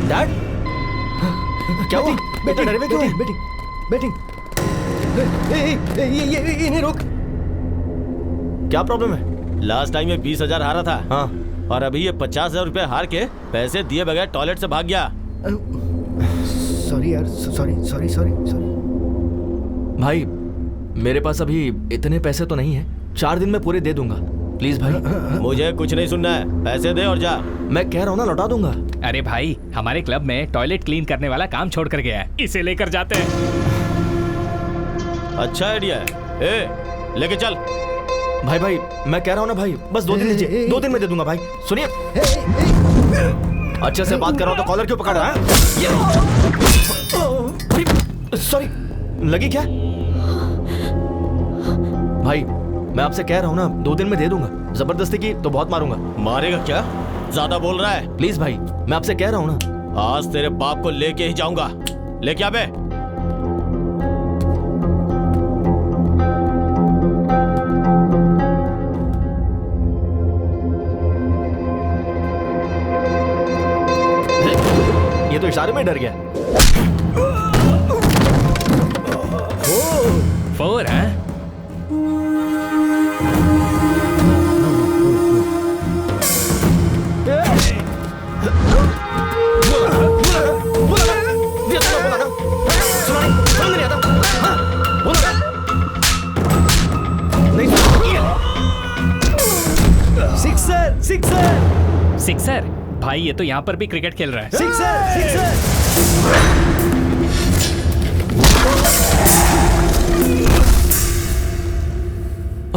Dad क्या हुआ? बेटा डरे हुए क्यों है? बैटिंग ये इन्हें रोक। क्या प्रॉब्लम है? लास्ट टाइम ये 20,000 हारा था। हाँ, और अभी ये 50,000 रुपए हार के पैसे दिए बगैर टॉयलेट से भाग गया। सॉरी यार, सॉरी। भाई मेरे पास अभी इतने पैसे तो नहीं है, 4 दिन में पूरे दे दूंगा। प्लीज भाई। मुझे कुछ नहीं सुनना है, पैसे दे और जा। मैं कह रहा हूँ ना, लौटा दूंगा। अरे भाई, हमारे क्लब में टॉयलेट क्लीन करने वाला काम छोड़ कर गया है, इसे लेकर जाते हैं। अच्छा आइडिया है। ए, लेके चल। भाई मैं कह रहा हूँ ना भाई, बस 2 दिन दीजिए, 2 दिन में दे दूंगा भाई। सुनिए, अच्छे से बात कर रहा हूँ तो कॉलर क्यों पकड़ रहा है? सॉरी, लगी क्या? भाई मैं आपसे कह रहा हूँ ना, 2 दिन में दे दूंगा। जबरदस्ती की तो बहुत मारूंगा। मारेगा क्या? ज्यादा बोल रहा है। प्लीज भाई, मैं आपसे कह रहा हूँ ना। आज तेरे बाप को लेके ही जाऊंगा। लेके आबे। ये तो इशारे में डर गया। 4 है। सिक्सर? भाई ये तो यहाँ पर भी क्रिकेट खेल रहा है। सिक्सर।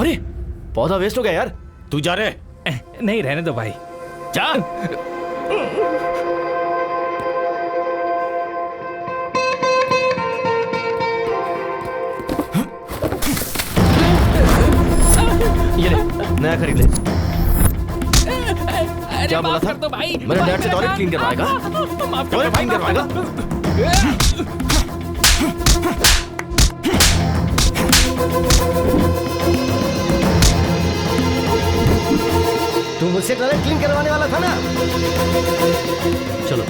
अरे पौधा वेस्ट हो गया यार। तू जा रे। नहीं, रहने दो भाई। जा। ये ले, नया खरीद ले। क्या बोला था? तो भाई, मेरे डैड से टॉयलेट क्लीन करवाएगा? टॉयलेट क्लीन करवाएगा? तू मुझसे टॉयलेट क्लीन करवाने वाला था ना? चलो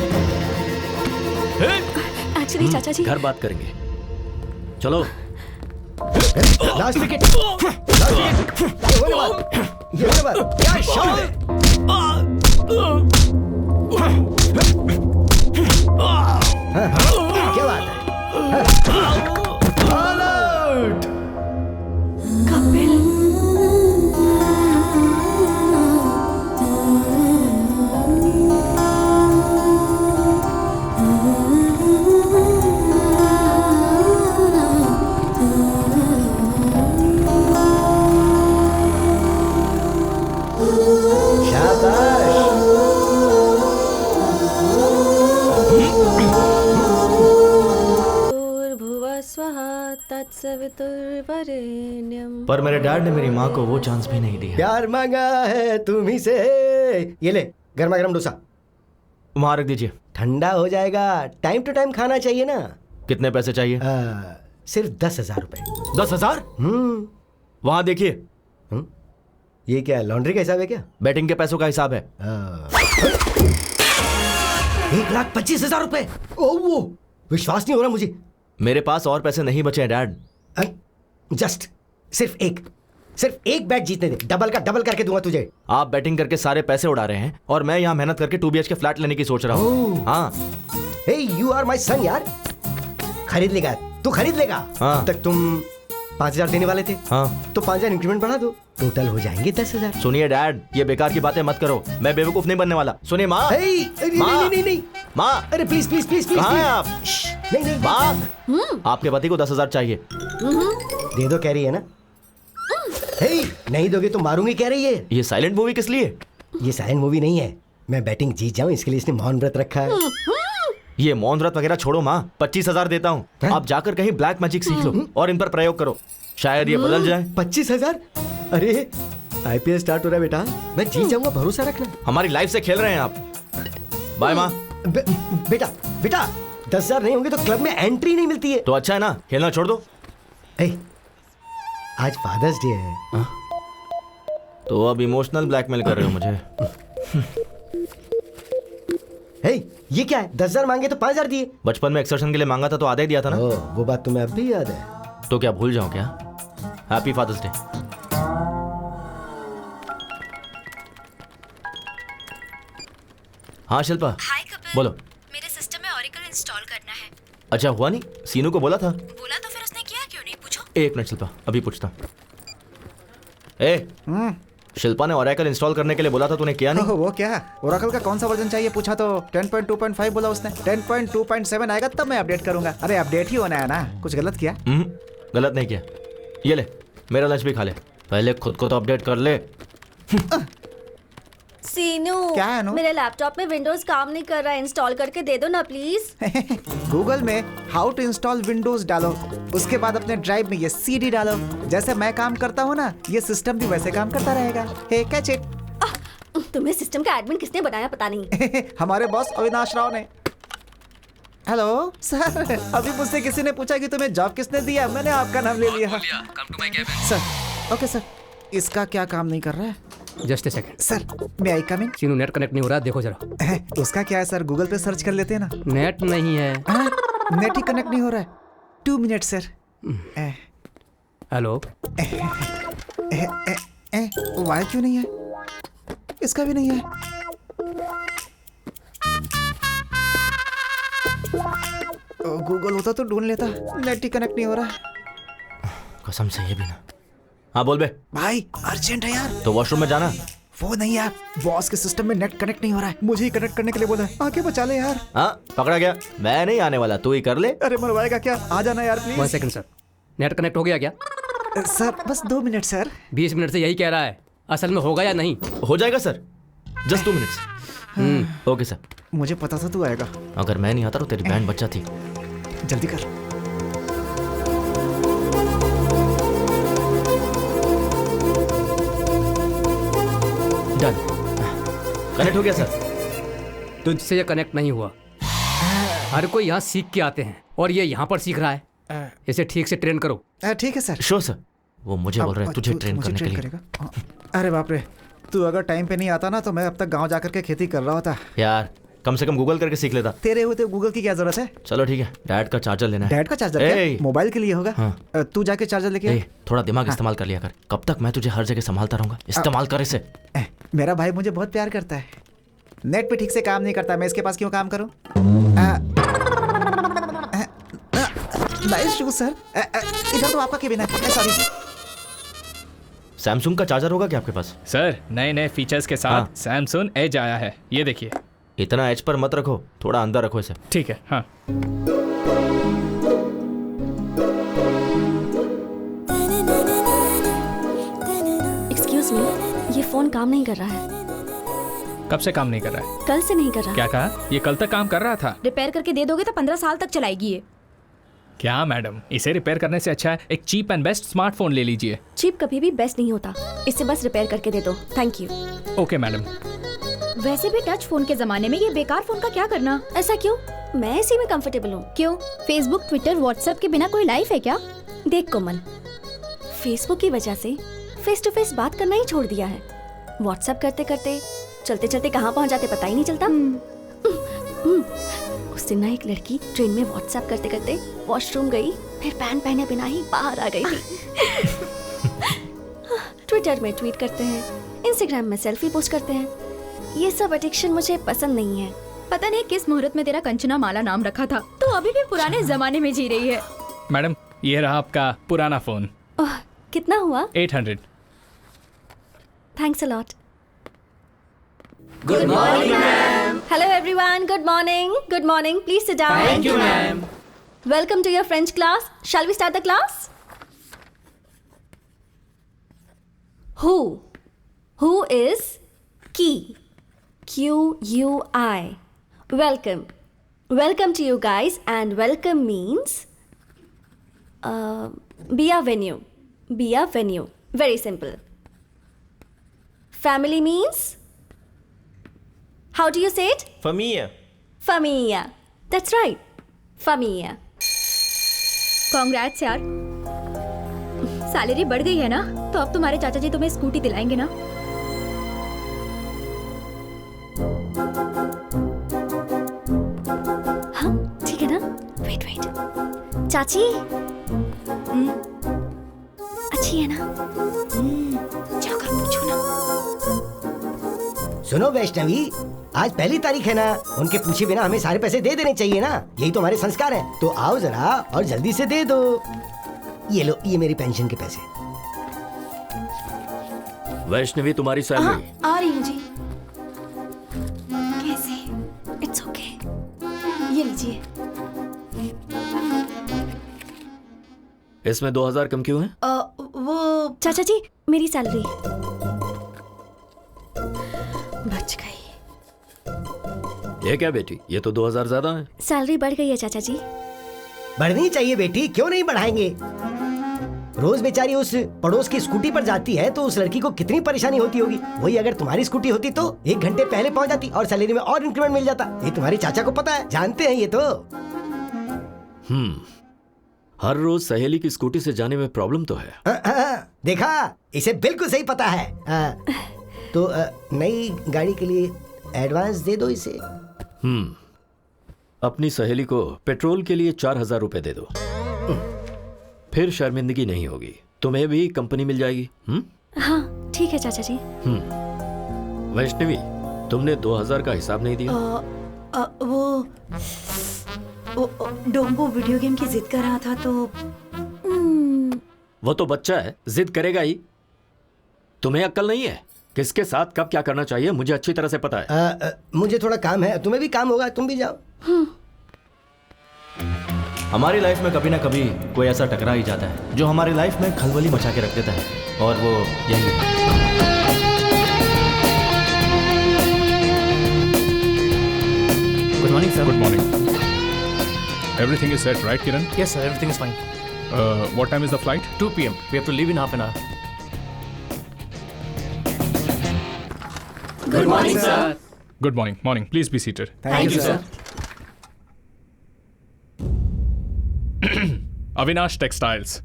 एक्चुअली चाचा जी, घर बात करेंगे। चलो। Last wicket. ये होने वाला। क्या शॉट है? क्या बात है? All out. कपिल। पर मेरे डैड ने मेरी माँ को वो चांस भी नहीं दिया। प्यार मांगा है तुम्ही से। ये ले, गर्मा गर्म डोसा। वहां रख दीजिए। ठंडा हो जाएगा। टाइम टू टाइम खाना चाहिए ना। कितने पैसे चाहिए? सिर्फ 10,000 रुपए। 10,000? वहां देखिए। ये क्या लॉन्ड्री का हिसाब है क्या? बैटिंग के पैसों का हिसाब है। 1,25,000 रुपए। वो विश्वास नहीं हो रहा मुझे। मेरे पास और पैसे नहीं बचे हैं डैड। जस्ट सिर्फ एक बैट जीतने दे, डबल करके दूंगा तुझे। आप बैटिंग करके सारे पैसे उड़ा रहे हैं और मैं यहाँ मेहनत करके 2 BHK फ्लैट लेने की सोच रहा हूँ। हाँ। हे, यू आर माय सन यार। खरीद लेगा तू, खरीद लेगा। हाँ। तक तुम 5,000 देने वाले थे। हाँ। तो 5,000 इंक्रीमेंट बढ़ा दो, टोटल हो जाएंगे 10,000। सुनिए डैड, ये बेकार की बातें मत करो। मैं बेवकूफ नहीं बनने वाला। सुनिए माँ। नहीं माँ। अरे प्लीज कहाँ हैं आप? नहीं माँ, आपके पति को 10,000 चाहिए। दे दो कह रही है ना। हे, नहीं दोगे तो मारूंगी कह रही है। ये साइलेंट मूवी किस लिए? ये साइलेंट मूवी नहीं है, मैं बैटिंग जीत जाऊं इसके लिए इसने मौन व्रत रखा है। ये मौन व्रत वगैरह छोड़ो माँ, 25,000 देता हूँ। आप जाकर कहीं ब्लैक मैजिक सीख लो और इन पर प्रयोग करो, शायद ये बदल जाए। 25,000? अरे IPL स्टार्ट हो रहा है बेटा, मैं जीत जाऊंगा, भरोसा रखना। हमारी लाइफ से खेल रहे हैं आप। बाय माँ। बेटा 10,000 नहीं होंगे तो क्लब में एंट्री नहीं मिलती है। तो अच्छा है ना, खेलना छोड़ दो। आज फादर्स डे है। तो अब इमोशनल ब्लैकमेल कर रहे हो मुझे। हे, ये क्या है? 10,000 मांगे तो 5,000 दिए। बचपन में एक्सर्शन के लिए मांगा था तो आधा ही दिया था ना। ओह, वो बात तुम्हें अब भी याद है? तो क्या भूल जाऊं क्या? Happy Father's Day. हाँ शिल्पा, हाय कपिल। बोलो। मेरे सिस्टम में ओरेकल इंस्टॉल करना है। अच्छा हुआ नहीं? सीनू को बोला था। बोला तो फिर उसने किया क्यों नहीं, पूछो। एक मिनट शिल्पा, अभी पूछता हूँ। ए, शिल्पा ने ओरेकल इंस्टॉल करने के लिए बोला था, तूने किया नहीं? ओह, वो क्या ओरेकल का कौन सा वर्जन चाहिए पूछा तो 10.2.5 बोला उसने। 10.2.7 आएगा तब मैं अपडेट करूंगा। अरे अपडेट ही होना है ना, कुछ गलत किया? गलत नहीं किया। ये ले, मेरा लंच भी खा ले। पहले खुद को तो अपडेट कर ले। सीनू, क्या है अनु? मेरे लैपटॉप में विंडोज काम नहीं कर रहा है, इंस्टॉल करके दे दो ना प्लीज। गूगल में हाउ टू इंस्टॉल विंडोज डालो, उसके बाद अपने ड्राइव में ये सीडी डालो। जैसे मैं काम करता हूँ ना, ये सिस्टम भी वैसे काम करता रहेगा। हे कैच इट। तुम्हें सिस्टम का एडमिन किसने बनाया पता नहीं। हमारे बॉस अविनाश राव ने। हेलो सर, अभी मुझसे किसी ने पूछा कि तुम्हें जॉब किसने दिया, मैंने आपका नाम ले लिया। सर, ओके सर, इसका क्या काम नहीं कर रहा है? जस्ट ए सेकंड सर, मैं आई कम इन? सीनू नेट कनेक्ट नहीं हो रहा, देखो जरा। उसका क्या है सर, गूगल पे सर्च कर लेते हैं ना। नेट नहीं है। नेट ही कनेक्ट नहीं हो रहा है। 2 मिनट सर। हेलो, वाई क्यों नहीं है? इसका भी नहीं है। गूगल होता तो ढूंढ लेता। नेट ही कनेक्ट नहीं हो रहा। कसम से ये भी ना। हाँ बोल बे। भाई अर्जेंट है यार। तो वॉशरूम में जाना। वो नहीं यार, बॉस के सिस्टम में नेट कनेक्ट नहीं हो रहा है, मुझे ही कनेक्ट करने के लिए बोला है। आके बचा ले यार। हाँ पकड़ा गया, मैं नहीं आने वाला, तू ही कर ले। अरे मरवाएगा क्या, आ जाना यार 1 please. Second sir, net connect हो गया क्या? सर बस 2 मिनट सर। 20 मिनट से यही कह रहा है, असल में होगा या नहीं? हो जाएगा sir, just 2 minutes. Okay sir. मुझे पता था तू आएगा। अगर मैं नहीं आता तो तेरी बैंड बच जाती। जल्दी कर। डन, कनेक्ट हो गया सर। तुझसे ये कनेक्ट नहीं हुआ। हर कोई यहाँ सीख के आते हैं और ये यहाँ पर सीख रहा है। इसे ठीक से ट्रेन करो। ठीक है सर। Sure sir. वो मुझे बोल रहे हैं तुझे ट्रेन मुझे करने के लिए। करेगा? अरे बाप रे, तू अगर टाइम पे नहीं आता ना तो मैं अब तक गांव जाकर के खेती कर रहा होता। यार कम से कम गूगल करके सीख लेता। तेरे होते गूगल की क्या जरूरत है? चलो ठीक है, डैड का चार्जर लेना है। डैड का चार्जर ए, क्या? मोबाइल के लिए होगा। हाँ। तू जाके चार्जर लेके ए, थोड़ा दिमाग इस्तेमाल कर लिया कर। कब तक मैं तुझे हर जगह संभालता रहूंगा? इस्तेमाल कर इसे। मेरा भाई मुझे बहुत प्यार करता है। नेट पे ठीक से काम नहीं करता, मैं इसके पास क्यों काम करूं? Nice shoes sir. इधर तो आपका केबिन है। सॉरी। सैमसंग का चार्जर होगा क्या आपके पास? सर नए नए फीचर्स के हाँ। साथ सैमसंग एज आया है, ये देखिए। इतना एज पर मत रखो, थोड़ा अंदर रखो इसे। ठीक है। हाँ एक्सक्यूज मी, ये फोन काम नहीं कर रहा है। कब से काम नहीं कर रहा है? कल से नहीं कर रहा। क्या कहा? ये कल तक काम कर रहा था। रिपेयर करके दे दोगे तो 15 साल तक चलाएगी ये। क्या मैडम, इसे रिपेयर करने से अच्छा है एक चीप एंड बेस्ट स्मार्टफोन ले लीजिए। चीप कभी भी बेस्ट नहीं होता, इसे बस रिपेयर करके दे दो। Thank you. Okay madam. वैसे भी टच फोन के जमाने में ये बेकार फोन का क्या करना? ऐसा क्यों? मैं इसी में कंफर्टेबल हूँ। क्यों? फेसबुक, ट्विटर, व्हाट्सएप के बिना कोई लाइफ है क्या? देख कोमल, फेसबुक की वजह से फेस टू फेस बात करना ही छोड़ दिया है। व्हाट्सएप करते करते चलते चलते कहाँ पहुँच जाते पता ही नहीं चलता। उस दिन ना एक लड़की ट्रेन में व्हाट्सएप करते करते वॉशरूम गई, फिर पैंट पहने बिना ही बाहर आ गई थी। ट्विटर में ट्वीट करते हैं, इंस्टाग्राम में सेल्फी पोस्ट करते हैं। ये सब एडिक्शन मुझे पसंद नहीं है। पता नहीं किस मुहूर्त में तेरा कंचना माला नाम रखा था, तो अभी भी पुराने जमाने में जी रही है। मैडम ये रहा आपका पुराना फोन। ओह, कितना हुआ? 800। Thanks a lot. Good morning, ma'am. Hello, everyone. Good morning. Good morning. Please sit down. Thank you, ma'am. Welcome to your French class. Shall we start the class? Who? Who is key? Q-U-I. Welcome. Welcome to you guys, and welcome means be a venue. Be a venue. Very simple. Family means? How do you say it? Familia. Familia. That's right. Familia. Congrats यार, salary बढ़ गई है ना, तो अब तुम्हारे चाचा जी तुम्हें स्कूटी दिलाएंगे ना। चाची अच्छी है ना? जाकर पूछो ना। सुनो वैष्णवी, आज 1 तारीख है ना, उनके पूछे बिना हमें सारे पैसे दे देने चाहिए ना, यही तो हमारे संस्कार हैं। तो आओ जरा और जल्दी से दे दो। ये लो, ये मेरी पेंशन के पैसे। वैष्णवी तुम्हारी सैलरी। आ रही हूँ जी। कैसे? It's okay. ये लीजिए। इसमें 2000 कम क्यों है? वो चाचा जी, मेरी सैलरी बच गई। ये क्या बेटी, ये तो 2000 ज्यादा है। सैलरी बढ़ गई है चाचा जी। बढ़नी चाहिए बेटी, क्यों नहीं बढ़ाएंगे। रोज बेचारी उस पड़ोस की स्कूटी पर जाती है तो उस लड़की को कितनी परेशानी होती होगी। वही अगर तुम्हारी स्कूटी होती तो 1 घंटे पहले पहुंच जाती और सैलरी में और इंक्रीमेंट मिल जाता। ये तुम्हारे चाचा को पता है, जानते हैं ये तो। हर रोज सहेली की स्कूटी से जाने में प्रॉब्लम तो है। देखा, इसे बिल्कुल सही पता है। तो नई गाड़ी के लिए एडवांस दे दो इसे। अपनी सहेली को पेट्रोल के लिए 4000 रुपए दे दो, फिर शर्मिंदगी नहीं होगी। तुम्हें भी कंपनी मिल जाएगी। हाँ ठीक है चाचा जी। वैष्णवी, तुमने 2000 का हिसाब नहीं दिया। वो डोंगो वीडियो गेम की जिद कर रहा था तो वो तो बच्चा है, जिद करेगा ही। तुम्हें अक्ल नहीं है? किसके साथ कब क्या करना चाहिए मुझे अच्छी तरह से पता है। मुझे थोड़ा काम है, तुम्हें भी काम होगा, तुम भी जाओ। हमारी लाइफ में कभी ना कभी कोई ऐसा टकरा ही जाता है जो हमारी लाइफ में खलबली मचा के रख देता है, और वो यही है। Good morning sir. Good morning. Everything is set, right, Kiran? Yes, sir. Everything is fine. What time is the flight? 2 p.m. We have to leave in half an hour. Good morning, sir. Good morning. Morning. Please be seated. Thank you, sir. Avinash Textiles.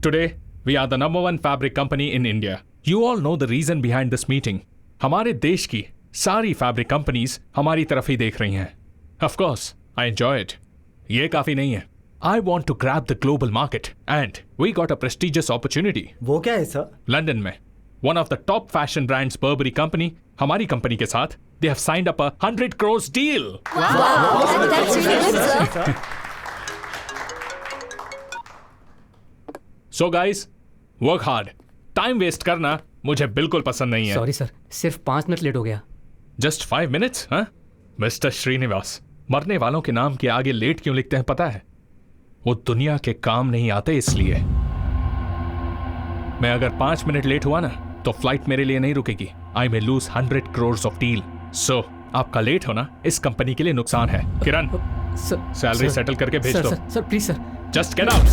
Today, we are the #1 fabric company in India. You all know the reason behind this meeting. हमारे देश की सारी fabric companies हमारी तरफ ही देख रही हैं. Of course, I enjoy it. ये काफी नहीं है. I want to grab the global market and we got a prestigious opportunity. वो क्या है सर? लंदन में one of the top fashion brands Burberry company हमारी कंपनी के साथ they have signed up a 100 crores deal. That's really good, sir. So guys, work hard. Time waste करना मुझे बिल्कुल पसंद नहीं है. सॉरी सर, सिर्फ 5 मिनट लेट हो गया. Just 5 minutes, हाँ? मिस्टर श्रीनिवास, मरने वालों के नाम के आगे लेट क्यों लिखते हैं पता है? वो दुनिया के काम नहीं आते इसलिए. मैं अगर 5 मिनट लेट हुआ ना तो फ्लाइट मेरे लिए नहीं रुकेगी. I may lose 100 crores of deal. So आपका लेट होना इस कंपनी के लिए नुकसान है. किरण, सैलरी सेटल करके भेज दो. Sir please sir. Just get out.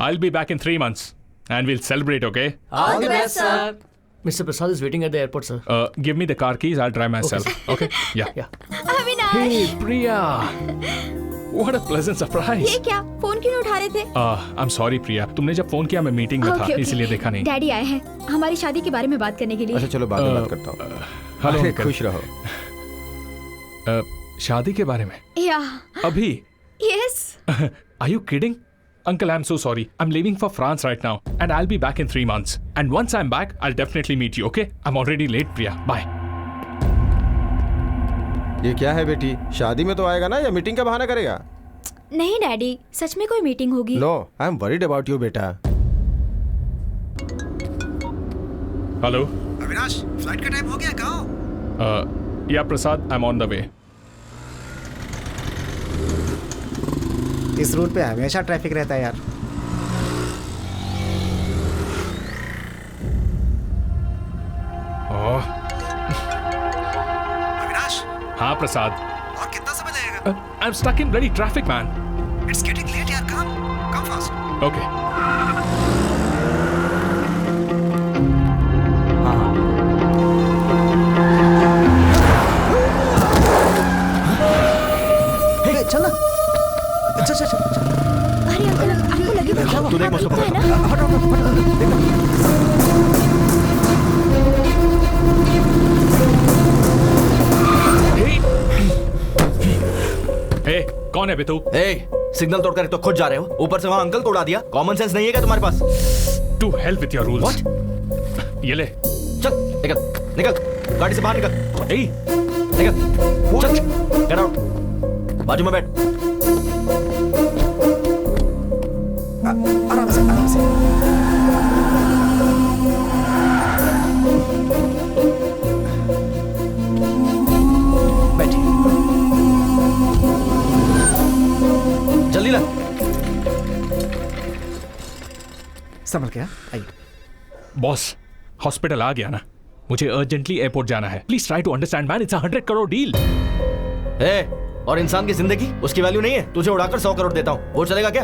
I'll be back in 3 months and we'll celebrate, okay? All the best, sir. Mr. Prasad is waiting at the airport, sir. Give me the car keys. I'll drive myself. Okay? Yeah. Hey, Priya. What a pleasant surprise. ये क्या? Phone क्यों नहीं उठा रहे थे? I'm sorry, Priya. तुमने जब phone किया मैं मीटिंग में था, इसलिए देखा नहीं. डैडी आए हैं हमारी शादी के बारे में बात करने के लिए. अच्छा चलो बाद में बात करता हूँ. हेलो अरे, अंकल. खुश रहो. शादी के बारे में? या. अभी? Yes. Are you kidding? Uncle, I'm so sorry. I'm leaving for France right now and I'll be back in 3 months. And once I'm back, I'll definitely meet you, okay? I'm already late, Priya. Bye. ये क्या है बेटी? शादी में तो आएगा ना या मीटिंग का बहाना करेगा? नहीं डैडी, सच में कोई मीटिंग होगी. No, I'm worried about you बेटा. Hello? अविनाश, फ्लाइट का टाइम हो गया, कहाँ? Yeah, Prasad, I'm on the way. इस रूट पे हमेशा ट्रैफिक रहता है यार. अविनाश, हाँ प्रसाद. और कितना समय लगेगा? I'm stuck in bloody traffic, man. It's getting late यार, come fast. Okay. चल ना. चल. अरे अंकल, आपको लगी बात? तू देख मुझको है पकड़. ना? Hey. कौन है बे तू? ए, सिग्नल तोड़कर तो खुद जा रहे हो, ऊपर से वहाँ अंकल को उड़ा दिया। कॉमन सेंस नहीं है क्या तुम्हारे पास? To help with your rules. ये ले। चल निकल निकल, गाड़ी से बाहर निकल। ए, निकल चल, गेट आउट। बाजू में बैठ। आराम से आराम से। बैठिए। जल्दी ला। संभल गया, आइए। बॉस, हॉस्पिटल आ गया ना, मुझे अर्जेंटली एयरपोर्ट जाना है। Please try to understand man, it's a 100 crore deal. और इंसान की जिंदगी, उसकी वैल्यू नहीं है। तुझे उड़ाकर 100 करोड़ देता हूँ, वो चलेगा क्या?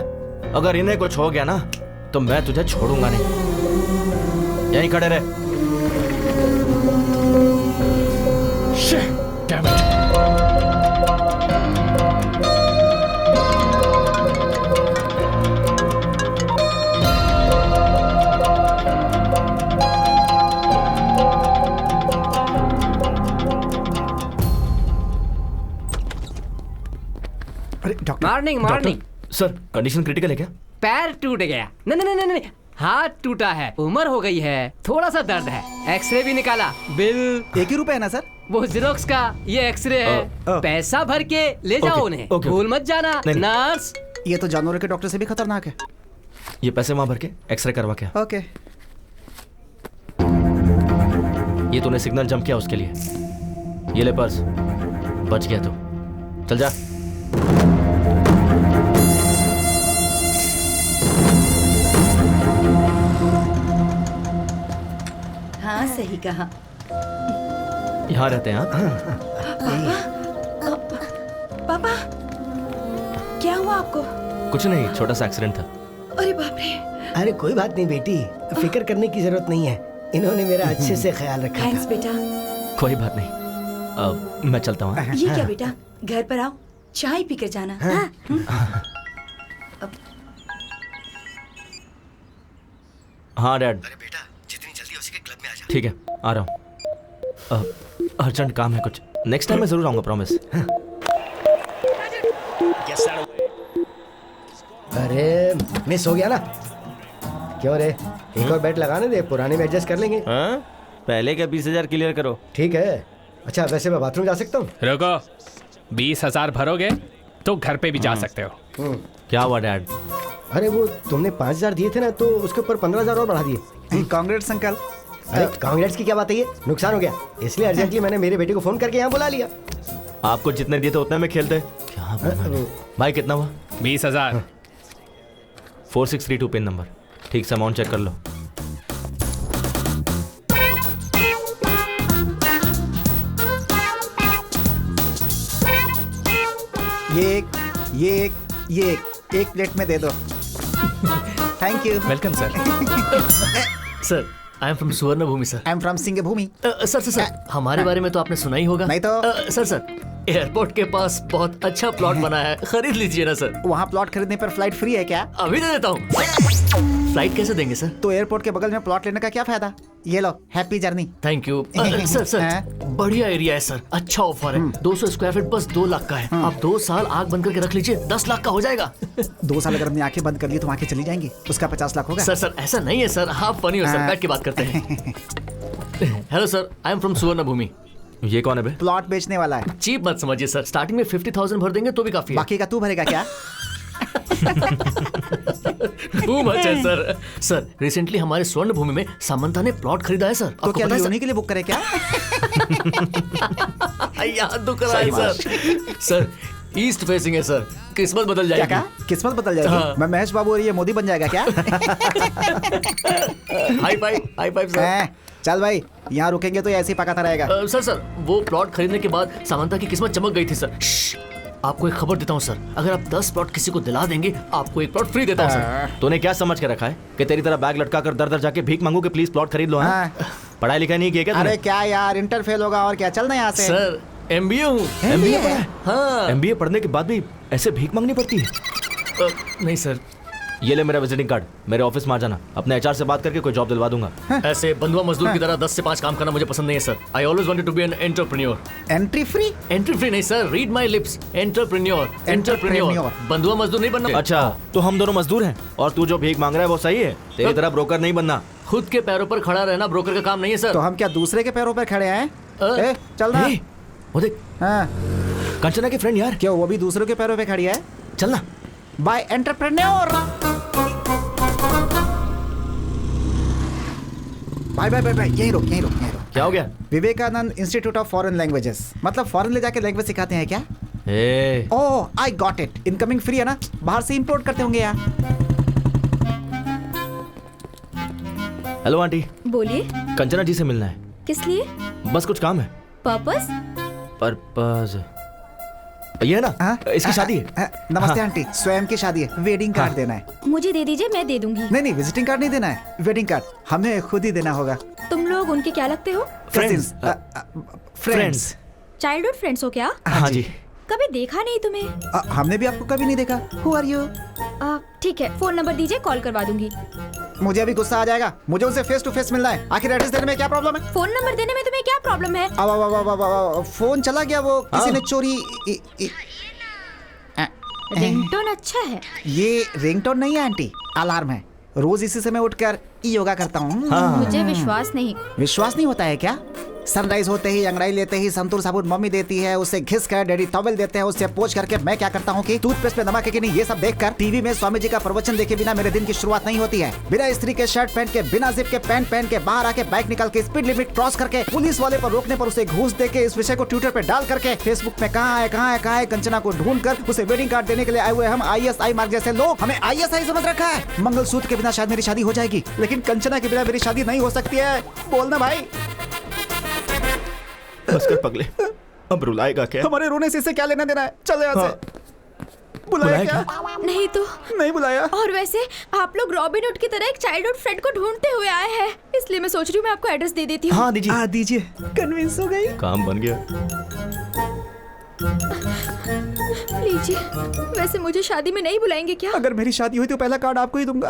अगर इन्हें कुछ हो गया ना तो मैं तुझे छोड़ूंगा नहीं। यहीं खड़े रहे। Shit, damn it. अरे doctor. Morning morning. Sir, condition critical है क्या? पैर टूट गया। नहीं नहीं नहीं नहीं, हाथ टूटा है, उम्र हो गई है, थोड़ा सा दर्द है। एक्सरे भी निकाला, बिल 1 ही रुपए है ना सर? वो जेरोक्स का, ये एक्सरे है। पैसा भर के ले जाओ उन्हें, भूल मत जाना। नर्स, ये तो जानवरों के डॉक्टर से भी खतरनाक है। ये पैसे वहां भर के एक्सरे करवा के। ओके। ये तूने सिग्नल जंप किया उसके लिए। ये ले पर्स, बच गया तू। चल जा। हाँ सही कहा। यहाँ रहते हैं आप? पापा, क्या हुआ आपको? कुछ नहीं, छोटा सा एक्सीडेंट था। अरे बाप रे। अरे कोई बात नहीं बेटी, फिक्र करने की जरूरत नहीं है। इन्होंने मेरा अच्छे से ख्याल रखा। थैंक्स बेटा। कोई बात नहीं, अब मैं चलता हूँ। ये क्या बेटा, घर पर आओ, चाय पीकर जाना। हाँ डैड। अरे बेटा, जितनी जल्दी हो सके क्लब में आ जा। ठीक है, आ रहा हूँ। अर्जेंट काम है कुछ। नेक्स्ट टाइम मैं जरूर आऊंगा, प्रॉमिस। अरे मिस हो गया ना। क्यों रे, एक और बेट लगाने दे, पुराने में एडजस्ट कर लेंगे। हाँ? पहले का 20,000 क्लियर करो। ठीक है। अच्छा वैसे मैं बाथरूम जा सकता हूँ? रुको, 20,000 भरोगे तो घर पे भी जा सकते हो। क्या हुआ डैड? अरे वो तुमने 5,000 दिए थे ना, तो उसके ऊपर 15,000 और बढ़ा दिए। Congrats uncle. अरे कांग्रेट्स की क्या बात है, ये नुकसान हो गया, इसलिए अर्जेंटली मैंने मेरे बेटे को फोन करके यहाँ बुला लिया। आपको जितने दिए थे उतने में खेलते। क्या भाई, कितना हुआ? 20,000। 4632 पिन नंबर। ठीक से अमाउंट चेक कर लो। ये एक प्लेट में दे दो। Thank you. Welcome sir. Sir, I am from Suvarna Bhoomi sir. I am from Singh Bhoomi. Sir, हमारे बारे में तो आपने सुना ही होगा। नहीं तो। सर, एयरपोर्ट के पास बहुत अच्छा प्लॉट बना है, खरीद लीजिए ना सर। वहाँ प्लॉट खरीदने पर फ्लाइट फ्री है क्या? अभी दे देता हूँ। फ्लाइट कैसे देंगे सर? तो एयरपोर्ट के बगल में प्लॉट लेने का क्या फायदा? ये लो, happy journey. Thank you. Sir, बढ़िया एरिया है सर, अच्छा ऑफर है। 200 स्क्वायर फीट बस 2 लाख का है। आप 2 साल आग बंद करके रख लीजिए, 10 लाख का हो जाएगा। 2 साल अगर हमने आंखें बंद कर ली तो आंखें चली जाएंगी, उसका 50 लाख होगा। सर ऐसा नहीं है सर, आप फनी हो सर, बैठ के बात करते हैं। Hello sir, I am from Suvarna भूमि। ये कौन है बे? प्लॉट बेचने वाला है। चीप मत समझिए सर, स्टार्टिंग में 50,000 भर देंगे तो भी काफी है। बाकी का तू भरेगा क्या? टू मच है सर। सर, रिसेंटली हमारे स्वर्ण भूमि में सामंता ने प्लॉट खरीदा है सर। तो क्या लियोनी के लिए बुक करे क्या? याद दुख रहा है सर। सर, ईस्ट फेसिंग है सर, किस्मत बदल जाएगी। क्या? किस्मत बदल जाएगी? हाँ। मैं महेश बाबू और ये मोदी बन जाएगा क्या? High five sir. चल भाई, यहाँ रुकेंगे तो ऐसे ही पकाता रहेगा। सर, वो प्लॉट खरीदने के बाद सामंता की किस्मत चमक गई थी सर। आपको एक खबर देता हूँ सर, अगर आप 10 प्लॉट किसी को दिला देंगे, आपको एक प्लॉट फ्री देता हूँ सर। तूने क्या समझ के रखा है कि तेरी तरह बैग लटका कर दर दर जाके भीख मांगू कि प्लीज प्लॉट खरीद लो? हाँ? पढ़ाई लिखाई नहीं किया क्या? अरे क्या यार, इंटर फेल होगा और क्या, चलना यहाँ से। सर, MBA हूँ। MBA पढ़ा है? हाँ। MBA पढ़ने के बाद भी ऐसे भीख मांगनी पड़ती है? नहीं सर, ये ले मेरा विजिटिंग कार्ड, मेरे ऑफिस में आ जाना, अपने एचआर से बात करके कोई जॉब दिलवा दूंगा। ऐसे बंधुआ मजदूर की तरह 10 से 5 काम करना मुझे पसंद नहीं है sir. I always wanted to be an entrepreneur. Entry free? Entry free नहीं sir, read my lips, entrepreneur. Entrepreneur, बंधुआ मजदूर नहीं बनना। अच्छा, तो हम दोनों मजदूर हैं और तू जो भीख मांग रहा है वो सही है? तेरी तरह ब्रोकर नहीं बनना। खुद के पैरों पर खड़ा रहना ब्रोकर का काम नहीं है सर। तो हम क्या दूसरे के पैरों पर खड़े हैं? चल ना। वो देख, हाँ, कंचना की फ्रेंड यार। क्या वो भी दूसरों के पैरों पे खड़ी है? चलना। Bye entrepreneur. Bye bye bye bye, यहीं रुक यहीं रुक यहीं रुक। क्या हो गया? Vivekananda institute of foreign languages, मतलब फॉरेन ले जाके लैंग्वेज सिखाते हैं क्या? Oh I got it, incoming free है ना, बाहर से इंपोर्ट करते होंगे यार। Hello aunty. बोलिए। कंचना जी से मिलना है। किस लिए? बस कुछ काम है। पर्पस? पर्पस ये है ना, इसकी शादी है। नमस्ते आंटी, स्वयं की शादी है, वेडिंग कार्ड देना है। मुझे दे दीजिए, मैं दे दूंगी। नहीं नहीं, विजिटिंग कार्ड नहीं देना है, वेडिंग कार्ड हमें खुद ही देना होगा। तुम लोग उनके क्या लगते हो? फ्रेंड्स। चाइल्डहुड फ्रेंड्स हो क्या? हाँ जी। कभी देखा नहीं तुम्हें। हमने भी आपको कभी नहीं देखा। Who are you? ठीक है, फोन नंबर दीजिए, कॉल करवा दूंगी। मुझे अभी गुस्सा आ जाएगा, मुझे उनसे फेस टू फेस मिलना है। आखिर एड्रेस देने में क्या प्रॉब्लम है? फोन नंबर देने में तुम्हें क्या प्रॉब्लम है? अब फोन चला गया, वो किसी ने चोरी। रिंगटोन अच्छा है। ये रिंगटोन नहीं है आंटी, अलार्म है। रोज इसी समय उठकर योगा करता हूँ। मुझे विश्वास नहीं। विश्वास नहीं होता है क्या? सनराइज होते ही, अंगड़ाई लेते ही संतूर साबुन मम्मी देती है, उससे घिस कर डैडी टॉवेल देते हैं, उससे पोंछ करके मैं क्या करता हूँ कि टूथपेस्ट पे नमक है कि नहीं ये सब देखकर टीवी में स्वामी जी का प्रवचन देखे बिना मेरे दिन की शुरुआत नहीं होती है। बिना स्त्री के शर्ट पहन के, बिना जिप के पैंट पहन के, बाहर आके बाइक निकाल के स्पीड लिमिट क्रॉस करके, पुलिस वाले पर रोकने पर उसे घूस दे के, इस विषय को ट्विटर पे डाल करके, फेसबुक में कहाँ है कंचना को ढूंढ कर उसे वेडिंग कार्ड देने के लिए आए हुए हम ISI मार्ग जैसे लोग, हमें ISI समझ रखा है। मंगलसूत्र के बिना शायद मेरी शादी हो जाएगी, लेकिन कंचना के बिना मेरी शादी नहीं हो सकती है। बोलना भाई। बस कर पगले, अब रुलाएगा क्या? हमारे रोने से इससे क्या लेना देना है? चल यहाँ से। बुलाया क्या? नहीं तो नहीं बुलाया। और वैसे आप लोग रॉबिन हुड की तरह एक चाइल्डहुड फ्रेंड को ढूंढते हुए आए हैं, इसलिए मैं सोच रही हूँ मैं आपको एड्रेस दे देती हूँ। हाँ दीजिए। दीजिए। कन्विंस हो गई। काम बन गया। लीजिए। वैसे मुझे शादी में नहीं बुलाएंगे क्या? अगर मेरी शादी हुई तो पहला कार्ड आपको ही दूंगा।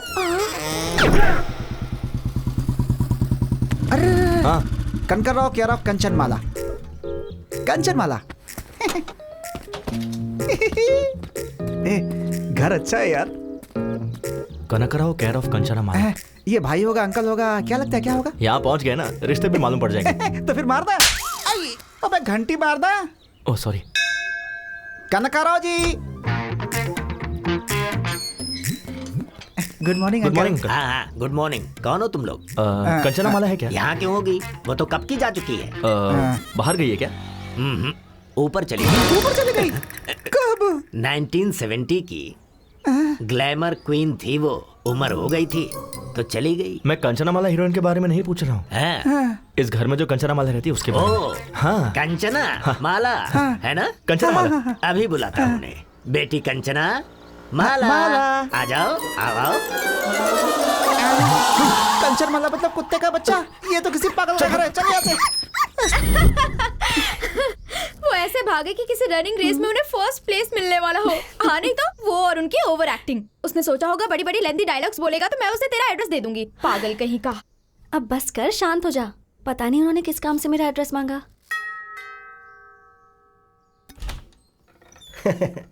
अरे हाँ। कनकरराव केयर ऑफ कंचनमाला। कंचनमाला। घर अच्छा है यार। कनकराव केयर ऑफ कंचनमाला। ये भाई होगा, अंकल होगा, क्या लगता है क्या होगा? यहाँ पहुँच गए ना, रिश्ते भी मालूम पड़ जाएंगे। तो फिर मार दे। अबे घंटी मार दे। Oh sorry. Kanakrao ji. Good morning. Good morning. हाँ, गुड मॉर्निंग। कौन हो तुम लोग? कंचनमाला है क्या? यहाँ क्यों होगी? वो तो कब की जा चुकी है। बाहर गई है क्या? ऊपर चली गई। ऊपर चली गई? कब? 1970 की ग्लैमर क्वीन थी वो, उम्र हो गई थी तो चली गई। मैं कंचनामाला हीरोइन के बारे में नहीं पूछ रहा हूँ। इस घर में जो कंचनामाला रहती है उसके बारे में। हाँ। कंचना माला है ना? कंचनामाला। अभी बुलाता हूँ उन्हें। बेटी कंचना माला, आ जाओ, आओ। कंचनमाला मतलब कुत्ते का बच्चा? ये तो किसी पागल का घर है। चल यहाँ से। वो ऐसे भागे कि किसी रनिंग रेस में उन्हें फर्स्ट प्लेस मिलने वाला हो। हाँ नहीं तो वो और उनकी ओवर एक्टिंग। उसने सोचा होगा बड़ी बड़ी लेंथी डायलॉग्स बोलेगा तो मैं उसे तेरा एड्रेस दे दूंगी। पागल कहीं का। अब बस कर, शांत हो जा। पता नहीं उन्होंने किस काम से मेरा एड्रेस मांगा।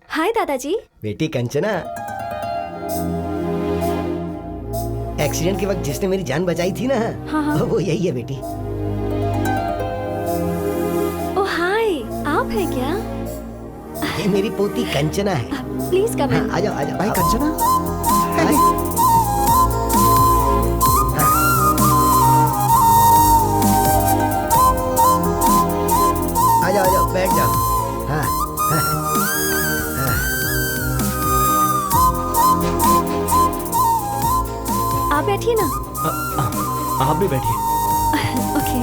हाय दादाजी। बेटी कंचना, एक्सीडेंट के वक्त जिसने मेरी जान बचाई थी ना, हाँ। वो यही है बेटी। ओ हाय, आप हैं क्या? ये मेरी पोती कंचना है। प्लीज कम इन। आ जाओ आ जाओ। भाई कंचना। आ जाओ बैठ जाओ। हाँ हाँ। आप बैठिए ना। आप भी बैठिए। ओके।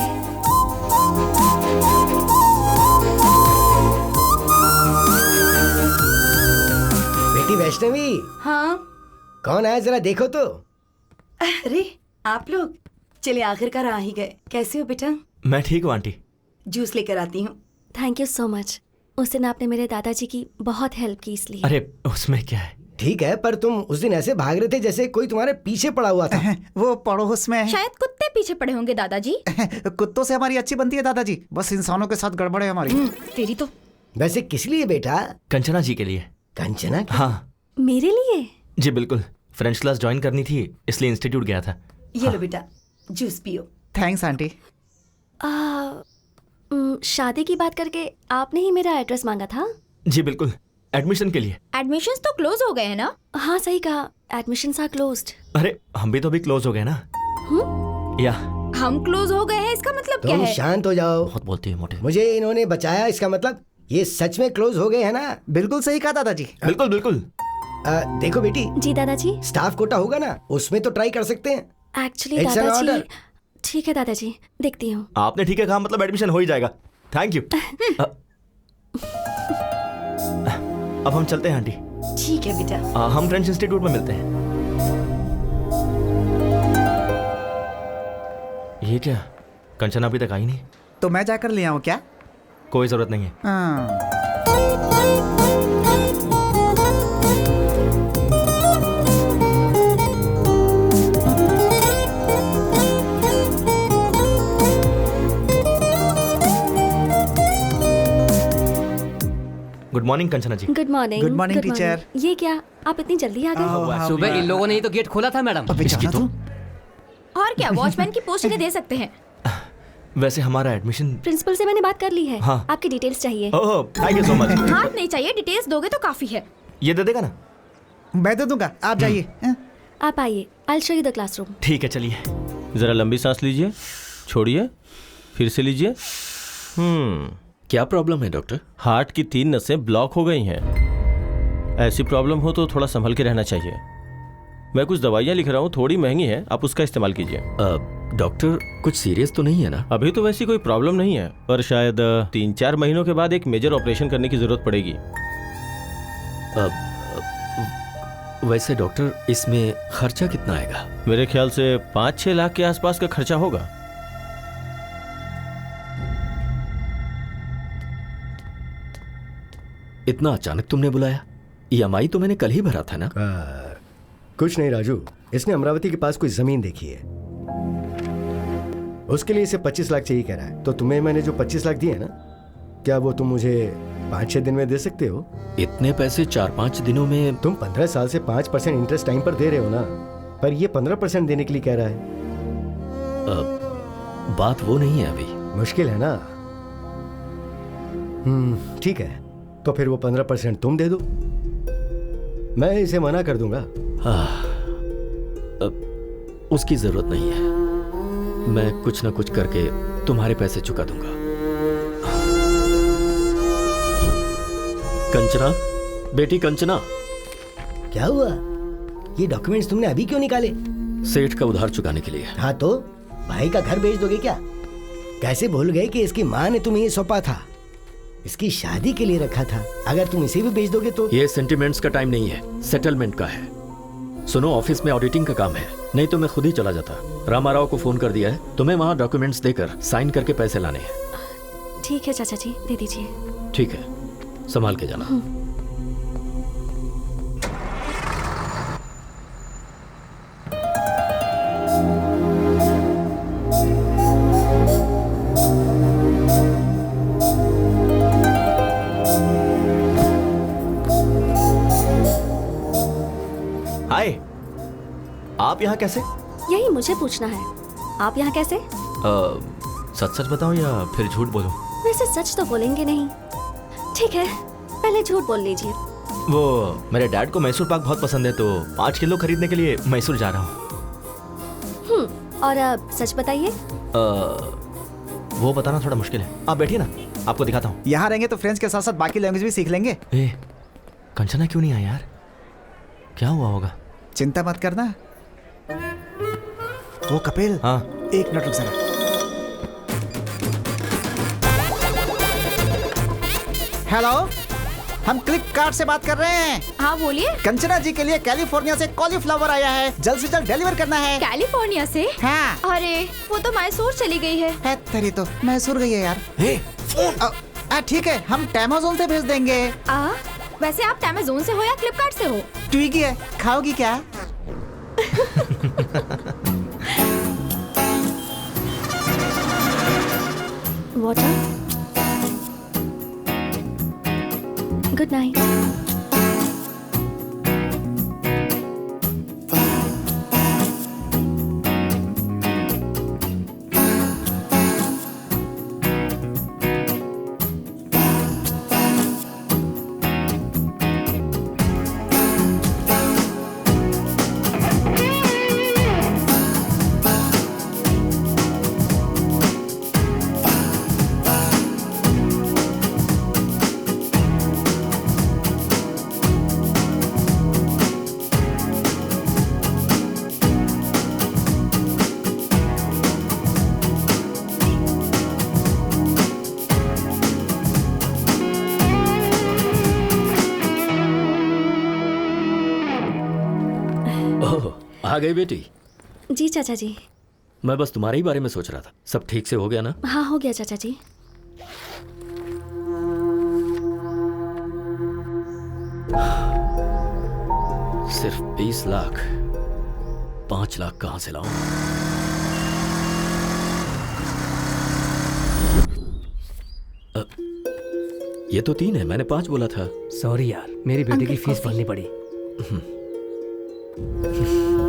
बेटी वैष्णवी। हाँ। कौन आया जरा देखो तो। अरे आप लोग, चले आखिरकार आ ही गए। कैसे हो बेटा? मैं ठीक हूँ आंटी। जूस लेकर आती हूँ। Thank you so much. उस दिन आपने मेरे दादाजी की बहुत हेल्प की इसलिए। अरे उसमें क्या है, ठीक है, पर तुम उस दिन ऐसे भाग रहे थे जैसे कोई तुम्हारे पीछे पड़ा हुआ था। वो पड़ोस में शायद कुत्ते पीछे पड़े होंगे दादाजी। कुत्तों से हमारी अच्छी बनती है दादाजी, बस इंसानों के साथ गड़बड़ है हमारी। तेरी तो। वैसे किस लिए बेटा? कंचना जी के लिए। कंचना? हाँ मेरे लिए? जी बिल्कुल, फ्रेंच क्लास ज्वाइन करनी थी इसलिए इंस्टीट्यूट गया था। ये लो बेटा, जूस पियो। Thanks aunty. शादी की बात करके आपने ही मेरा एड्रेस मांगा था? जी बिल्कुल, एडमिशन के लिए। एडमिशंस तो क्लोज हो गए हैं ना? हाँ सही कहा, एडमिशंस आर क्लोज्ड। अरे हम भी तो अभी क्लोज हो गए ना। या हम क्लोज हो गए हैं इसका मतलब क्या तुम है? शांत हो जाओ। बहुत बोलती है मोटे। मुझे इन्होंने बचाया, इसका मतलब ये सच में क्लोज हो गए हैं ना? बिल्कुल सही कहा दादाजी। बिल्कुल बिल्कुल। देखो बेटी। जी दादाजी। स्टाफ कोटा होगा ना, उसमें तो ट्राई कर सकते हैं। एक्चुअली दादाजी। ठीक है दादाजी, देखती हूँ। आपने ठीक है कहा, मतलब एडमिशन हो ही जाएगा। Thank you. अब हम चलते हैं आंटी। ठीक है बेटा। हम फ्रेंच इंस्टीट्यूट में मिलते हैं। ये क्या, कंचना अभी तक आई नहीं? तो मैं जाकर ले आऊं क्या? कोई जरूरत नहीं है। Good morning Kanchana ji. Good morning. Good morning teacher. ये क्या, आप इतनी जल्दी आ गए? सुबह इन लोगों ने ही तो गेट खोला था मैडम। और क्या, वॉचमैन की पोस्ट के दे सकते हैं। वैसे हमारा एडमिशन प्रिंसिपल से मैंने बात कर ली है। हाँ। आपकी डिटेल्स चाहिए। ओह थैंक यू सो मच। हाथ नहीं चाहिए, डिटेल्स दोगे तो काफी है। ये दे देगा ना? मैं दे दूंगा, आप जाइए। आप आइए, I will show you the classroom. ठीक है चलिए। जरा लंबी सांस लीजिए, छोड़िए, फिर से लीजिए। क्या प्रॉब्लम है डॉक्टर? हार्ट की 3 नसें ब्लॉक हो गई हैं। ऐसी प्रॉब्लम हो तो थोड़ा संभल के रहना चाहिए। मैं कुछ दवाइयाँ लिख रहा हूँ, थोड़ी महंगी है, आप उसका इस्तेमाल कीजिए। डॉक्टर कुछ सीरियस तो नहीं है ना? अभी तो वैसी कोई प्रॉब्लम नहीं है, पर शायद 3-4 महीनों के बाद एक मेजर ऑपरेशन करने की जरूरत पड़ेगी। वैसे डॉक्टर इसमें खर्चा कितना आएगा? मेरे ख्याल से 5-6 लाख के आसपास का खर्चा होगा। इतना अचानक तुमने बुलाया? EMI तो मैंने कल ही भरा था ना? कुछ नहीं राजू, इसने अमरावती के पास कोई जमीन देखी है, उसके लिए इसे 25 लाख चाहिए कह रहा है। तो तुम्हें मैंने जो 25 लाख दिए ना, क्या वो तुम मुझे 5-6 दिन में दे सकते हो? इतने पैसे 4-5 दिनों में? तुम 15 साल से 5% इंटरेस्ट टाइम पर दे रहे हो ना, पर ये 15% देने के लिए कह रहा है। बात वो नहीं है अभी। मुश्किल है ना? ठीक है, तो फिर वो 15% तुम दे दो, मैं इसे मना कर दूंगा। उसकी जरूरत नहीं है, मैं कुछ ना कुछ करके तुम्हारे पैसे चुका दूंगा। कंचना, बेटी कंचना। क्या हुआ? ये डॉक्यूमेंट्स तुमने अभी क्यों निकाले? सेठ का उधार चुकाने के लिए। हाँ तो भाई का घर बेच दोगे क्या? कैसे भूल गए कि इसकी माँ ने तुम्हें ये सौंपा था, इसकी शादी के लिए रखा था। अगर तुम इसे भी बेच दोगे तो। ये सेंटिमेंट्स का टाइम नहीं है, सेटलमेंट का है। सुनो, ऑफिस में ऑडिटिंग का काम है, नहीं तो मैं खुद ही चला जाता। रामाराव को फोन कर दिया है, तुम्हें वहाँ डॉक्यूमेंट्स देकर साइन करके पैसे लाने हैं। ठीक है चाचा जी, दे दीजिए। ठीक है, संभाल के जाना। हाय, आप यहाँ कैसे? यही मुझे पूछना है, आप यहाँ कैसे? सच सच बताऊं या फिर झूठ बोलूं? वैसे सच तो बोलेंगे नहीं। ठीक है, पहले झूठ बोल लीजिए। वो मेरे डैड को मैसूर पाक बहुत पसंद है, तो 5 किलो खरीदने के लिए मैसूर जा रहा हूँ। और अब सच बताइए। वो बताना थोड़ा मुश्किल है, आप बैठिए ना, आपको दिखाता हूँ। यहाँ रहेंगे तो फ्रेंच के साथ साथ बाकी लैंग्वेज भी सीख लेंगे। कंचना क्यों नहीं आई यार? क्या हुआ होगा? चिंता मत करना। वो कपिल। हाँ, 1 मिनट रुक जरा। हेलो, हम फ्लिपकार्ट से बात कर रहे हैं। हाँ बोलिए। कंचना जी के लिए कैलिफोर्निया से कॉलीफ्लावर आया है, जल्द से जल्द डिलीवर करना है। कैलिफोर्निया से? हाँ। अरे वो तो मैसूर चली गई है। तेरी तो मैसूर गई है यार। ठीक है, हम अमेज़न से भेज देंगे। वैसे आप अमेज़न से हो या फ्लिपकार्ट से हो? ट्विगी है, खाओगी क्या? वाटर। Good night. आ गई बेटी? जी चाचा जी। मैं बस तुम्हारे ही बारे में सोच रहा था। सब ठीक से हो गया ना? हाँ हो गया चाचा जी। सिर्फ 20 लाख, 5 लाख कहां से लाऊं? ये तो 3 है, मैंने 5 बोला था। सॉरी यार, मेरी बेटी की फीस भरनी पड़ी।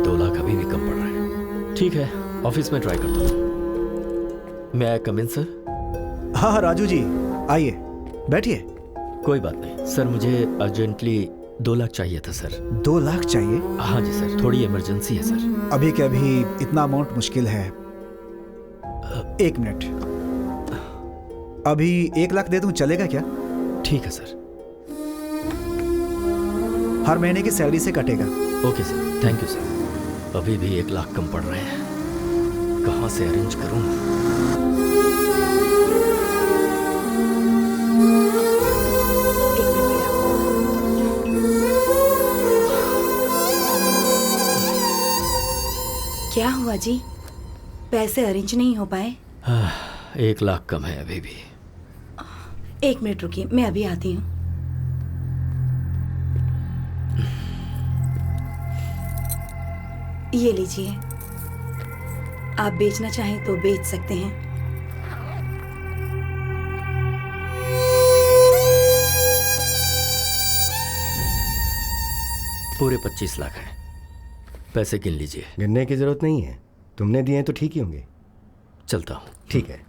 2 लाख अभी भी कम पड़ रहा है। ठीक है, ऑफिस में ट्राई करता हूँ। मैं कम इन सर? हाँ राजू जी, आइए बैठिए। कोई बात नहीं सर, मुझे अर्जेंटली 2 लाख चाहिए था सर। 2 लाख चाहिए? हाँ जी सर, थोड़ी इमरजेंसी है सर। अभी के अभी इतना अमाउंट मुश्किल है। 1 मिनट, अभी 1 लाख दे दूं, चलेगा क्या? ठीक है सर। हर महीने की सैलरी से कटेगा। Okay sir, thank you sir. अभी भी 1 लाख कम पड़ रहे हैं, कहाँ से अरेंज करूं? क्या हुआ जी, पैसे अरेंज नहीं हो पाए? 1 लाख कम है अभी भी। 1 मिनट रुकिए, मैं अभी आती हूँ। ये लीजिए, आप बेचना चाहें तो बेच सकते हैं। पूरे 25 लाख हैं, पैसे गिन लीजिए। गिनने की जरूरत नहीं है, तुमने दिए तो ठीक ही होंगे। चलता हूँ। ठीक है।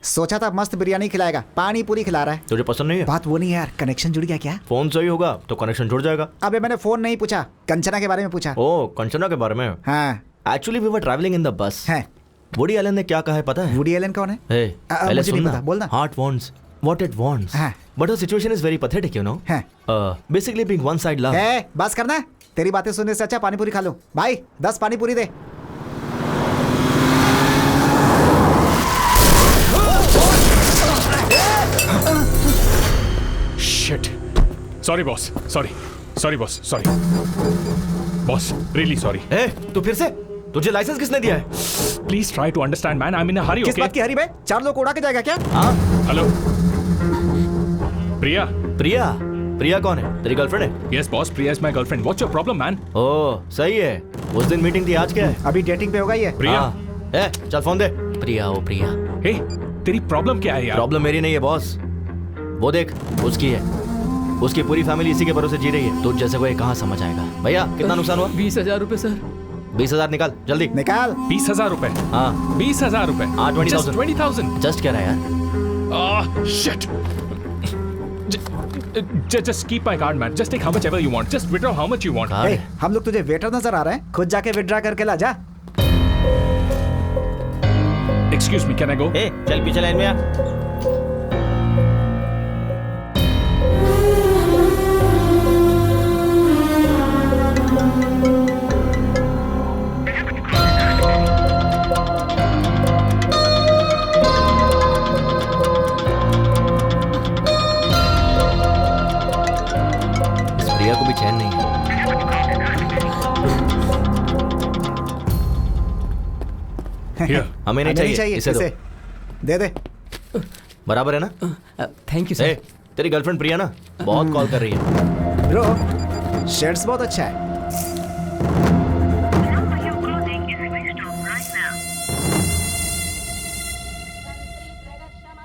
सोचा था मस्त बिरयानी खिलाएगा, पानी पूरी खिला रहा है। तुझे पसंद नहीं है? बात वो नहीं है यार, कनेक्शन जुड़ गया क्या? फोन सही होगा तो कनेक्शन जुड़ जाएगा। अबे मैंने फोन नहीं पूछा, कंचना के बारे में पूछा। ओ, कंचना के बारे में? हाँ। Actually we were travelling in the bus. है। वुडी एलन ने क्या कहा है पता है? वुडी एलन कौन है? पहले मुझे नहीं सुनना। पता, बोलना। Heart wants what it wants, but the situation is very pathetic, you know. Basically being one side love. बस करना, तेरी बातें सुनने से अच्छा पानी पूरी खा लो। भाई 10 पानी पूरी दे। Shit. Sorry boss. Sorry boss. Sorry. Boss, really sorry. तू फिर से? तुझे लाइसेंस किसने दिया है? Please try to understand, man. I'm in a hurry. किस Okay? बात की हरी बे? 4 लोग उड़ा के जाएगा क्या? हाँ। हेलो प्रिया। प्रिया कौन है? तेरी गर्लफ्रेंड है? Yes boss, Priya is my girlfriend. What's your problem, man? ओह सही है, उस दिन मीटिंग थी, आज क्या है? अभी डेटिंग पे होगा ये। प्रिया। चल फोन दे। प्रिया, ओ प्रिया। हे, तेरी प्रॉब्लम क्या है यार? प्रॉब्लम मेरी नहीं है बॉस, वो देख उसकी है। उसकी पूरी फैमिली इसी के भरोसे जी रही है। तुझ जैसे को ये कहाँ समझ आएगा? भैया कितना नुकसान हुआ? 20,000 रुपए सर। 20,000 निकाल जल्दी। निकाल। 20,000 रुपए? हाँ 20,000 रुपए। हाँ 20,000। 20,000। जस्ट कह रहा है यार। Shit. Just keep my card, man. Just take how much ever you want. Just withdraw how much you want. हम लोग तुझे वेटर नजर आ रहे हैं? खुद जाके विथड्रॉ करके ला जा। Excuse me, can I go? चल पीछे लाइन में आ। प्रिया को भी चैन नहीं है। हमें नहीं चाहिए, इसे दो। दे दे। बराबर है ना? Thank you sir. तेरी गर्लफ्रेंड प्रिया ना बहुत कॉल कर रही है। ब्रो शर्ट्स बहुत अच्छा है।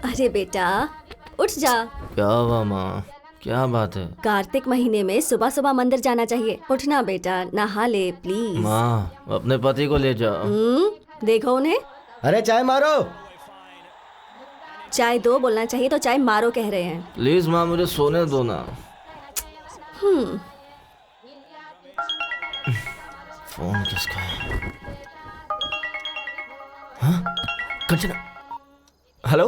अरे बेटा उठ जा। क्या हुआ माँ, क्या बात है? कार्तिक महीने में सुबह सुबह मंदिर जाना चाहिए। उठना बेटा, नहा ले प्लीज। माँ अपने पति को ले जाओ। देखो उन्हें। अरे चाय मारो। चाय दो बोलना चाहिए तो चाय मारो कह रहे हैं। प्लीज माँ मुझे सोने दो ना। फोन किसका है? हाँ? कंचना। हेलो।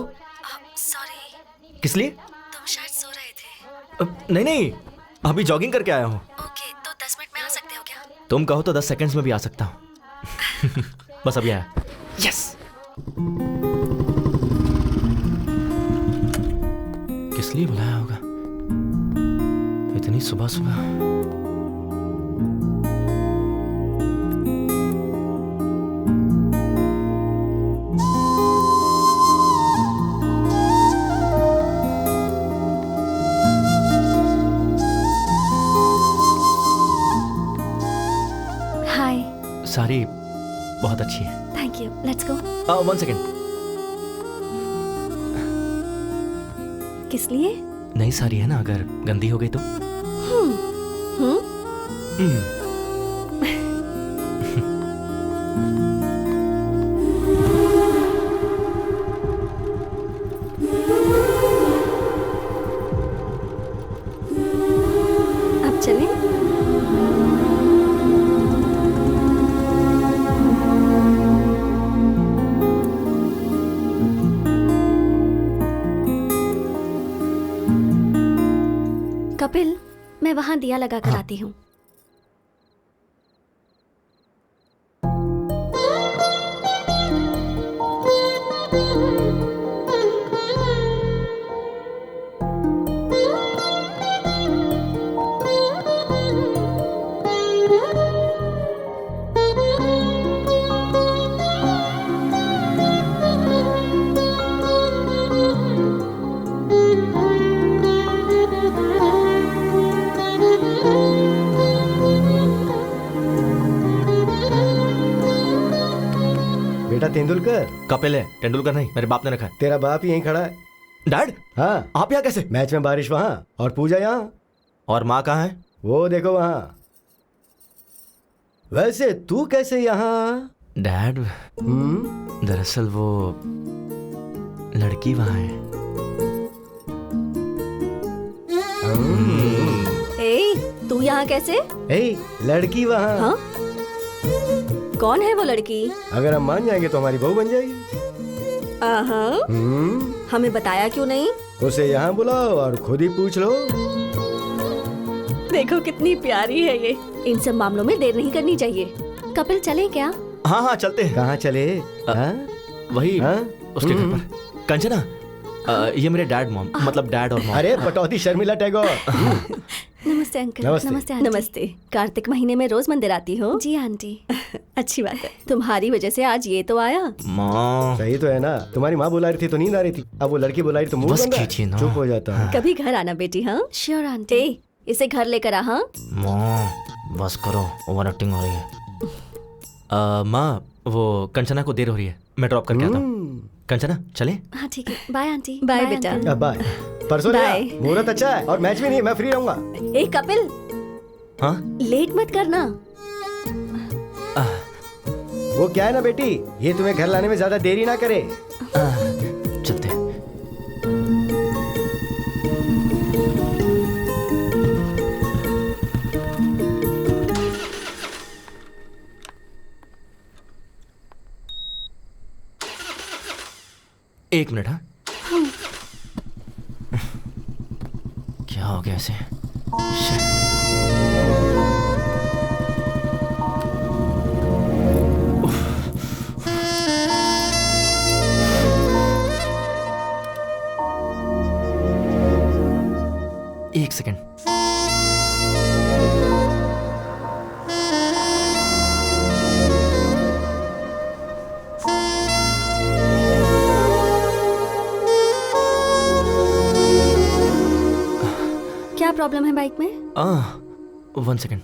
सॉरी। किस लिए? तुम शायद सो रहे थे। नहीं नहीं, अभी जॉगिंग करके आया हूँ। ओके, तो 10 मिनट में आ सकते हो क्या? तुम कहो तो 10 सेकंड्स में भी आ सकता हूँ। बस अभी आया। यस। किस लिए बुलाया होगा इतनी सुबह सुबह? हाय। सारी बहुत अच्छी है। Thank you. Let's go. 1 second. किस लिए? नई साड़ी है ना, अगर गंदी हो गई तो? अब चलें? कपिल, मैं वहां दिया लगा कर आती हूँ। बेटा तेंदुलकर। कपिल है, तेंदुलकर नहीं। मेरे बाप ने रखा है। तेरा बाप ही यहीं खड़ा है। डैड? हाँ। आप यहाँ कैसे? मैच में बारिश वहां और पूजा यहाँ। और माँ कहाँ है? वो देखो वहां। वैसे तू कैसे यहाँ? डैड दरअसल वो लड़की वहां है। ए, तू यहाँ कैसे? ए, लड़की वहां। हाँ? कौन है वो लड़की? अगर हम मान जाएंगे तो हमारी बहू बन जाएगी। हमें बताया क्यों नहीं? उसे यहाँ बुलाओ और खुद ही पूछ लो। देखो कितनी प्यारी है ये। इन सब मामलों में देर नहीं करनी चाहिए। कपिल चले क्या? हाँ हाँ चलते हैं। कहाँ चले? वही उसके घर पर। कंचना, ये मेरे डैड मॉम, मतलब डैड और मॉम। अरे पटौदी शर्मिला टैगोर। नमस्ते अंकल। नमस्ते। नमस्ते। कार्तिक महीने में रोज मंदिर आती हो? जी आंटी। अच्छी बात है। तुम्हारी वजह से आज ये तो आया। माँ सही तो है ना। तुम्हारी माँ बुला रही थी तो नींद आ रही थी, अब वो लड़की बुला रही तो मुंह बंद है। चुप हो जाता है। कभी घर आना बेटी। हाँ श्योर आंटी। इसे घर लेकर आ। हाँ माँ बस करो, ओवर एक्टिंग हो रही है। माँ वो कंचना को देर हो रही है, मैं ड्रॉप करके आता हूँ। कंचना चले? हाँ ठीक है। Bye aunty. बाय बेटा। बाय। परसों मुहूर्त अच्छा है और मैच भी नहीं, मैं फ्री रहूंगा। ए कपिल, हाँ लेट मत करना। वो क्या है ना बेटी, ये तुम्हें घर लाने में ज्यादा देरी ना करे। चलते। एक मिनट। हाँ क्या हो गया ऐसे? एक सेकेंड। क्या प्रॉब्लम है बाइक में? 1 सेकेंड।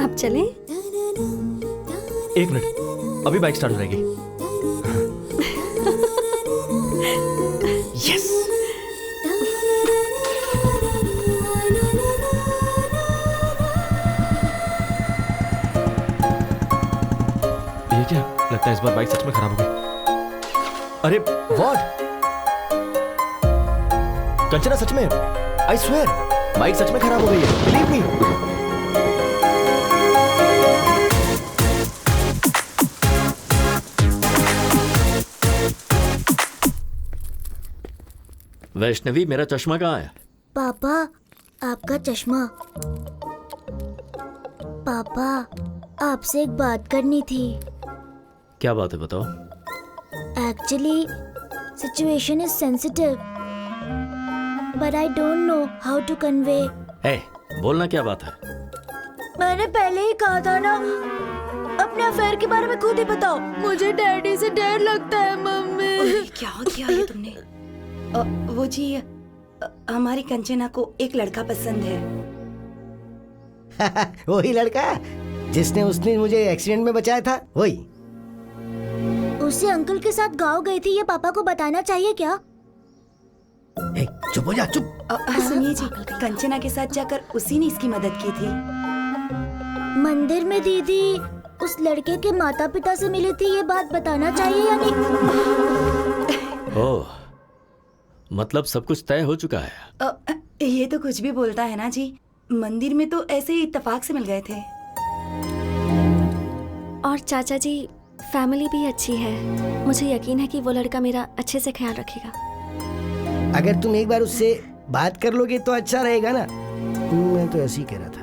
अब चलें? 1 मिनट, अभी बाइक स्टार्ट हो जाएगी। यस। ये क्या लगता है, इस बार बाइक सच में खराब हो गई। अरे व्हाट? कंचना सच में, आई स्वेयर बाइक सच में खराब हो गई है, बिलीव मी। वैष्णवी, मेरा चश्मा कहाँ है? पापा, आपका चश्मा। पापा, आपसे एक बात करनी थी। क्या बात है, बताओ। Actually situation is sensitive, but I don't know how to convey. ए, बोलना क्या बात है? मैंने पहले ही कहा था ना, अपने अफेयर के बारे में खुद ही बताओ। मुझे डैडी से डर लगता है मम्मी। क्या किया ये तुमने? वो जी, हमारी कंचना को एक लड़का पसंद है। वही लड़का जिसने उसने मुझे एक्सीडेंट में बचाया था, वही। उसे अंकल के साथ गाँव गई थी, ये पापा को बताना चाहिए क्या? चुप हो जा, चुप। सुनिए जी, कंचना के साथ जाकर उसी ने इसकी मदद की थी। मंदिर में दीदी उस लड़के के माता पिता से मिली थी, ये बात बताना चाहिए या नहीं? ओह, मतलब सब कुछ तय हो चुका है। ये तो कुछ भी बोलता है ना जी। मंदिर में तो ऐसे ही इत्तेफाक से मिल गए थे। और चाचा जी, फैमिली भी अच्छी है। मुझे यकीन है कि वो लड़का मेरा अच्छे से ख्याल रखेगा। अगर तुम एक बार उससे बात कर लोगे तो अच्छा रहेगा ना। मैं तो ऐसे ही कह रहा था।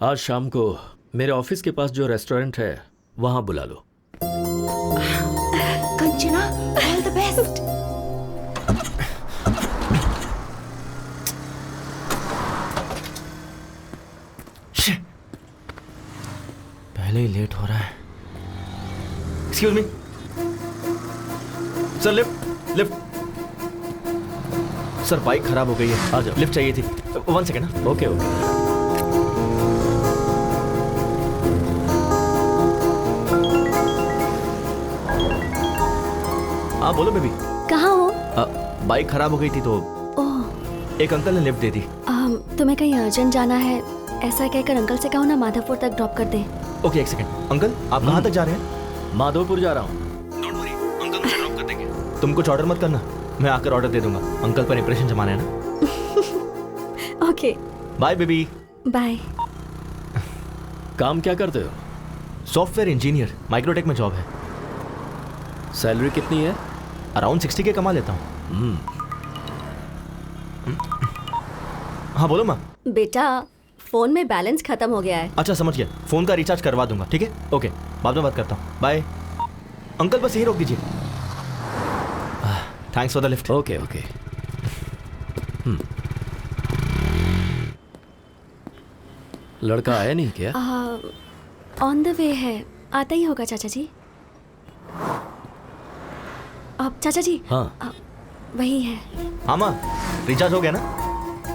आज शाम को मेरे ऑफिस के पास जो रेस्टोरेंट है वहां बुला लो। Kanchana, all the best. पहले ही लेट हो रहा है। Excuse me sir, lift lift. Sir bike खराब हो गई है, आ जाओ। लिफ्ट चाहिए थी। 1 सेकेंड ना। Okay okay. हाँ बोलो बेबी। कहाँ हो? बाइक खराब हो गई थी तो ओह, एक अंकल ने लिफ्ट दे दी। तुम्हें कहीं अर्जेंट जाना है, ऐसा कहकर अंकल से कहो ना माधवपुर तक ड्रॉप कर दे। Okay, 1 second. अंकल आप कहाँ तक जा रहे हैं? माधवपुर जा रहा हूँ। डोंट वरी, अंकल मुझे ड्रॉप कर देंगे। तुम कुछ ऑर्डर मत करना, मैं आकर ऑर्डर दे दूंगा। अंकल पर इंप्रेशन जमाना है ना। Okay, bye baby. बाय। काम क्या करते हो? सॉफ्टवेयर इंजीनियर, माइक्रोटेक में जॉब है। सैलरी कितनी है? अराउंड 60 के कमा लेता हूँ। हाँ बोलो माँ। बेटा, फोन में बैलेंस खत्म हो गया है। अच्छा समझ गया, फोन का रिचार्ज करवा दूंगा। ठीक है, ओके, बाद में बात करता हूँ। बाय अंकल, बस यही रोक दीजिए। Thanks for the lift. Okay okay. लड़का आया नहीं क्या? ऑन द वे है, आता ही होगा चाचा जी। अब चाचा जी। हाँ वही है। हाँ माँ, रिचार्ज हो गया ना?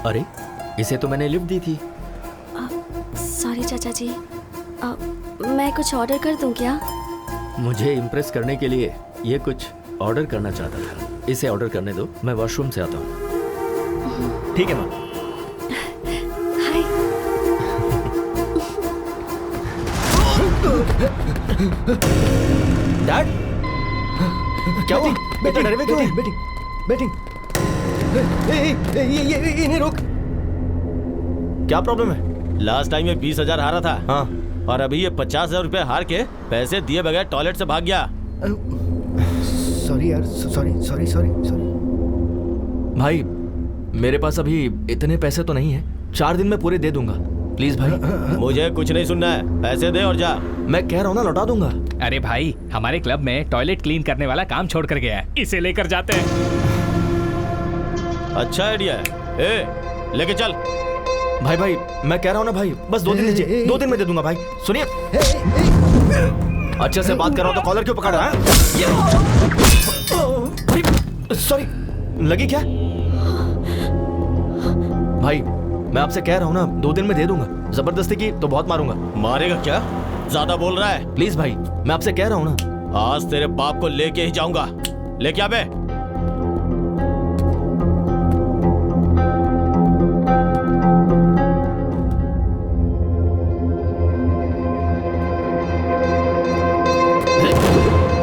अरे इसे तो मैंने लिफ्ट दी थी। सॉरी चाचा जी, मैं कुछ ऑर्डर कर दूं क्या? मुझे इम्प्रेस करने के लिए ये कुछ ऑर्डर करना चाहता था। इसे ऑर्डर करने दो, मैं वॉशरूम से आता हूँ। ठीक है माँ। डैड क्या हुआ? बेटा डरे हुए क्यों हैं? बैटिंग ये इन्हें रोक। क्या प्रॉब्लम है? लास्ट टाइम ये 20,000 हारा था। हाँ। और अभी ये 50,000 रुपए हार के पैसे दिए बगैर टॉयलेट से भाग गया। सॉरी यार, सॉरी। भाई मेरे पास अभी इतने पैसे तो नहीं है, 4 दिन में पूरे दे दूंगा। प्लीज भाई। मुझे कुछ नहीं सुनना है, पैसे दे और जा। मैं कह रहा हूँ ना, लौटा दूंगा। अरे भाई, हमारे क्लब में टॉयलेट क्लीन करने वाला काम छोड़ कर गया है, इसे लेकर जाते हैं। अच्छा आइडिया है। ए, लेके चल। भाई मैं कह रहा हूँ ना भाई, बस 2 दिन दीजिए, 2 दिन में दे दूंगा भाई। सुनिए, अच्छे से बात कर रहा हूँ तो कॉलर क्यों पकड़ रहा है? सॉरी, लगी क्या? भाई मैं आपसे कह रहा हूँ ना, 2 दिन में दे दूंगा। जबरदस्ती की तो बहुत मारूंगा। मारेगा क्या? ज्यादा बोल रहा है। प्लीज भाई, मैं आपसे कह रहा हूँ ना। आज तेरे बाप को लेके ही जाऊंगा। लेके आ बे।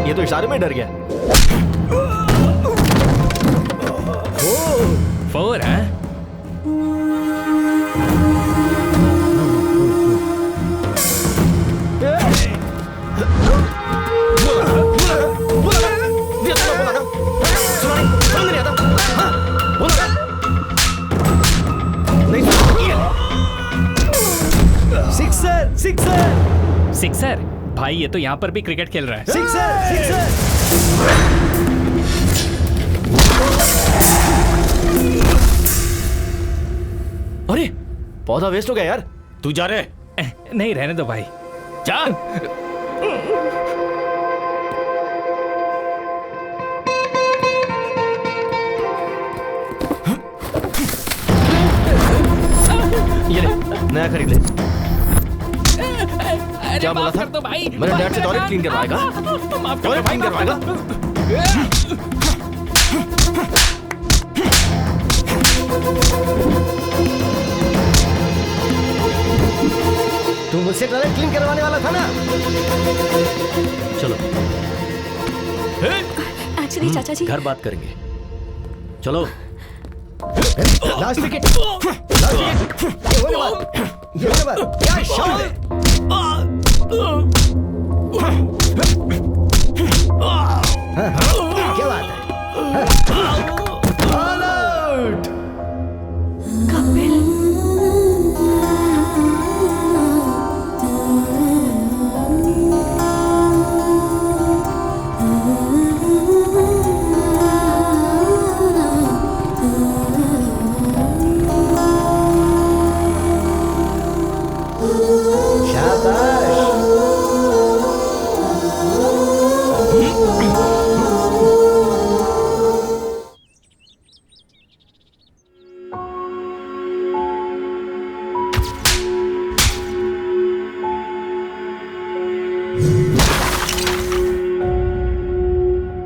ये तो इशारे में डर गया। 4 है? सिक्सर? भाई ये तो यहाँ पर भी क्रिकेट खेल रहा है। सिक्सर। अरे पौधा वेस्ट हो गया यार। तू जा रे। नहीं, रहने दो भाई। जा। ये ले, नया खरीद ले। क्या बोला था? तो भाई, मेरे डैड से टॉयलेट क्लीन करवाएगा? टॉयलेट क्लीन करवाएगा? तू मुझसे टॉयलेट क्लीन करवाने वाला था ना? चलो एक्चुअली चाचा जी, घर बात करेंगे। चलो। Last wicket. ये होने वाला। क्या शॉट है? क्या बात है? All out. कपिल।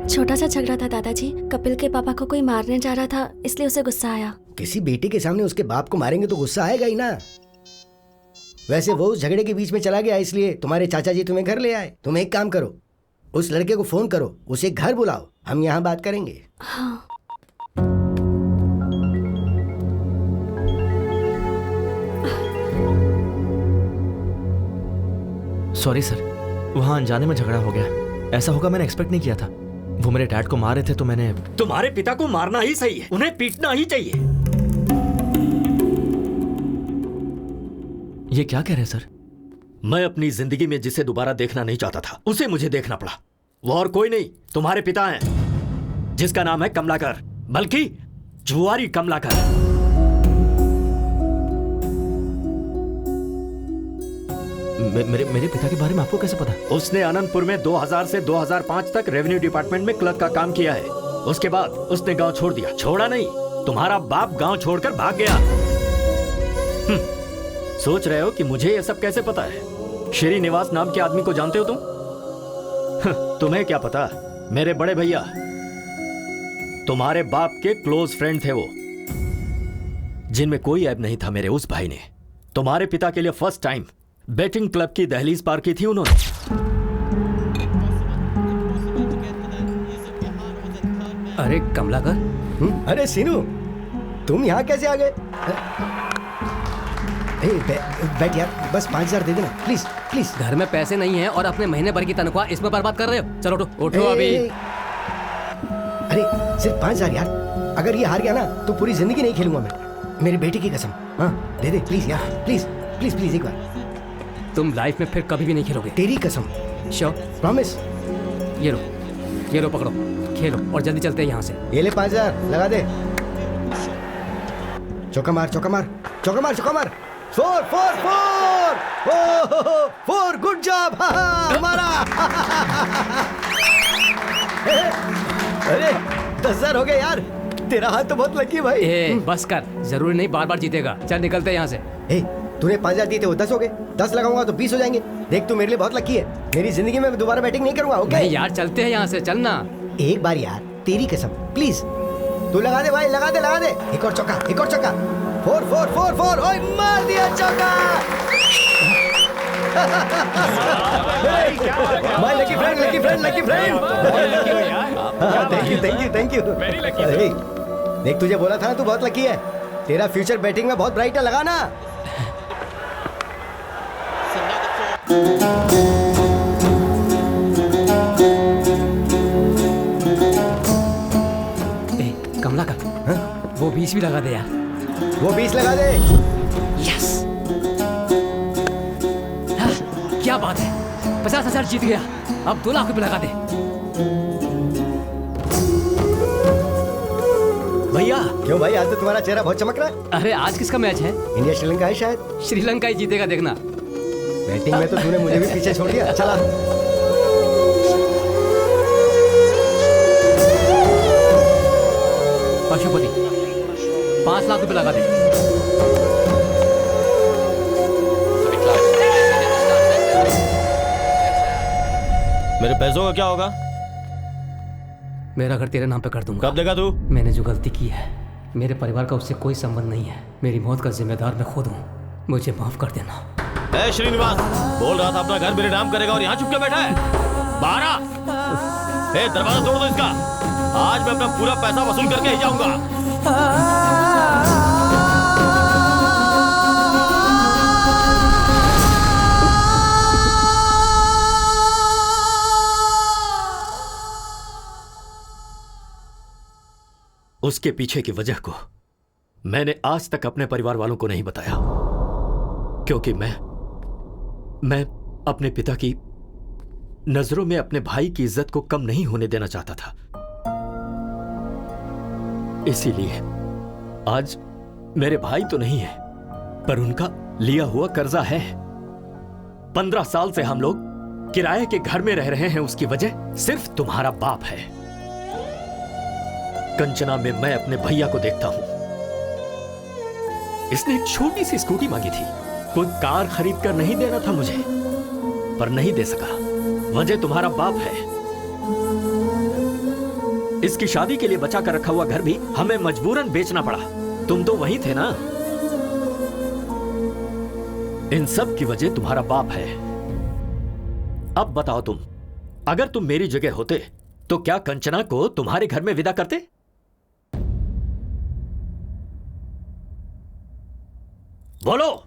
छोटा सा झगड़ा था दादाजी। कपिल के पापा को कोई मारने जा रहा था, इसलिए उसे गुस्सा आया। किसी बेटे के सामने उसके बाप को मारेंगे तो गुस्सा आएगा ही ना। वैसे वो उस झगड़े के बीच में चला गया, इसलिए तुम्हारे चाचा जी तुम्हें घर ले आए। तुम एक काम करो, उस लड़के को फोन करो, उसे घर बुलाओ, हम यहाँ बात करेंगे। हाँ। सॉरी सर, वहाँ अनजाने में झगड़ा हो गया। ऐसा होगा मैंने एक्सपेक्ट नहीं किया था। वो मेरे डैड को मार रहे थे तो मैंने। तुम्हारे पिता को मारना ही सही है, उन्हें पीटना ही चाहिए। ये क्या कह रहे हैं सर? मैं अपनी जिंदगी में जिसे दोबारा देखना नहीं चाहता था, उसे मुझे देखना पड़ा। वो और कोई नहीं, तुम्हारे पिता हैं, जिसका नाम है कमलाकर, बल्कि जुआरी कमलाकर। मेरे पिता के बारे में आपको कैसे पता? उसने अनंतपुर में 2000 से 2005 तक रेवेन्यू डिपार्टमेंट में क्लर्क का काम किया है। उसके बाद उसने गांव छोड़ दिया। छोड़ा नहीं, तुम्हारा बाप गांव छोड़कर भाग गया। सोच रहे हो कि मुझे यह सब कैसे पता है? श्रीनिवास नाम के आदमी को जानते हो तुम? तुम्हें क्या पता, मेरे बड़े भैया तुम्हारे बाप के क्लोज फ्रेंड थे वो, जिनमें कोई ऐब नहीं था मेरे उस भाई ने। तुम्हारे पिता के लिए फर्स्ट टाइम बेटिंग क्लब की दहलीज पार की थी उन्होंने। अरे कमलाकर। अरे सीनू, तुम यहाँ कैसे आ गए? बैठ यार, बस 5,000 दे देना प्लीज प्लीज। घर में पैसे नहीं है और अपने महीने भर की तनख्वाह इसमें बर्बाद कर रहे हो। चलो उठो उठो अभी। अरे सिर्फ 5,000 यार, अगर ये हार गया ना तो पूरी जिंदगी नहीं खेलूंगा मैं, मेरी बेटी की कसम। हाँ दे दे प्लीज यार, प्लीज प्लीज प्लीज एक बार। तुम लाइफ में फिर कभी भी नहीं खेलोगे। तेरी कसम। श्योर? प्रॉमिस। ये लो पकड़ो, खेलो और जल्दी चलते हैं यहाँ से। ये ले 5,000 लगा दे। चौका मार चौका मार चौका मार चौका मार। 4 4 4 4 गुड जॉब हमारा। अरे 10,000 हो गए यार, तेरा हाथ तो बहुत लकी भाई। बस कर, जरूरी नहीं बार बार जीतेगा। चल निकलते हैं यहाँ से। तूने 5,000 दिए थे, वो 10 हो गए। 10 लगाऊंगा तो 20 हो जाएंगे। देख तू मेरे लिए बहुत लकी है, मेरी जिंदगी में मैं दोबारा बैटिंग नहीं करूंगा। ओके नहीं यार, चलते हैं यहाँ से, चलना। एक बार यार, तेरी कसम प्लीज। तू लगा दे भाई, लगा दे लगा दे। एक और चौका, एक और चौका। 4 4 4 4। ओए मार दिया चौका। My lucky friend, lucky friend, lucky friend. Thank you thank you thank you. देख तुझे बोला था ना, तू बहुत लकी है। तेरा फ्यूचर बैटिंग में बहुत ब्राइट है, लगा ना। कमला का वो 20 भी लगा दे यार। वो 20 लगा दे। यस, क्या बात है, 50,000 जीत गया। अब 2 लाख रुपए लगा दे। भैया। क्यों भाई, आज तो तुम्हारा चेहरा बहुत चमक रहा है। अरे आज किसका मैच है? इंडिया श्रीलंका है शायद। श्रीलंका ही जीतेगा, देखना। बैटिंग में तो तूने मुझे भी पीछे छोड़ दिया। चला। पशुपति 5 लाख रुपए लगा दे। मेरे पैसों का क्या होगा? मेरा घर तेरे नाम पे कर दूंगा। कब देगा तू? मैंने जो गलती की है, मेरे परिवार का उससे कोई संबंध नहीं है। मेरी मौत का जिम्मेदार मैं खुद हूँ, मुझे माफ कर देना। ए श्रीनिवास, बोल रहा था अपना घर मेरे नाम करेगा और यहाँ चुप के बैठा है। 12। दरवाजा तोड़ दो इसका। आज मैं अपना पूरा पैसा वसूल करके ही जाऊंगा। उसके पीछे की वजह को मैंने आज तक अपने परिवार वालों को नहीं बताया, क्योंकि मैं अपने पिता की नजरों में अपने भाई की इज्जत को कम नहीं होने देना चाहता था। इसीलिए आज मेरे भाई तो नहीं है, पर उनका लिया हुआ कर्जा है। 15 साल से हम लोग किराए के घर में रह रहे हैं, उसकी वजह सिर्फ तुम्हारा बाप है। कंचना में मैं अपने भैया को देखता हूं। इसने एक छोटी सी स्कूटी मांगी थी, कोई कार खरीद कर नहीं देना था मुझे, पर नहीं दे सका। वजह तुम्हारा बाप है। इसकी शादी के लिए बचा कर रखा हुआ घर भी हमें मजबूरन बेचना पड़ा। तुम तो वहीं थे ना। इन सब की वजह तुम्हारा बाप है। अब बताओ तुम, अगर तुम मेरी जगह होते तो क्या कंचना को तुम्हारे घर में विदा करते? बोलो।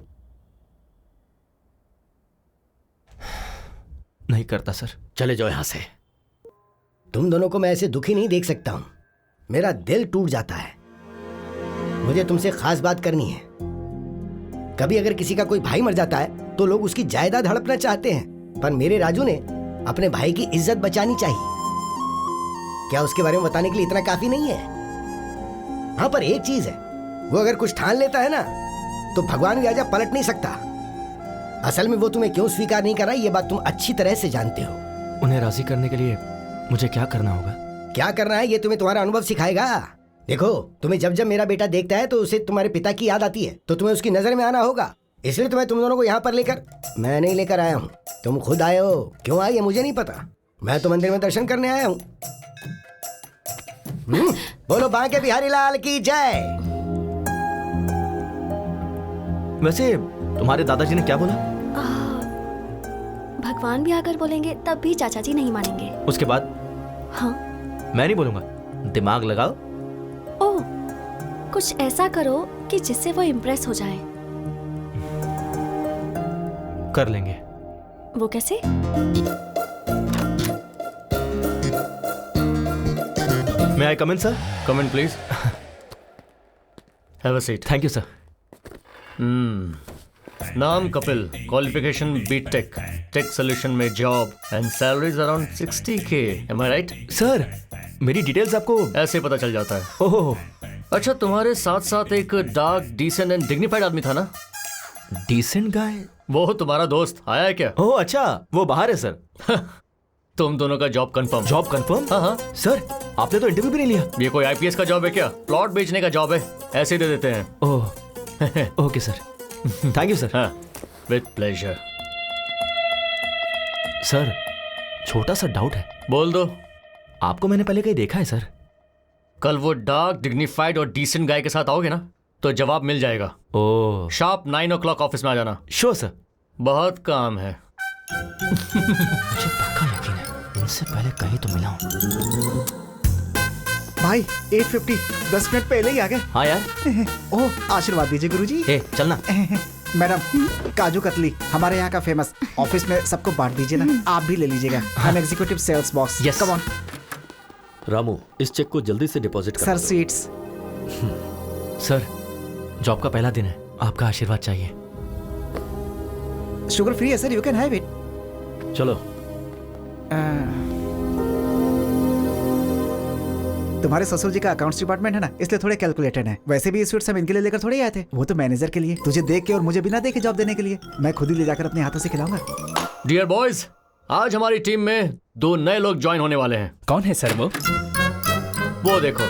नहीं करता सर। चले जाओ यहां से। तुम दोनों को मैं ऐसे दुखी नहीं देख सकता हूं, मेरा दिल टूट जाता है। मुझे तुमसे खास बात करनी है। कभी अगर किसी का कोई भाई मर जाता है तो लोग उसकी जायदाद हड़पना चाहते हैं, पर मेरे राजू ने अपने भाई की इज्जत बचानी चाहिए। क्या उसके बारे में बताने के लिए इतना काफी नहीं है? हाँ, पर एक चीज है, वो अगर कुछ ठान लेता है ना तो भगवान भी आजा पलट नहीं सकता। असल में वो तुम्हें क्यों स्वीकार नहीं कर रहा, ये बात तुम अच्छी तरह से जानते हो। उन्हें राजी करने के लिए मुझे क्या करना होगा? क्या करना है ये तुम्हें तुम्हारा अनुभव सिखाएगा। देखो, तुम्हें जब जब मेरा बेटा देखता है तो उसे तुम्हारे पिता की याद आती है, तो तुम्हें उसकी नजर में आना होगा। इसलिए तो मैं तुम दोनों को यहाँ पर लेकर, मैं नहीं लेकर आया हूँ, तुम खुद आए हो। क्यों आए ये मुझे नहीं पता, मैं तो मंदिर में दर्शन करने आया हूँ। बोलो बांके बिहारी लाल की जय। वैसे तुम्हारे दादाजी ने क्या बोला? भगवान भी आकर बोलेंगे तब भी चाचा जी नहीं मानेंगे। उसके बाद? हाँ। मैं नहीं बोलूंगा, दिमाग लगाओ। ओह, कुछ ऐसा करो कि जिससे वो इम्प्रेस हो जाए। कर लेंगे। वो कैसे? May I come in, sir? Come in, please. Have a seat. Thank you, sir. नाम Kapil, qualification BTech, tech solution में job and salaries around 60K. Am I right? Sir, मेरी डिटेल्स आपको ऐसे पता चल जाता है। ओह, अच्छा, तुम्हारे साथ साथ एक डार्क, डिसेंट एंड डिग्निफाइड आदमी था ना? Decent guy? वो तुम्हारा दोस्त आया है क्या? ओह अच्छा, वो बाहर है सर। तुम दोनों का जॉब कंफर्म। Job confirm? हाँ हाँ सर, आपने तो इंटरव्यू भी नहीं लिया। ये कोई आईपीएस का जॉब है क्या? प्लॉट बेचने का जॉब है, ऐसे ही दे देते हैं। Oh okay sir, thank you sir. हाँ, विद प्लेजर। सर, छोटा सा डाउट है। बोल दो। आपको मैंने पहले कहीं देखा है सर? कल वो डार्क, डिग्निफाइड और डिसेंट गाय के साथ आओगे ना तो जवाब मिल जाएगा। ओह, शार्प 9 o'clock ऑफिस में आ जाना। Sure sir. बहुत काम है। मुझे पक्का यकीन है, इनसे पहले कहीं तो मिला हूं। भाई 8:50, 10 मिनट पहले ही आ गए। हाँ यार। ओह, आशीर्वाद दीजिए गुरुजी। चलना। मैडम, काजू कतली हमारे यहाँ का फेमस। ऑफिस में सबको बांट दीजिए ना, आप भी ले लीजिएगा। हम executive sales boss. Yes. Come on. Ramu, इस चेक को जल्दी से डिपॉजिट कर सर, स्वीट्स। सर, जॉब का पहला दिन है, आपका आशीर्वाद चाहिए। शुगर फ्री है sir, you can have it. चलो। तुम्हारे ससुर जी का अकाउंट्स डिपार्टमेंट है ना, इसलिए थोड़े कैलकुलेटेड है। वैसे भी ये स्वीट्स हम इनके लिए लेकर थोड़े आए थे, वो तो मैनेजर के लिए, तुझे देख के और मुझे बिना देखे जॉब देने के लिए। मैं खुद ही ले जाकर अपने हाथों से खिलाऊंगा। डियर बॉयज, आज हमारी टीम में 2 नए लोग ज्वाइन होने वाले हैं। कौन है सर वो देखो,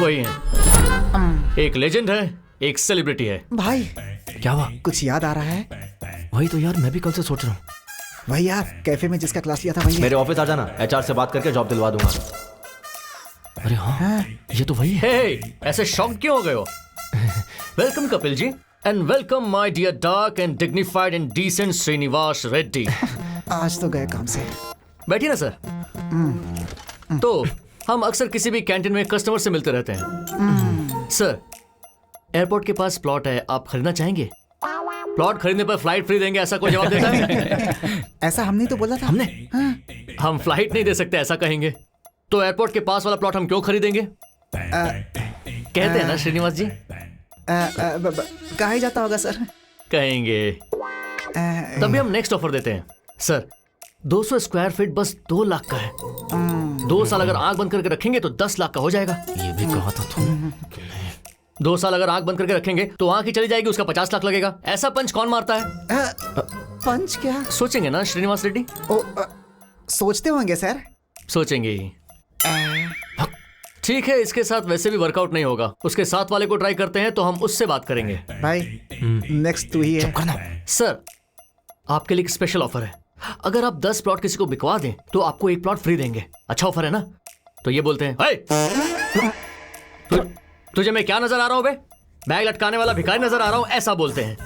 वही हैं। एक लेजेंड है, एक सेलिब्रिटी है। भाई, क्या हुआ? कुछ याद आ रहा है? वही तो यार, मैं भी कल से सोच रहा हूँ। वही यार, कैफे में जिसका क्लास लिया था वही है। मेरे ऑफिस आ जाना, एचआर से बात करके जॉब दिलवा दूंगा। अरे हाँ, ये तो वही है। हे, ऐसे शॉक क्यों हो गए हो? Welcome Kapil ji, and welcome my dear dark and dignified and decent Srinivas Reddy. आज तो गए काम से। बैठिए ना सर। तो हम अक्सर किसी भी कैंटीन में कस्टमर से मिलते रहते हैं। सर, एयरपोर्ट के पास प्लॉट है, आप खरीदना चाहेंगे? प्लॉट खरीदने पर फ्लाइट फ्री देंगे, ऐसा कोई जवाब देता है? ऐसा हमने तो बोला था। हमने? हम फ्लाइट नहीं दे सकते ऐसा कहेंगे तो एयरपोर्ट के पास वाला प्लॉट हम क्यों खरीदेंगे? कहते हैं ना श्रीनिवास जी। कहा ही जाता होगा सर। कहेंगे। तभी हम नेक्स्ट ऑफर देते हैं। सर, 200 स्क्वायर फीट बस 2 लाख का है। 2 साल अगर आंख बंद करके रखेंगे तो 10 लाख का हो जाएगा। ये भी कहा था तुम। 2 साल अगर आंख बंद करके रखेंगे तो आंख ही चली जाएगी, उसका 50 लाख लगेगा। ऐसा पंच कौन मारता है? पंच क्या? सोचेंगे ना श्रीनिवास रेड्डी? सोचते होंगे सर। सोचेंगे ही। ठीक है, इसके साथ वैसे भी वर्कआउट नहीं होगा, उसके साथ वाले को ट्राई करते हैं तो हम उससे बात करेंगे। भाई, नेक्स्ट तू ही है। सर, आपके लिए एक स्पेशल ऑफर है। अगर आप 10 प्लॉट किसी को बिकवा दें तो आपको 1 प्लॉट फ्री देंगे। अच्छा ऑफर है ना? तो ये बोलते हैं, तुझे मैं क्या नजर आ रहा हूं बे? बैग लटकाने वाला भिखारी नजर आ रहा हूं, ऐसा बोलते हैं।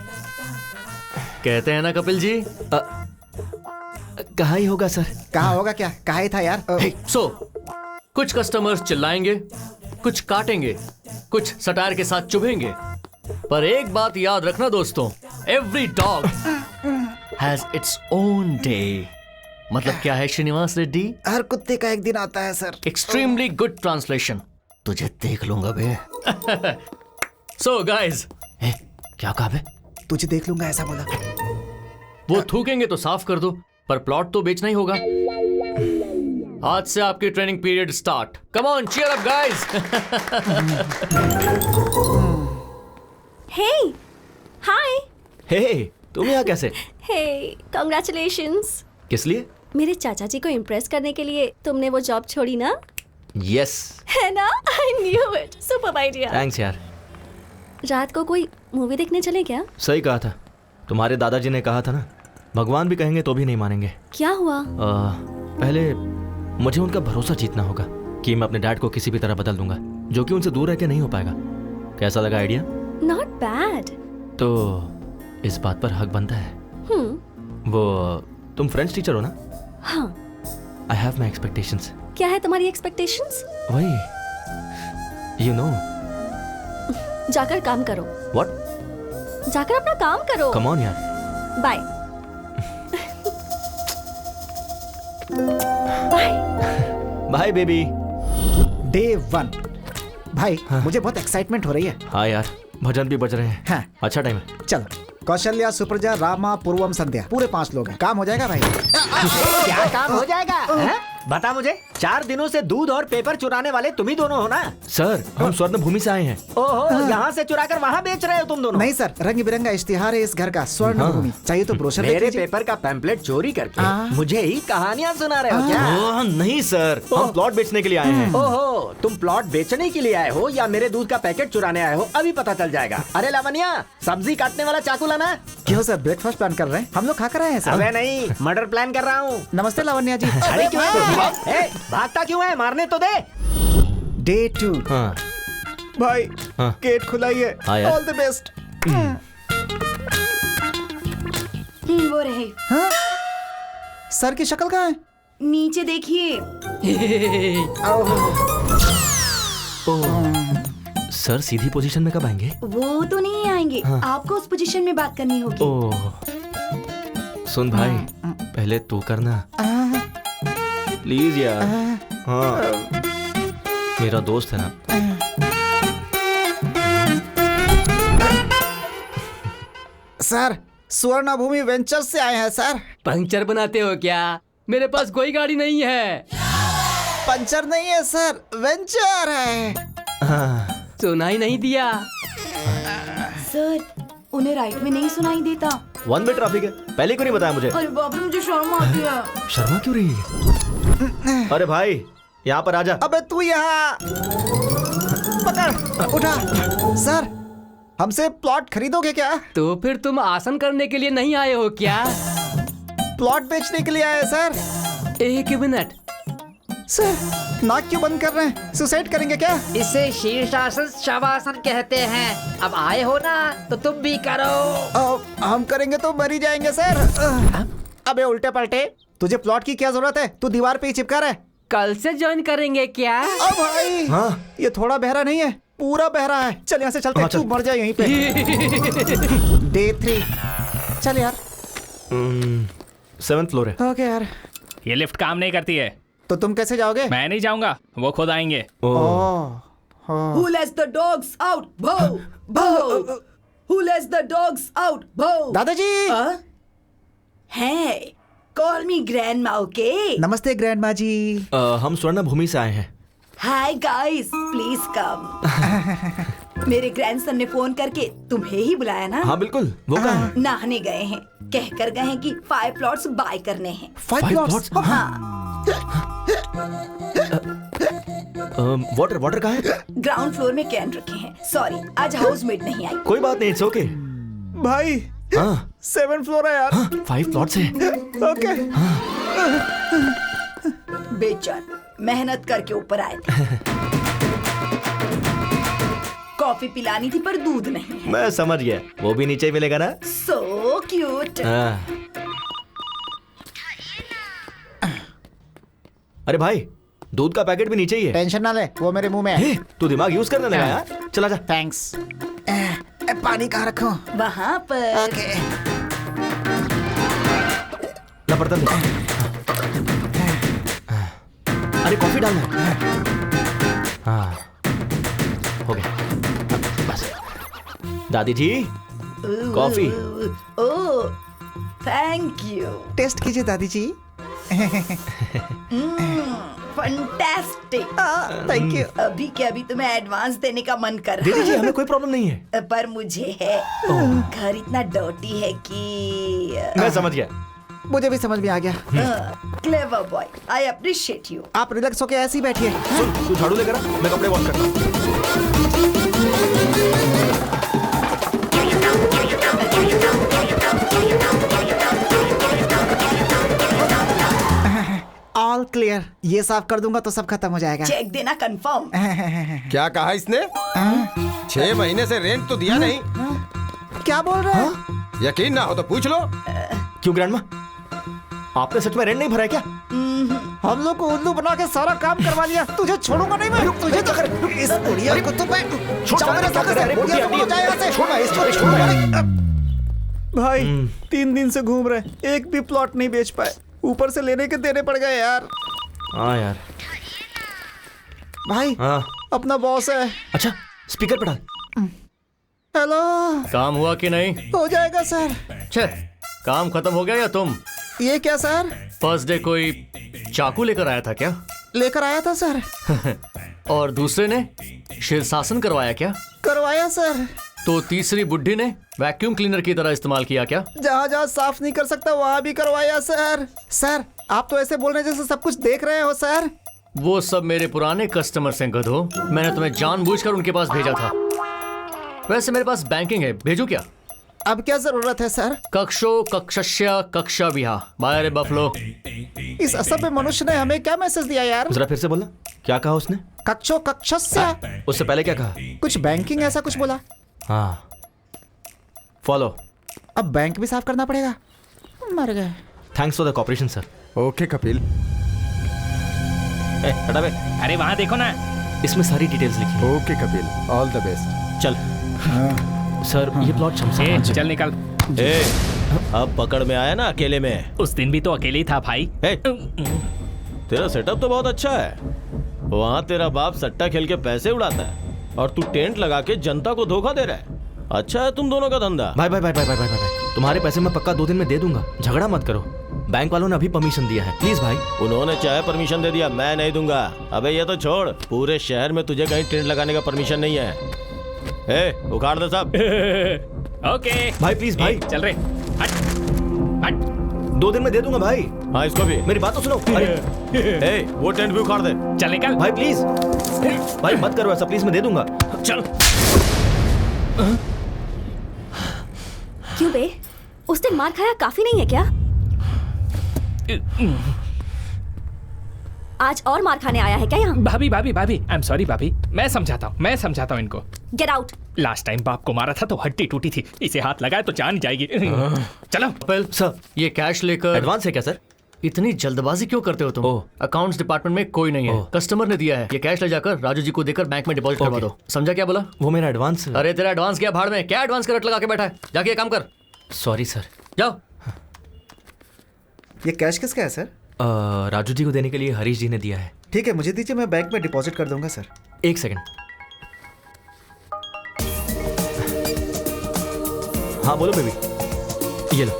कहते हैं ना कपिल जी? कहा ही होगा सर। कहा होगा क्या? कहा ही था यार। कुछ कस्टमर्स चिल्लाएंगे, कुछ काटेंगे, कुछ सटायर के साथ चुभेंगे, पर एक बात याद रखना दोस्तों, every dog has its own day. मतलब क्या है श्रीनिवास रेड्डी? हर कुत्ते का एक दिन आता है सर। Extremely good translation. तुझे देख लूंगा बे। सो गाइस, क्या कहा बे? तुझे देख लूंगा ऐसा बोला। वो थूकेंगे तो साफ कर दो, पर प्लॉट तो बेचना ही होगा। आज से आपकी training period start. Come on, cheer up guys. Hey, hi. Hey, तुम यहाँ कैसे? Hey, congratulations. किस लिए? मेरे चाचा जी को इम्प्रेस करने के लिए तुमने वो जॉब छोड़ी ना? यस। है ना? I knew it. Superb idea. Thanks यार। रात को कोई मूवी देखने चले क्या? सही कहा था, तुम्हारे दादाजी ने कहा था ना, भगवान भी कहेंगे तो भी नहीं मानेंगे। क्या हुआ? पहले मुझे उनका भरोसा जीतना होगा कि मैं अपने डैड को किसी भी तरह बदल दूंगा, जो कि उनसे दूर रह के नहीं हो पाएगा। कैसा लगा आइडिया? Not bad. तो इस बात पर हक बनता है। वो तुम फ्रेंच टीचर हो ना? हाँ। I have my expectations. क्या है तुम्हारी एक्सपेक्टेशंस? वही, यू नो। जाकर काम करो। व्हाट? जाकर अपना काम करो। कम ऑन यार। Bye. Bye. Bye baby. Day 1 भाई, मुझे बहुत एक्साइटमेंट हो रही है। हाँ यार, भजन भी बज रहे हैं। हाँ। अच्छा टाइम है। चलो, कौशल्या, सुप्रजा, रामा, पूर्वम, संध्या, पूरे 5 लोग हैं। काम हो जाएगा भाई। क्या काम हो जाएगा है? बता मुझे, 4 दिनों से दूध और पेपर चुराने वाले तुम ही दोनों हो ना? सर, हम स्वर्ण भूमि से आए हैं। ओहो, यहाँ से चुरा कर वहाँ बेच रहे हो तुम दोनों? नहीं सर, रंग बिरंगा इश्तिहार है इस घर का, स्वर्ण भूमि। चाहिए तो ब्रोशर देख मेरे लीजिए। पेपर का पैम्पलेट चोरी करके मुझे ही कहानियाँ सुना रहे हो क्या? ओह, नहीं सर, हम प्लॉट बेचने के लिए आए हैं। ओहो, तुम प्लॉट बेचने के लिए आए हो या मेरे दूध का पैकेट चुराने आए हो, अभी पता चल जाएगा। अरे लावण्या, सब्जी काटने वाला चाकू लाना। क्यों सर, ब्रेकफास्ट प्लान कर रहे हैं? हम लोग खा कर आए हैं सर। अबे नहीं, मर्डर प्लान कर रहा हूँ। नमस्ते लावण्या जी। अरे क्यों है? भागता क्यों है? मारने तो दे। डे 2। हाँ। भाई, हाँ। गेट खुला ही है। हाँ यार। All the best. वो रहे। हाँ? सर की शक्ल कहाँ है? नीचे देखिए। सर सीधी पोजीशन में कब आएंगे? वो तो नहीं आएंगे। हाँ। आपको उस पोजीशन में बात करनी होगी। ओह, सुन भाई, पहले तू करना प्लीज यार। हाँ, मेरा दोस्त है ना। सर, स्वर्ण भूमि वेंचर्स से आए हैं सर। पंक्चर बनाते हो क्या? मेरे पास कोई गाड़ी नहीं है। पंचर नहीं है सर, वेंचर है। सुनाई नहीं दिया। सर, उन्हें राइट में नहीं सुनाई देता। 1 वे ट्रैफिक है, पहले क्यों नहीं बताया मुझे? अरे बाप रे, मुझे शर्म आती है। शर्मा क्यों रही है? अरे भाई, यहाँ पर आजा। अबे तू यहाँ पकड़, उठा। सर, हमसे प्लॉट खरीदोगे क्या? तो फिर तुम आसन करने के लिए नहीं आए हो क्या? प्लॉट बेचने के लिए आए सर। एक मिनट सर, नाक क्यों बंद कर रहे हैं? सुसाइड करेंगे क्या? इसे शीर्षासन शवासन कहते हैं। अब आए हो ना तो तुम भी करो। हम करेंगे तो मर ही जाएंगे सर। अबे उल्टे पलटे, तुझे प्लॉट की क्या जरूरत है? तू दीवार पे ही चिपका रहा है। कल से ज्वाइन करेंगे क्या? अब भाई, हाँ? ये थोड़ा बहरा नहीं है, पूरा बहरा है। चल यहाँ से चलते हैं। तू मर जाए यहीं पे। डे 3। चल यार। 7th फ्लोर है। ओके यार। ये लिफ्ट काम नहीं करती है। तो तुम कैसे जाओगे? मैं नहीं जाऊंगा, वो खुद आएंगे। Who lets the dogs out? Bow, bow. Who lets the dogs out? Bow. दादाजी। Hey, call me grandma, okay? नमस्ते ग्रैंडमा जी। हम स्वर्ण भूमि से आए हैं। Hi guys, please come. मेरे ग्रैंडसन ने फोन करके तुम्हें ही बुलाया ना? हाँ बिल्कुल, वो कहाँ है? नहाने गए हैं। कहकर गए हैं कि 5 प्लॉट्स बाय करने हैं। 5 प्लॉट्स? हाँ। वाटर कहाँ है? ग्राउंड फ्लोर में कैन रखे हैं। सॉरी, आज हाउसमेट नहीं आई। कोई बात नहीं, इट्स ओके। भाई, हाँ 7 फ्लोर है यार। 5 प्लॉट्स है। ओके। बेचार मेहनत करके ऊपर आए थे। कॉफी पिलानी थी पर दूध नहीं। मैं समझ गया, वो भी नीचे मिलेगा ना। So cute. अरे भाई, दूध का पैकेट भी नीचे ही है। टेंशन ना ले, वो मेरे मुंह में है। तू दिमाग यूज करने लगा यार। चला जा। थैंक्स। पानी कहाँ रखूं? वहाँ पर। ओके। ना बर्तन दे। अरे कॉफी डालना है। हाँ, हो गया। बस। दादी जी, coffee. Oh, thank you. Taste कीजिए दादी जी। फंटास्टिक। Thank you. अभी के अभी तुम्हें एडवांस देने का मन कर रहा दीदी जी, हमें कोई प्रॉब्लम नहीं है। पर मुझे है। घर इतना डर्टी है कि मैं समझ गया। मुझे भी समझ में आ गया। Clever boy, I appreciate you. आप रिलैक्स होके ऐसे ही बैठिए। सुन, तू झाड़ू लेकर आ, मैं कपड़े वॉश करता हूँ। All clear. ये साफ कर दूंगा तो सब खत्म हो जाएगा। चेक देना कंफर्म। क्या कहा इसने? 6 महीने से रेंट तो दिया नहीं। क्या बोल रहे हैं? यकीन ना हो तो पूछ लो। क्यों ग्रैंडमा, आपने सच में रेंट नहीं भरा है क्या? हम लोग को उल्लू बना के सारा काम करवा लिया। तुझे छोड़ूंगा नहीं मैं। तुझे तो इस बुढ़िया को तो मैं जाओ मेरे साथ से। बुढ़िया को जाए यहाँ से। छोड़ भाई 3 दिन से घूम रहे, एक भी प्लॉट नहीं बेच पाए, ऊपर से लेने के देने पड़ गए यार। हाँ यार। भाई हाँ अपना बॉस है। अच्छा स्पीकर पे डाल। हेलो, काम हुआ कि नहीं? हो जाएगा सर। छे, काम खत्म हो गया या तुम? ये क्या सर? फर्स्ट डे कोई चाकू लेकर आया था क्या? लेकर आया था सर। और दूसरे ने शीर्षासन करवाया क्या? करवाया सर। तो तीसरी बुड्ढी ने वैक्यूम क्लीनर की तरह इस्तेमाल किया क्या? जहाँ जहाँ साफ नहीं कर सकता वहाँ भी करवाया सर। सर आप तो ऐसे बोल रहे जैसे सब कुछ देख रहे हो सर। वो सब मेरे पुराने कस्टमर्स हैं गधो। मैंने तुम्हें जानबूझकर उनके पास भेजा था। वैसे मेरे पास बैंकिंग है, भेजू क्या? अब क्या जरूरत है सर? कक्षो कक्षस्य कक्षा विहा बाय बफलो। इस असभ्य मनुष्य ने हमें क्या मैसेज दिया यार? जरा फिर से बोलना, क्या कहा उसने? कक्षो कक्षस्य। उससे पहले क्या कहा? कुछ बैंकिंग ऐसा कुछ बोला। हाँ फॉलो। अब बैंक भी साफ करना पड़ेगा। मर गए। Thanks for the cooperation sir. Okay Kapil. हटा बे। अरे वहां देखो ना, इसमें सारी डिटेल्स लिखी हैं। Okay Kapil, all the best. चल सर ये प्लॉट शमशान। चल निकल। अब पकड़ में आया ना अकेले में। उस दिन भी तो अकेले ही था भाई। तेरा सेटअप तो बहुत अच्छा है। वहाँ तेरा बाप सट्टा खेल के पैसे उड़ाता है और तू टेंट लगा के जनता को धोखा दे रहा है। अच्छा है तुम दोनों का धंधा। भाई भाई भाई भाई भाई भाई भाई, तुम्हारे पैसे मैं पक्का 2 दिन में दे दूंगा, झगड़ा मत करो। बैंक वालों ने अभी परमिशन दिया है, प्लीज भाई। उन्होंने चाहे परमिशन दे दिया, मैं नहीं दूंगा। अबे ये तो छोड़, पूरे शहर में तुझे कहीं टेंट लगाने का परमिशन नहीं है। उखाड़ दे सब। ओके भाई प्लीज भाई। चल रहे हट हट। 2 दिन में दे दूंगा भाई। हाँ इसको भी। मेरी बात तो सुनो। अरे वो टेंट भी उखाड़ दे। चल निकल भाई प्लीज। भाई मत करो ऐसा प्लीज, मैं दे दूंगा। चल। क्यों बे, उस दिन मार खाया काफी नहीं है क्या? आज और मार खाने आया है क्या यहाँ? भाभी भाभी भाभी, आई एम सॉरी भाभी, मैं समझाता हूँ इनको। Get out. लास्ट टाइम बाप को मारा था तो हड्डी टूटी थी, इसे हाथ लगाए तो जान जाएगी। चलो कपिल सर, ये कैश लेकर। एडवांस है क्या सर? इतनी जल्दबाजी क्यों करते हो तुम? अकाउंट्स डिपार्टमेंट में कोई नहीं है, कस्टमर ने दिया है। ये कैश ले जाकर राजू जी को देकर बैंक में डिपॉजिट करवा दो। समझा क्या बोला? वो मेरा एडवांस। अरे तेरा एडवांस क्या भाड़ में? क्या एडवांस का रट लगा के बैठा है? जाके ये काम कर। Sorry sir. जाओ। ये कैश किसका है सर? राजू जी को देने के लिए हरीश जी ने दिया है। ठीक है मुझे दीजिए, मैं बैंक में डिपॉजिट कर दूंगा सर। 1 सेकंड। हाँ बोलो बेबी। ये लो।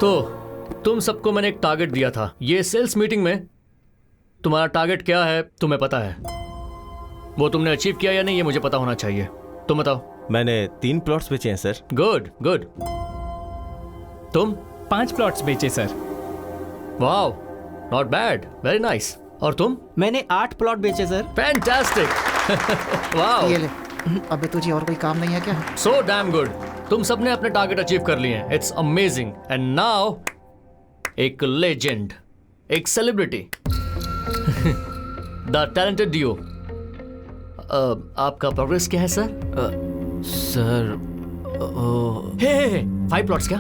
तो तुम सबको मैंने एक टारगेट दिया था। ये सेल्स मीटिंग में तुम्हारा टारगेट क्या है तुम्हें पता है? वो तुमने अचीव किया या नहीं ये मुझे पता होना चाहिए। तुम बताओ। मैंने 3 प्लॉट्स बेचे हैं सर। Good good. तुम? 5 प्लॉट्स बेचे sir. Wow, not bad, very nice. और तुम? मैंने 8 प्लॉट बेचे सर। फैंटास्टिक। वाओ। ये ले। अबे तुझे और कोई काम नहीं है क्या? So damn good. तुम सबने अपने टारगेट अचीव कर लिए हैं। It's amazing. एंड नाउ एक लेजेंड, एक सेलिब्रिटी, द टैलेंटेड डियो। आपका प्रोग्रेस क्या है सर? सर 5 प्लॉट्स क्या?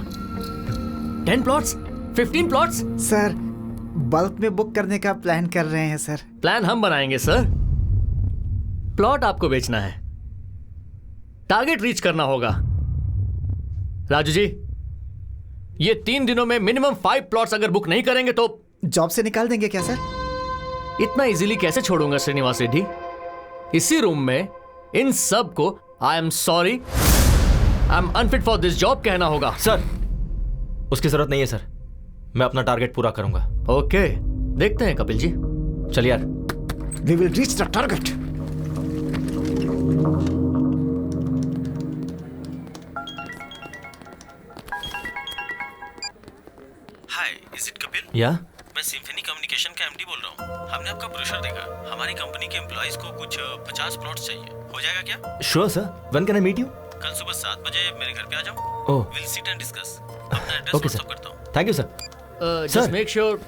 10 प्लॉट्स? 15 प्लॉट्स? सर बल्क में बुक करने का प्लान कर रहे हैं सर। प्लान हम बनाएंगे सर, प्लॉट आपको बेचना है, टारगेट रीच करना होगा। राजू जी, ये 3 दिनों में मिनिमम 5 प्लॉट्स अगर बुक नहीं करेंगे तो जॉब से निकाल देंगे क्या सर? इतना इजीली कैसे छोड़ूंगा श्रीनिवास रेड्डी? इसी रूम में इन सब को I am sorry, I am unfit for this job कहना होगा। सर उसकी जरूरत नहीं है सर, मैं अपना टारगेट पूरा करूंगा। ओके, देखते हैं कपिल जी। चल यार। We will reach the target. Hi, is it Kapil? या मैं सिम्फनी कम्युनिकेशन का एमडी बोल रहा हूँ। हमने आपका ब्रोशर देखा। हमारी कंपनी के एम्प्लॉइज को कुछ 50 प्लॉट्स चाहिए। हो जाएगा क्या? Sure sir, when can I meet you? कल सुबह 7 बजे मेरे घर पे आ जाओ। Oh, will sit and discuss. अपना एड्रेस ओके व्हाट्सएप सर, करता हूँ। Thank you sir. Just make sure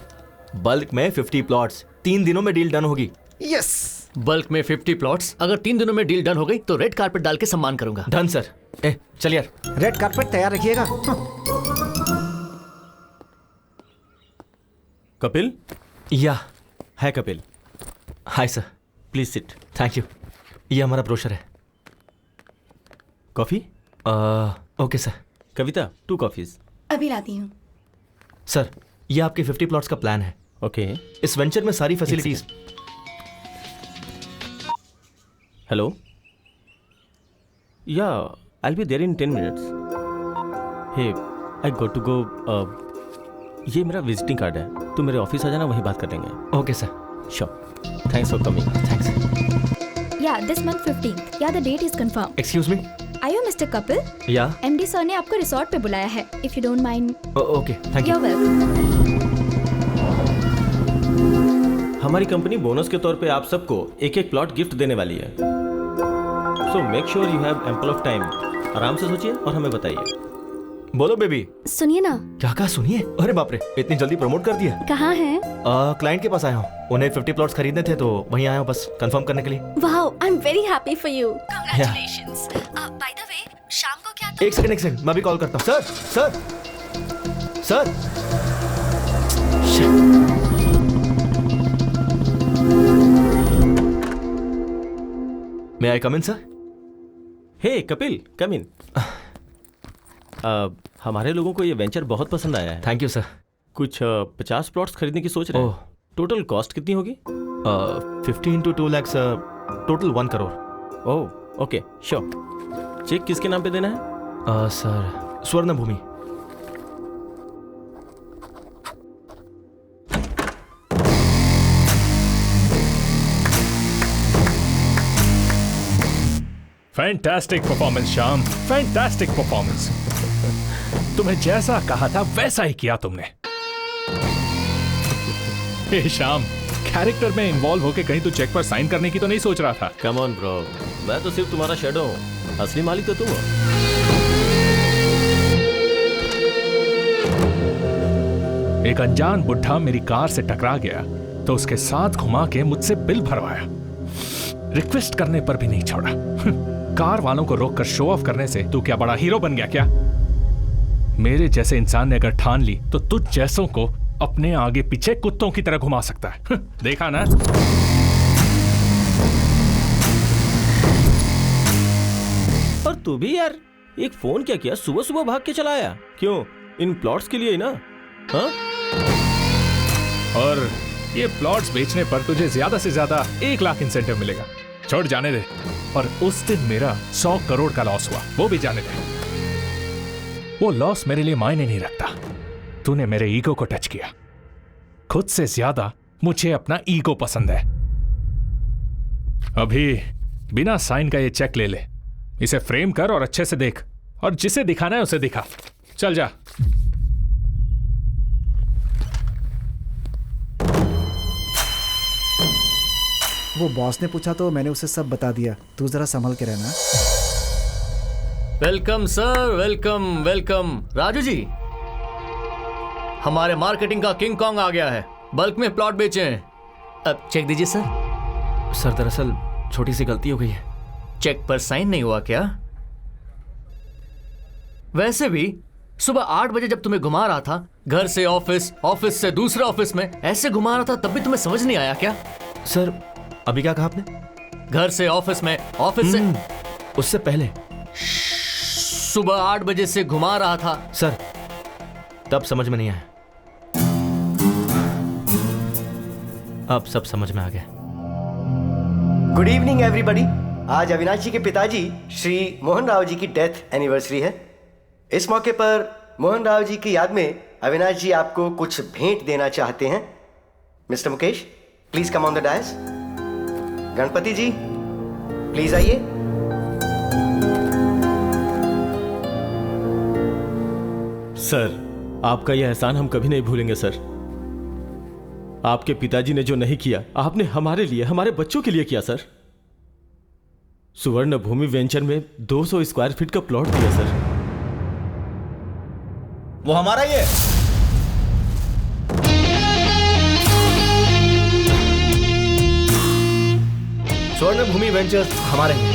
bulk में 50 प्लॉट्स 3 दिनों में डील डन होगी। यस। बल्क में 50 प्लॉट्स, अगर 3 दिनों में डील डन हो गई तो रेड कारपेट डाल के सम्मान करूंगा। Done sir. ए चल यार, रेड कारपेट तैयार रखिएगा। कपिल? या है Kapil. Hi sir, please sit. Thank you. ये हमारा ब्रोशर है। Coffee? Okay sir. Kavita, 2 coffees. अभी लाती हूँ। सर, ये आपके 50 प्लॉट्स का प्लान है। ओके। इस वेंचर में सारी facilities. Hello, yeah I be there in 10 minutes. Hey, I got to go. ये मेरा विजिटिंग कार्ड है, तू मेरे ऑफिस आ जाना, वहीं बात कर लेंगे। Okay sir. Sure. Thanks for coming. Thanks. Yeah, this month 15th. Yeah, the date is confirmed. Excuse me. Are you Mr. Kapil? या MD सर ने आपको रिसोर्ट पे बुलाया है. If you don't mind. Okay, thank you. You're welcome. हमारी company bonus के तौर पे आप सबको एक प्लॉट गिफ्ट देने वाली है। So make sure you have ample of time. आराम से सोचिए और हमें बताइए। बोलो बेबी। सुनिए ना। क्या कहा? सुनिए। अरे बाप रे, इतनी जल्दी प्रमोट कर दिया। कहाँ हैं? क्लाइंट के पास आया हूँ, उन्हें 50 प्लॉट्स खरीदने थे तो वहीं आया हूँ बस कंफर्म करने के लिए। Wow, I am very happy for you. Congratulations. By the way, शाम को क्या एक सेकंड, मैं भी कॉल करता हूँ। Sir sir sir. May I come in sir? Hey Kapil, come in. हमारे लोगों को ये वेंचर बहुत पसंद आया है। Thank you sir. कुछ 50 प्लॉट्स खरीदने की सोच रहे हैं। टोटल कॉस्ट कितनी होगी? 50 into 2 lakhs, total 1 crore. Oh okay, sure. Cheque किसके नाम पे देना है? Sir, Swarna Bhoomi. Fantastic performance Shyam, fantastic performance. तुम्हें जैसा कहा था वैसा ही किया तुमने। हे श्याम, कैरेक्टर में इन्वॉल्व होके कहीं तू चेक पर साइन करने की तो नहीं सोच रहा था? कम ऑन ब्रो, मैं तो सिर्फ तुम्हारा शैडो हूँ, असली मालिक तो तुम हो। एक अनजान बुढ़ा मेरी कार से टकरा गया तो उसके साथ घुमा के मुझसे बिल भरवाया, रिक्वेस्ट करने पर भी नहीं छोड़ा। कार वालों को रोककर शो ऑफ करने से तू क्या बड़ा हीरो बन गया क्या? मेरे जैसे इंसान ने अगर ठान ली तो तुझ जैसों को अपने आगे पीछे कुत्तों की तरह घुमा सकता है। देखा ना? और तू भी यार, एक फोन क्या किया, सुबह सुबह भाग के चला आया। क्यों? इन प्लॉट्स के लिए ही ना? हाँ? और ये प्लॉट्स बेचने पर तुझे ज्यादा से ज्यादा 1 लाख इंसेंटिव मिलेगा। छोड़, जाने दे। और उस दिन मेरा 100 करोड़ का लॉस हुआ, वो भी जाने दे। वो लॉस मेरे लिए मायने नहीं रखता। तूने मेरे ईगो को टच किया। खुद से ज्यादा मुझे अपना ईगो पसंद है। अभी बिना साइन का ये चेक ले ले, इसे फ्रेम कर और अच्छे से देख, और जिसे दिखाना है उसे दिखा। चल जा। वो बॉस ने पूछा तो मैंने उसे सब बता दिया। तू जरा संभल के रहना। Welcome sir, welcome welcome. Raju ji, हमारे मार्केटिंग का किंग कॉन्ग आ गया है। बल्क में प्लॉट बेचे हैं। अब चेक दीजिए सर। सर, दरअसल छोटी सी गलती हो गई है। चेक पर साइन नहीं हुआ क्या? वैसे भी सुबह 8 बजे जब तुम्हें घुमा रहा था, घर से ऑफिस, ऑफिस से दूसरे ऑफिस में ऐसे घुमा रहा था, तब भी तुम्हें समझ नहीं आया क्या? सर, अभी क्या कहा आपने? घर से ऑफिस में, ऑफिस से उससे पहले सुबह 8 बजे से घुमा रहा था। सर, तब समझ में नहीं आया, अब सब समझ में आ गया। Good evening everybody. आज अविनाश जी के पिताजी श्री मोहन राव जी की डेथ एनिवर्सरी है। इस मौके पर मोहन राव जी की याद में अविनाश जी आपको कुछ भेंट देना चाहते हैं। Mister Mukesh, please come on the dais. Ganpati ji, please आइए। सर, आपका यह एहसान हम कभी नहीं भूलेंगे सर। आपके पिताजी ने जो नहीं किया आपने हमारे लिए, हमारे बच्चों के लिए किया सर। सुवर्ण भूमि वेंचर में 200 स्क्वायर फीट का प्लॉट दिया सर। वो हमारा ही है। स्वर्ण भूमि वेंचर्स हमारे हैं।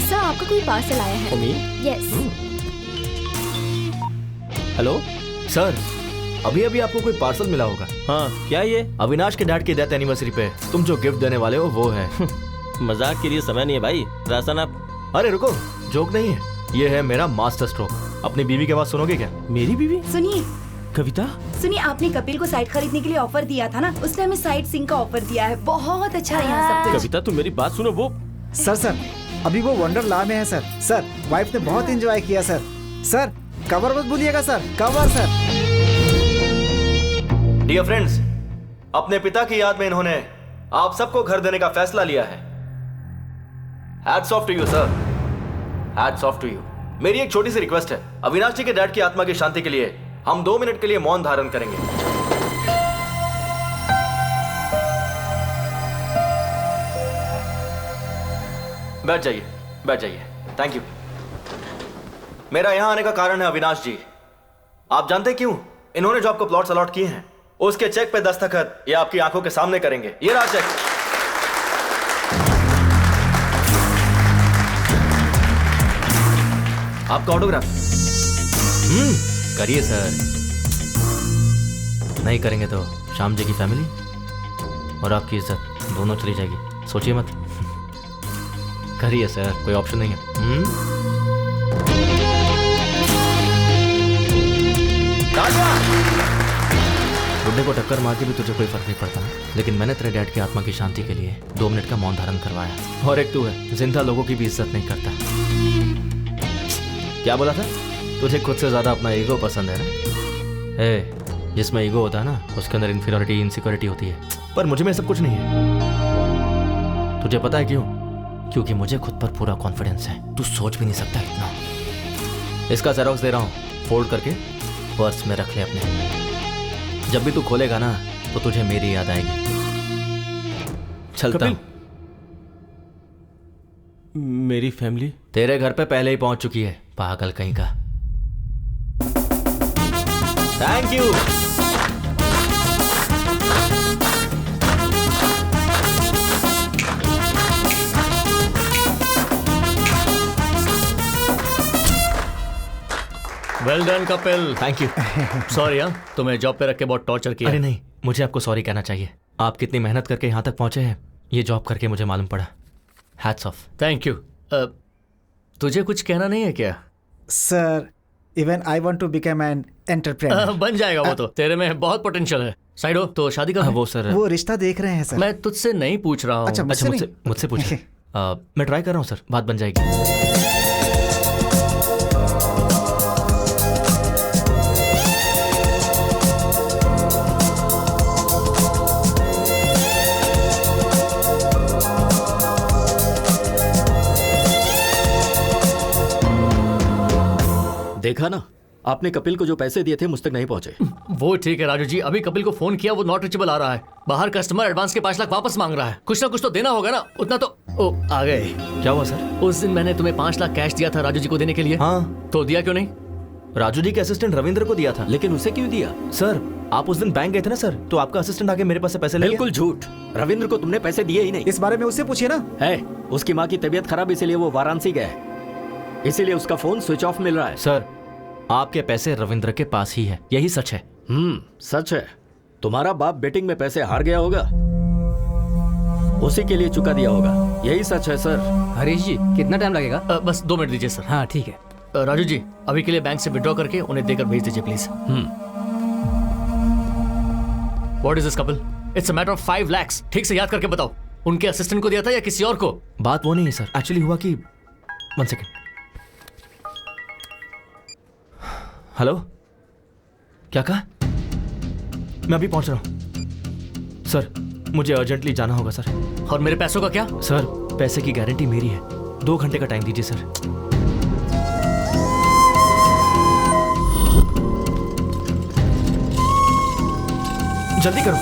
सर आपका कोई पार्सल आया है। यस। हेलो सर, अभी अभी आपको कोई पार्सल मिला होगा। हाँ, क्या ये? अविनाश के डैड की डेथ एनिवर्सरी पे तुम जो गिफ्ट देने वाले हो वो है। मजाक के लिए समय नहीं है भाई। राशन आप। अरे रुको, जोक नहीं है, ये है मेरा मास्टर स्ट्रोक। अपनी बीवी की बात सुनोगे क्या? मेरी बीवी? सुनिए कविता, सुनिए, आपने कपिल को साइट खरीदने के लिए ऑफर दिया था ना, उसने हमें साइट सिंह का ऑफर दिया है। बहुत अच्छा है यहाँ सब कुछ। कविता तुम मेरी बात सुनो। वो सर अभी वो वंडरला में है सर। वाइफ ने बहुत एंजॉय किया सर। कवर मत भूलिएगा sir, cover sir. Dear friends, अपने पिता की याद में इन्होंने आप सबको घर देने का फैसला लिया है। Hats off to you sir, hats off to you. मेरी एक छोटी सी रिक्वेस्ट है, अविनाश जी के डैड की आत्मा की शांति के लिए हम 2 मिनट के लिए मौन धारण करेंगे। बैठ जाइए, बैठ जाइए। Thank you. मेरा यहां आने का कारण है अविनाश जी। आप जानते क्यों? इन्होंने जो आपको प्लॉट्स अलॉट किए हैं उसके चेक पे दस्तखत ये आपकी आंखों के सामने करेंगे। ये रहा चेक। आपका ऑटोग्राफ। करिए सर। नहीं करेंगे तो श्याम जी की फैमिली और आपकी इज्जत दोनों चली जाएगी। सोचिए मत। करिए सर, कोई ऑप्शन नहीं है। बुड्ढे को टक्कर मार के भी तुझे कोई फर्क नहीं पड़ता, लेकिन मैंने तेरे डैड की आत्मा की शांति के लिए 2 मिनट का मौन धारण करवाया। और एक तू है जिंदा लोगों की भी इज्जत नहीं करता। क्या बोला था? तुझे खुद से ज्यादा अपना ईगो पसंद है ना? जिसमें ईगो होता है ना उसके अंदर इन्फीरियरिटी, इनसिक्योरिटी होती है। पर मुझे में सब कुछ नहीं है। तुझे पता है क्यों? क्योंकि मुझे खुद पर पूरा कॉन्फिडेंस है। तू सोच भी नहीं सकता इतना। इसका जेरॉक्स दे रहा हूँ, फोल्ड करके पर्स में रख ले अपने। जब भी तू खोलेगा ना तो तुझे मेरी याद आएगी। चलता हूं। मेरी फैमिली तेरे घर पे पहले ही पहुंच चुकी है, पागल कहीं का। Thank you. Well done Kapil. Thank you. Sorry यार, तुम्हें जॉब पे रख के बहुत टॉर्चर किया। अरे नहीं, मुझे आपको सॉरी कहना चाहिए। आप कितनी मेहनत करके यहाँ तक पहुंचे हैं ये जॉब करके मुझे मालूम पड़ा। Hats off. Thank you. तुझे कुछ कहना नहीं है क्या? Sir, even I want to become an entrepreneur. बन जाएगा वो तो, तेरे में बहुत पोटेंशियल है। साइड हो तो शादी का वो सर, वो रिश्ता देख रहे हैं सर। मैं तुझसे नहीं पूछ रहा हूँ। अच्छा, मुझसे पूछिए। मैं ट्राई कर रहा हूँ सर, बात बन जाएगी। देखा ना, आपने कपिल को जो पैसे दिए थे मुझ तक नहीं पहुंचे। वो ठीक है राजू जी, अभी कपिल को फोन किया, वो नॉट रीचेबल आ रहा है। बाहर कस्टमर एडवांस के 5 लाख वापस मांग रहा है। कुछ ना कुछ तो देना होगा ना, उतना तो। ओ, आ गए। क्या हुआ सर? उस दिन मैंने तुम्हें 5 लाख कैश दिया था राजू जी को देने के लिए। हाँ, तो दिया क्यों नहीं? राजू जी के असिस्टेंट रविंद्र को दिया था। लेकिन उसे क्यों दिया? सर, आप उस दिन बैंक गए थे ना सर, तो आपका असिस्टेंट आके मेरे पास से पैसे ले गया। बिल्कुल झूठ। रविंद्र को तुमने पैसे दिए ही नहीं। इस बारे में उससे पूछिए ना। है, उसकी माँ की तबीयत खराब, इसीलिए वो वाराणसी गया है, इसीलिए उसका फोन स्विच ऑफ मिल रहा है। सर, आपके पैसे रविंद्र के पास ही है, यही सच है। सच है। तुम्हारा बाप बेटिंग में पैसे हार गया होगा, उसी के लिए चुका दिया होगा, यही सच है सर। हरीश जी, कितना टाइम लगेगा? बस 2 मिनट दीजिए सर। हाँ ठीक है। राजू जी, अभी के लिए बैंक से विड्रॉ करके उन्हें देकर भेज दीजिए please. What is this Kapil? It's a matter of 5 lakhs। ठीक से याद करके बताओ, उनके असिस्टेंट को दिया था या किसी और को? बात वो नहीं है सर, एक्चुअली हुआ कि 1 सेकेंड। हेलो, क्या कहा? मैं अभी पहुंच रहा हूं सर, मुझे अर्जेंटली जाना होगा सर। और मेरे पैसों का क्या? सर, पैसे की गारंटी मेरी है, 2 घंटे का टाइम दीजिए सर। जल्दी करो।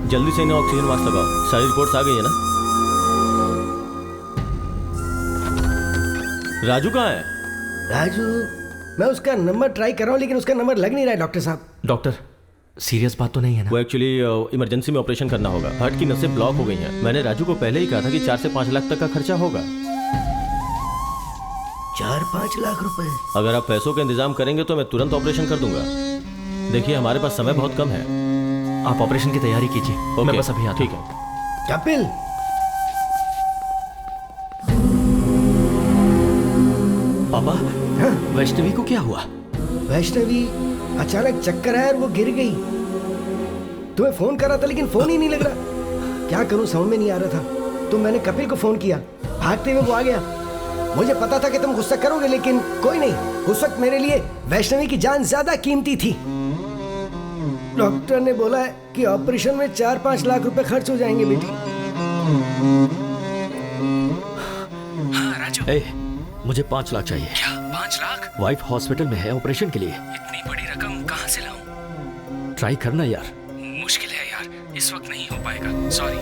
जल्दी से इन्हें ऑक्सीजन मास्क लगाओ। सारी रिपोर्ट्स आ गई है ना? राजू कहाँ है? राजू, मैं उसका नंबर ट्राई कर रहा हूँ लेकिन उसका नंबर लग नहीं रहा है डॉक्टर साहब। डॉक्टर, सीरियस बात तो नहीं है ना? वो एक्चुअली इमरजेंसी में ऑपरेशन करना होगा। हार्ट की नसें ब्लॉक हो गई हैं। मैंने राजू को पहले ही कहा था कि 4 से 5 लाख तक का खर्चा होगा। 4-5 लाख रुपए? अगर आप पैसों का इंतजाम करेंगे तो मैं तुरंत ऑपरेशन कर दूंगा। देखिए हमारे पास समय बहुत कम है। आप ऑपरेशन की तैयारी कीजिए, मैं बस अभी आता हूं। ठीक है। कपिल, पापा, वैष्णवी को क्या हुआ? वैष्णवी अचानक चक्कर आया और वो गिर गई। तुम्हें फोन कर रहा था लेकिन फोन ही नहीं लग रहा। क्या करूं, समझ में नहीं आ रहा था। तो मैंने कपिल को फोन किया, भागते हुए वो आ गया। मुझे पता था कि तुम गुस्सा करोगे लेकिन कोई नहीं, उस वक्त मेरे लिए वैष्णवी की जान ज्यादा कीमती थी। डॉक्टर ने बोला है कि ऑपरेशन में 4-5 लाख रुपए खर्च हो जाएंगे बेटी। हाँ राजू, मुझे 5 लाख चाहिए। क्या 5 लाख? वाइफ हॉस्पिटल में है ऑपरेशन के लिए। इतनी बड़ी रकम कहाँ से लाऊं? ट्राई करना यार। मुश्किल है यार, इस वक्त नहीं हो पाएगा, सॉरी।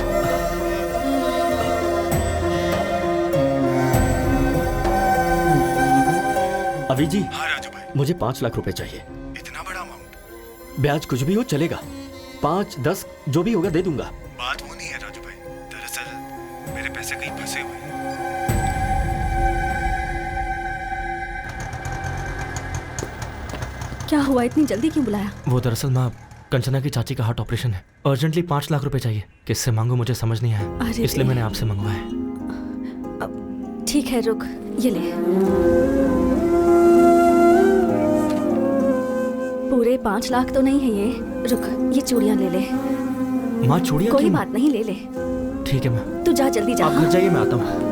अभी जी। हाँ राजू भाई, मुझे 5 लाख रुपए चाहिए। इतना बड़ा अमाउंट? ब्याज कुछ भी हो चलेगा, 5-10 जो भी होगा दे दूंगा। बात वो नहीं है राजू भाई, दरअसल मेरे पैसे कहीं फंसे हुए हैं। क्या हुआ, इतनी जल्दी क्यों बुलाया? वो दरअसल माँ, कंचना की चाची का हार्ट ऑपरेशन है। अर्जेंटली 5 लाख रुपए चाहिए। किससे मांगू मुझे समझ नहीं आया, इसलिए मैंने आपसे मंगवाया। ठीक है, रुक, ये ले। पूरे 5 लाख तो नहीं है ये। रुक, ये चूड़ियां ले ले। माँ चूड़ियां? कोई बात नहीं, ले ले। ठीक है माँ। तू जा, जल्दी जा। आप घर जाइए, मैं आता हूँ।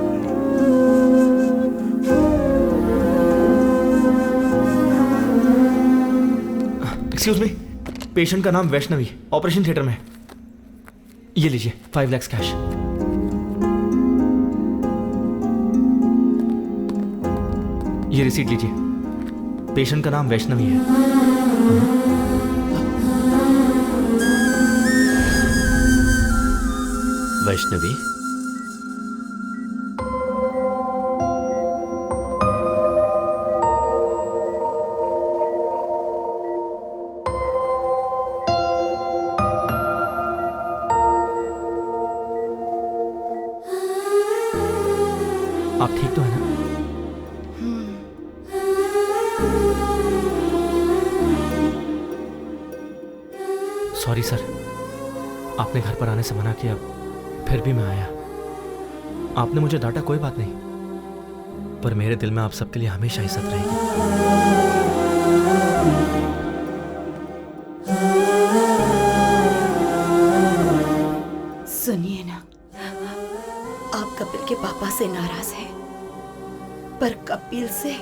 एक्सक्यूज मी, पेशेंट का नाम वैष्णवी, ऑपरेशन थिएटर में। ये लीजिए 5 लाख कैश। ये रिसीट लीजिए। पेशेंट का नाम वैष्णवी है। वैष्णवी, आप ठीक तो है ना? सॉरी सर, आपने घर पर आने से मना किया, फिर भी मैं आया। आपने मुझे डांटा, कोई बात नहीं, पर मेरे दिल में आप सबके लिए हमेशा इज्जत रहेगी। सुनिए ना, आप कपिल के पापा से नाराज हैं, पर कपिल से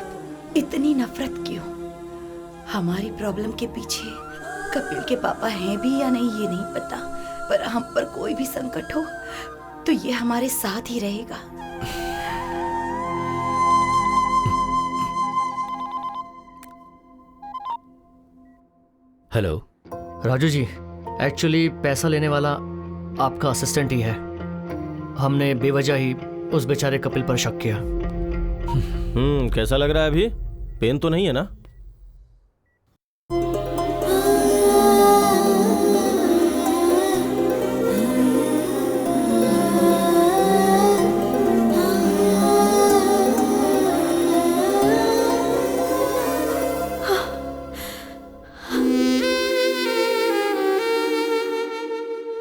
इतनी नफरत क्यों? हमारी प्रॉब्लम के पीछे कपिल के पापा हैं भी या नहीं ये नहीं पता, पर हम पर कोई भी संकट हो तो ये हमारे साथ ही रहेगा। हेलो राजू जी, एक्चुअली पैसा लेने वाला आपका असिस्टेंट ही है। हमने बेवजह ही उस बेचारे कपिल पर शक किया। कैसा लग रहा है अभी? पेन तो नहीं है ना?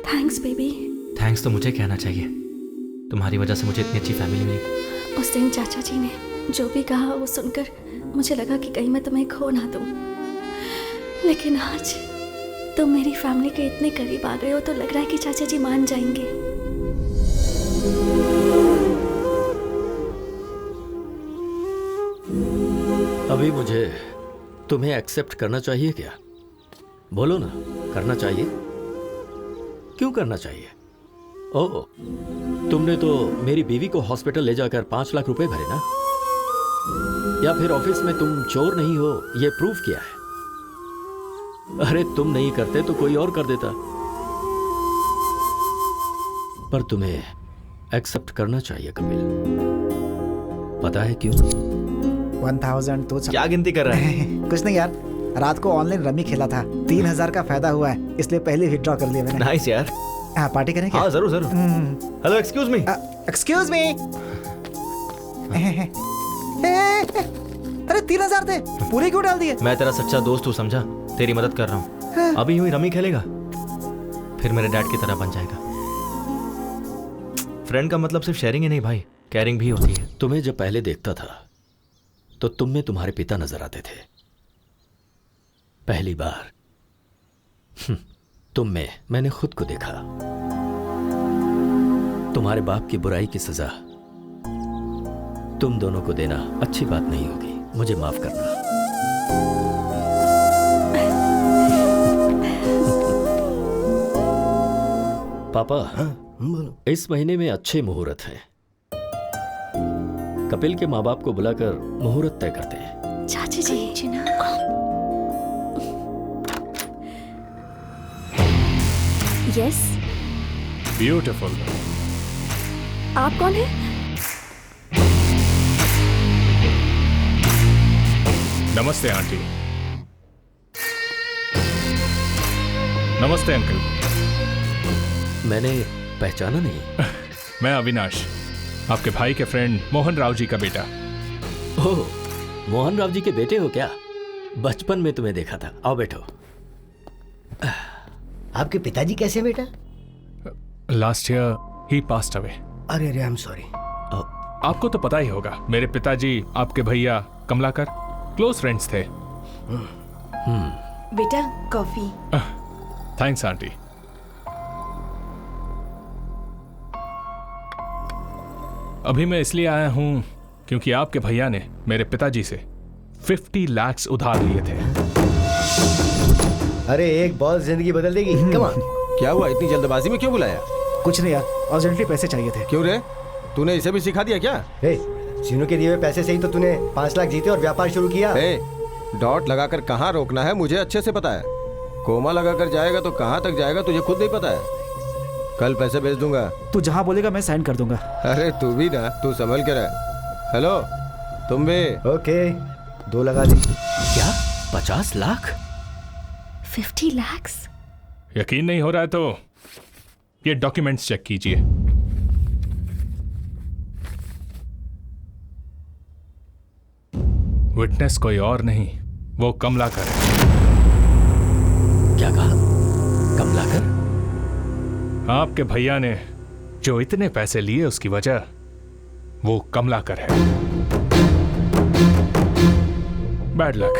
Thanks baby. थैंक्स तो मुझे कहना चाहिए, तुम्हारी वजह से मुझे इतनी अच्छी फैमिली मिली। उस दिन चाचा जी ने जो भी कहा वो सुनकर मुझे लगा कि कहीं मैं तुम्हें खो ना दूं, लेकिन आज तुम मेरी फैमिली के इतने करीब आ गए हो तो लग रहा है कि चाचा जी मान जाएंगे। अभी मुझे तुम्हें एक्सेप्ट करना चाहिए क्या? बोलो ना, करना चाहिए? क्यों करना चाहिए? ओह, तुमने तो मेरी बीवी को हॉस्पिटल ले जाकर 5 लाख रुपए भरे ना? या फिर ऑफिस में तुम चोर नहीं हो ये प्रूफ किया है। अरे तुम नहीं करते तो कोई और कर देता, पर तुम्हें एक्सेप्ट करना चाहिए कपिल। पता है क्यों? 1000 तो क्या गिनती कर रहा है? कुछ नहीं यार, रात को ऑनलाइन रमी खेला था, 3000 का फायदा हुआ है, इसलिए पहले विथड्रॉ कर लिया मैंने। नाइस यार। हाँ, पार्टी करें क्या? हाँ जरूर जरूर। Hello excuse me. Excuse me. अरे 3000 थे, पूरे क्यों डाल दिए? मैं तेरा सच्चा दोस्त हूँ, समझा? तेरी मदद कर रहा हूँ। अभी यूं ही रमी खेलेगा, फिर मेरे डैड की तरह बन जाएगा। फ्रेंड का मतलब सिर्फ शेयरिंग ही नहीं भाई, केयरिंग भी होती है। तुम्हें जब पहले देखता था तो तुम में तुम्हारे पिता नजर आते थे। पहली बार तुम में मैंने खुद को देखा। तुम्हारे बाप की बुराई की सजा तुम दोनों को देना अच्छी बात नहीं होगी, मुझे माफ करना। पापा, इस महीने में अच्छे मुहूर्त हैं। कपिल के माँ बाप को बुलाकर मुहूर्त तय करते हैं। चाची जी। यस। ब्यूटीफुल। आप कौन है? नमस्ते आंटी। नमस्ते अंकल। मैंने पहचाना नहीं। मैं अविनाश, आपके भाई के फ्रेंड मोहन राव जी का बेटा। ओह, मोहन राव जी के बेटे हो क्या? बचपन में तुम्हें देखा था। आओ बैठो। आपके पिताजी कैसे बेटा? लास्ट ईयर ही पास्ड अवे। अरे अरे, आई एम सॉरी। आपको तो पता ही होगा, मेरे पिताजी आपके भैया कमलाकर क्लोज फ्रेंड्स थे। बेटा कॉफी। Thanks aunty. अभी मैं इसलिए आया हूं क्योंकि आपके भैया ने मेरे पिताजी से 50 लाख उधार लिए थे। अरे एक बॉल जिंदगी बदल देगी। Come on. क्या हुआ, इतनी जल्दबाजी में क्यों बुलाया? कुछ नहीं यार, अर्जेंटली पैसे चाहिए थे। क्यों रे, तूने इसे भी सिखा दिया क्या? सीनू के दिए हुए पैसे से ही तो तूने 5 लाख जीते और व्यापार शुरू किया। डॉट लगाकर कहाँ रोकना है मुझे अच्छे से पता है। कोमा लगाकर जाएगा तो कहाँ तक जाएगा तुझे खुद नहीं पता है। कल पैसे भेज दूंगा। तू जहाँ बोलेगा मैं साइन कर दूंगा। अरे तू भी ना, तू संभल के रह। हेलो तुम भी? ओके, 2 लगा दी। क्या 50 लाख? 50 लाख? यकीन नहीं हो रहा है तो ये डॉक्यूमेंट्स चेक कीजिए। विटनेस कोई और नहीं, वो कमलाकर है। क्या कहा? कमलाकर? आपके भैया ने जो इतने पैसे लिए उसकी वजह वो कमलाकर है। Bad luck.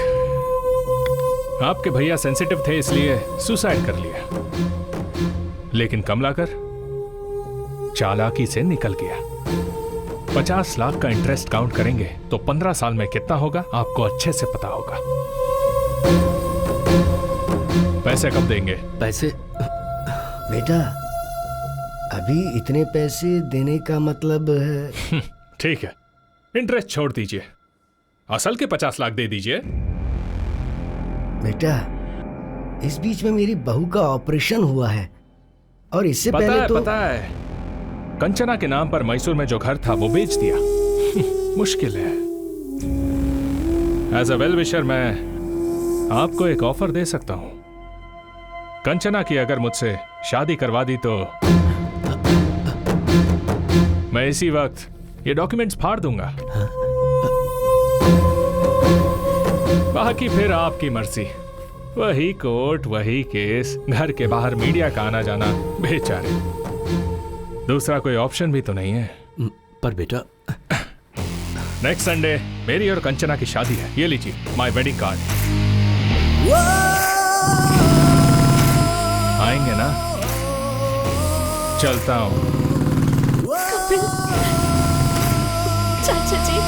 आपके भैया सेंसिटिव थे इसलिए सुसाइड कर लिया, लेकिन कमलाकर चालाकी से निकल गया। 50 लाख का इंटरेस्ट काउंट करेंगे तो 15 साल में कितना होगा आपको अच्छे से पता होगा। पैसे कब देंगे? पैसे बेटा, अभी इतने पैसे देने का मतलब है। ठीक है, इंटरेस्ट छोड़ दीजिए, असल के 50 लाख दे दीजिए। बेटा, इस बीच में मेरी बहू का ऑपरेशन हुआ है और इससे पहले तो पता है, कंचना के नाम पर मैसूर में जो घर था वो बेच दिया। मुश्किल है। एज अ वेल विशर मैं आपको एक ऑफर दे सकता हूं। कंचना की अगर मुझसे शादी करवा दी तो मैं इसी वक्त ये डॉक्यूमेंट्स फाड़ दूंगा। बाकी फिर आपकी मर्जी। वही कोर्ट, वही केस, घर के बाहर मीडिया का आना जाना, बेचारे। दूसरा कोई ऑप्शन भी तो नहीं है। पर बेटा, नेक्स्ट संडे मेरी और कंचना की शादी है। ये लीजिए माय वेडिंग कार्ड। आएंगे ना? चलता हूं। कपिल, चाचा जी।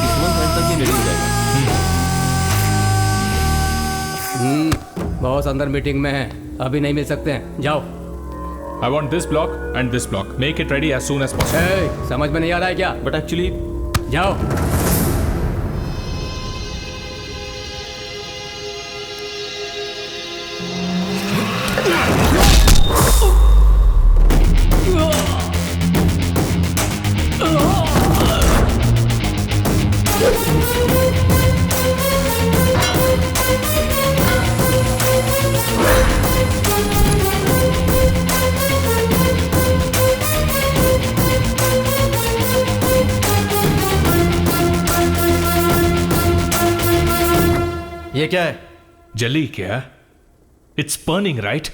इस मंथ एंड तक ये रेडी हो जाएगा। बॉस अंदर मीटिंग में है, अभी नहीं मिल सकते हैं, जाओ। I want this block and this block. Make it ready as soon as possible. Hey, समझ में नहीं आ रहा है क्या? But actually, जाओ। ये क्या है? जली क्या? It's burning right?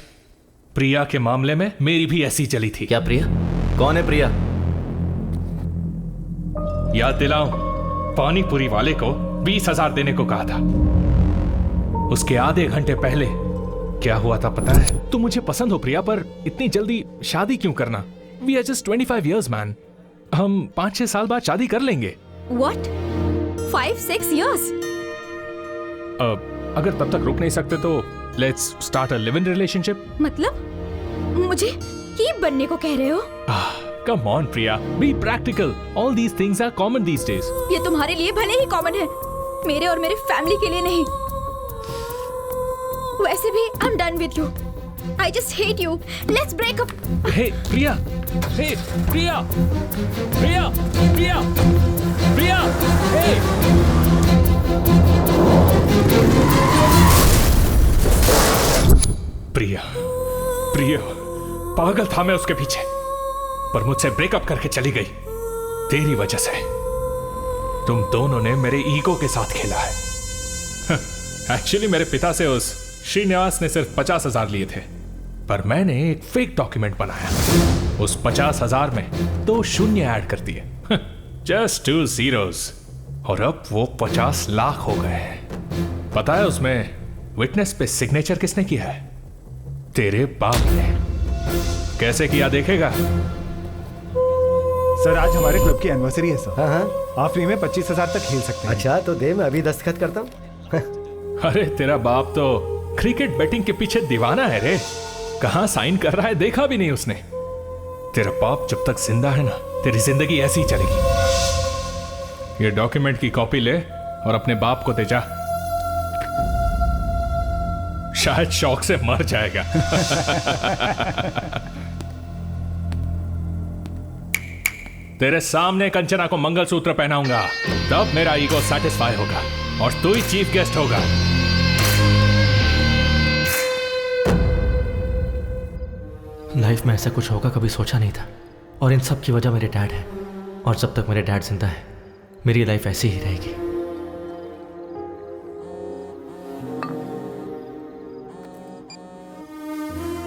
प्रिया के मामले में मेरी भी ऐसी जली थी। क्या प्रिया? कौन है प्रिया? याद दिलाऊं, पानीपुरी वाले को 20,000 देने को कहा था। उसके आधे घंटे पहले क्या हुआ था पता है? तुम मुझे पसंद हो प्रिया, पर इतनी जल्दी शादी क्यों करना? We are just 25 years man. हम 5-6 साल बाद शादी कर लेंगे। What? 5-6 years? अगर तब तक रुक नहीं सकते तो let's start a live in relationship. मतलब मुझे कीप बनने को कह रहे हो? Come on Priya, be practical. All these things are common these days. ये तुम्हारे लिए भले ही कॉमन है, मेरे और मेरे फैमिली के लिए नहीं। वैसे भी I am done with you. I just hate you. Let's break up. Hey, Priya. Hey, Priya. Priya. Priya. Priya. Hey. प्रिया, प्रिया, पागल था मैं उसके पीछे, पर मुझसे ब्रेकअप करके चली गई तेरी वजह से। तुम दोनों ने मेरे ईगो के साथ खेला है। एक्चुअली मेरे पिता से उस श्रीनिवास ने सिर्फ 50,000 लिए थे, पर मैंने एक फेक डॉक्यूमेंट बनाया। उस 50,000 में 2 शून्य ऐड कर दिए, जस्ट 2 zeros, और अब वो 50 लाख हो गए हैं। पता है उसमें विटनेस पे सिग्नेचर किसने किया है? तेरे बाप ने। कैसे किया देखेगा? सर आज हमारे क्लब की एनिवर्सरी है सर। हाँ। आप फ्री में 25,000 तक खेल सकते हैं। अच्छा तो दे, मैं अभी दस्तखत करता हूँ। अरे तेरा बाप तो क्रिकेट बैटिंग के पीछे दीवाना है रे। कहां साइन कर रहा है देखा भी नहीं उसने। तेरा बाप जब तक जिंदा है ना, तेरी जिंदगी ऐसी ही चलेगी। ये डॉक्यूमेंट की कॉपी ले और अपने बाप को दे जा, शायद शौक से मर जाएगा। तेरे सामने कंचना को मंगलसूत्र पहनाऊंगा, तब मेरा ईगो सेटिस्फाई होगा और तू ही चीफ गेस्ट होगा। लाइफ में ऐसा कुछ होगा कभी सोचा नहीं था, और इन सब की वजह मेरे डैड है। और जब तक मेरे डैड जिंदा है मेरी लाइफ ऐसी ही रहेगी।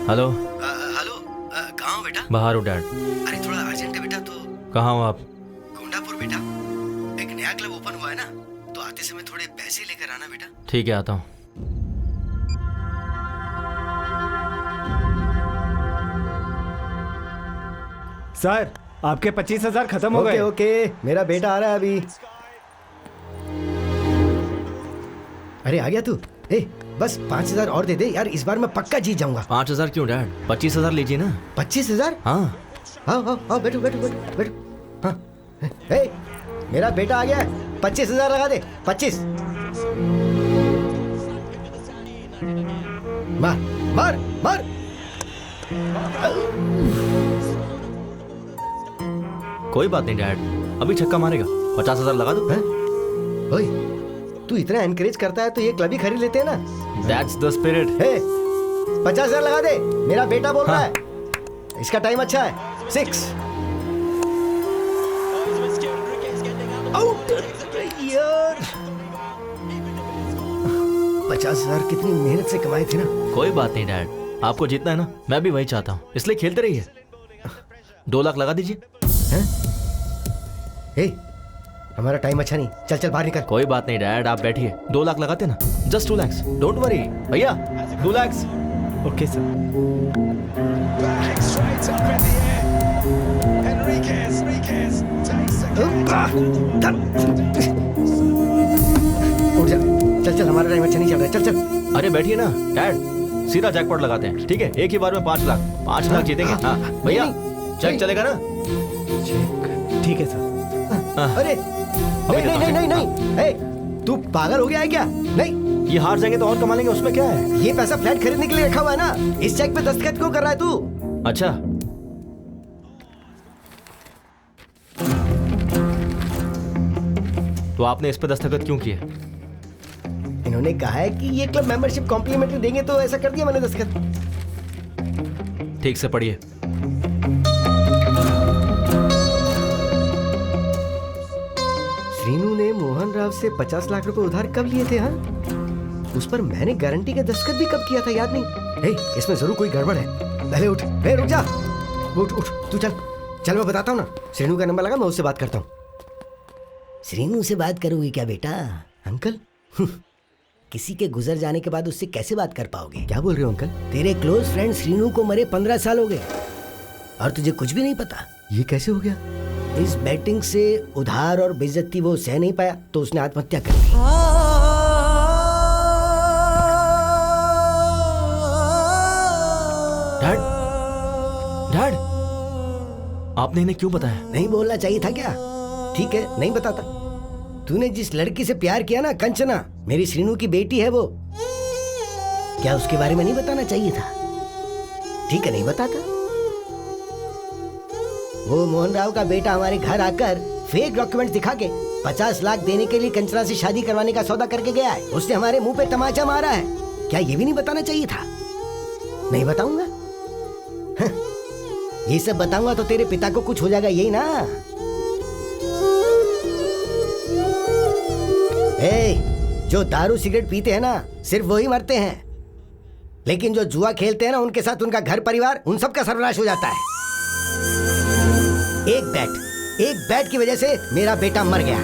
हेलो हेलो, कहाँ हो बेटा? बाहर हो डैड। अरे थोड़ा अर्जेंट है बेटा। तो कहाँ हो आप? गोंडापुर बेटा, एक नया क्लब ओपन हुआ है ना, तो आते समय थोड़े पैसे लेकर आना बेटा। ठीक है, आता हूँ। सर आपके 25,000 खत्म हो गए। ओके, मेरा बेटा आ रहा है अभी। अरे आ गया तू? ए, बस 5,000 और दे दे यार, इस बार मैं पक्का जीत जाऊंगा। 5,000 क्यों डैड? 25,000 लीजिए ना। 25,000? हाँ। आओ बैठो बैठो बैठो बैठो। हाँ, ए, मेरा बेटा आ गया है। 25,000 लगा दे। 25। मार मार मार। कोई बात नहीं डैड, अभी छक्का मारेगा। 50,000 लगा दो। ओए, तू इतना एनकरेज करता है तो ये क्लब ही खरीद लेते हैं ना। That's the spirit. 50,000 लगा दे, मेरा बेटा बोल रहा है। इसका टाइम अच्छा है। 6 आउट यार। 50,000 कितनी मेहनत से कमाए थे ना। कोई बात नहीं डैड, आपको जीतना है ना, मैं भी वही चाहता हूँ, इसलिए खेलते रहिए। 2 लाख लगा दीजिए। हमारा टाइम अच्छा नहीं, चल चल बाहर निकल। कोई बात नहीं डैड, आप बैठिए। 2 लाख लगाते ना, जस्ट 2 lakhs, डोंट वरी भैया। 2 lakhs। Okay sir. उठ जा, चल चल, हमारा टाइम अच्छा नहीं चल रहा है। चल चल। अरे बैठिए ना डैड। सीधा जैकपॉट लगाते हैं, ठीक है? एक ही बार में 5 लाख, 5 लाख जीतेंगे। हाँ भैया, चेक चलेगा ना? ठीक है सर। अरे नहीं नहीं नहीं नहीं, ए, तू पागल हो गया है क्या? नहीं, ये हार जाएंगे तो और कमा लेंगे, उसमें क्या है? ये पैसा फ्लैट खरीदने के लिए रखा हुआ है ना, इस चेक पे दस्तखत क्यों कर रहा है तू? अच्छा, तो आपने इस पे दस्तखत क्यों किए? इन्होंने कहा है कि ये क्लब मेंबरशिप कॉम्प्लीमेंट्री देंगे, तो ऐसा कर दिया मैंने दस्तखत। ठीक से पढ़िए। श्रीनू ने मोहन राव से 50 लाख रुपए उधार कब लिए थे? हाँ, उस पर मैंने गारंटी का दस्तखत भी कब किया था, याद नहीं? हे, इसमें जरूर कोई गड़बड़ है। पहले उठ, हे रुक जा, उठ उठ, तू चल चल, मैं बताता हूँ ना। श्रीनू का नंबर लगा, मैं उससे बात करता हूँ। श्रीनू से बात करोगी क्या बेटा? अंकल किसी के गुजर जाने के बाद उससे कैसे बात कर पाओगे? क्या बोल रहे हो अंकल? तेरे क्लोज फ्रेंड श्रीनू को मरे 15 साल हो गए और तुझे कुछ भी नहीं पता। ये कैसे हो गया? इस बैटिंग से उधार और बेइज्जती वो सह नहीं पाया, तो उसने आत्महत्या कर ली। डैड, डैड, आपने इन्हें क्यों बताया? नहीं बोलना चाहिए था क्या? ठीक है, नहीं बताता। तूने जिस लड़की से प्यार किया ना, कंचना, मेरी श्रीनू की बेटी है वो, क्या उसके बारे में नहीं बताना चाहिए था? ठीक है, नहीं बताता। वो मोहन राव का बेटा हमारे घर आकर फेक डॉक्यूमेंट दिखा के 50 लाख देने के लिए कंचना से शादी करवाने का सौदा करके गया है। उसने हमारे मुंह पे तमाचा मारा है। क्या ये भी नहीं बताना चाहिए था? नहीं बताऊंगा। ये सब बताऊंगा तो तेरे पिता को कुछ हो जाएगा, यही ना? जो दारू सिगरेट पीते हैं ना, सिर्फ वही मरते हैं, लेकिन जो जुआ खेलते हैं ना, उनके साथ उनका घर परिवार, उन सब का सर्वनाश हो जाता है। एक बैट की वजह से मेरा बेटा मर गया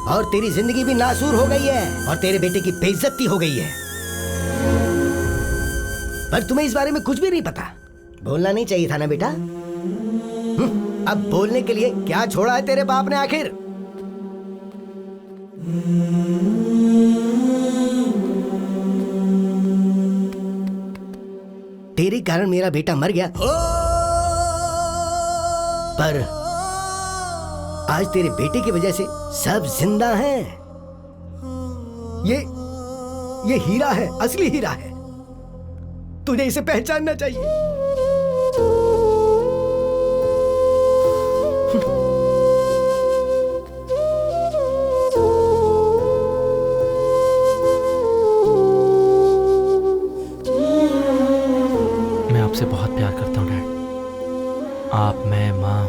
और तेरी जिंदगी भी नासूर हो गई है और तेरे बेटे की बेइज्जती हो गई है। पर तुम्हें इस बारे में कुछ भी नहीं पता। बोलना नहीं चाहिए था ना बेटा? अब बोलने के लिए क्या छोड़ा है तेरे बाप ने आखिर? तेरे कारण मेरा बेटा मर गया, पर आज तेरे बेटे की वजह से सब जिंदा हैं। ये हीरा है, असली हीरा है। तुझे इसे पहचानना चाहिए। मैं आपसे बहुत प्यार करता हूँ डैड। आप, मैं, माँ,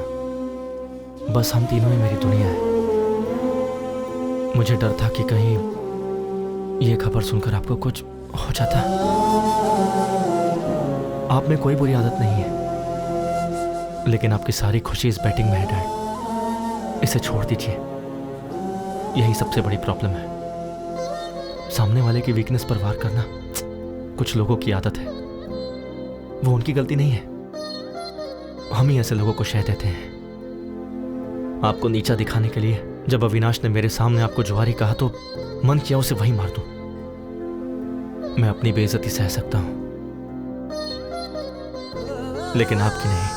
बस हम तीनों ही मेरी दुनिया है। मुझे डर था कि कहीं ये खबर सुनकर आपको कुछ हो जाता। आप में कोई बुरी आदत नहीं है, लेकिन आपकी सारी खुशी इस बैटिंग में है डैड। इसे छोड़ दीजिए, यही सबसे बड़ी प्रॉब्लम है। सामने वाले की वीकनेस पर वार करना कुछ लोगों की आदत है, वो उनकी गलती नहीं है। हम ही ऐसे लोगों को शह देते हैं। आपको नीचा दिखाने के लिए जब अविनाश ने मेरे सामने आपको जुआरी कहा तो मन किया उसे वहीं मार दूं। मैं अपनी बेइज्जती सह सकता हूं, लेकिन आपकी नहीं।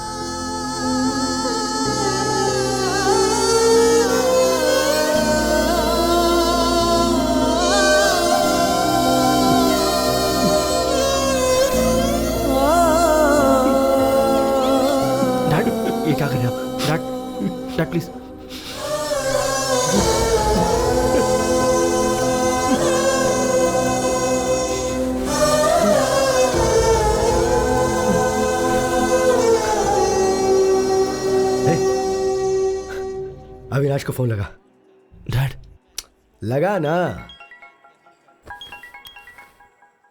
डैड, ये क्या कर रहे हैं आप? Dad, dad please. अविनाश को फोन लगा। डैड, लगा ना?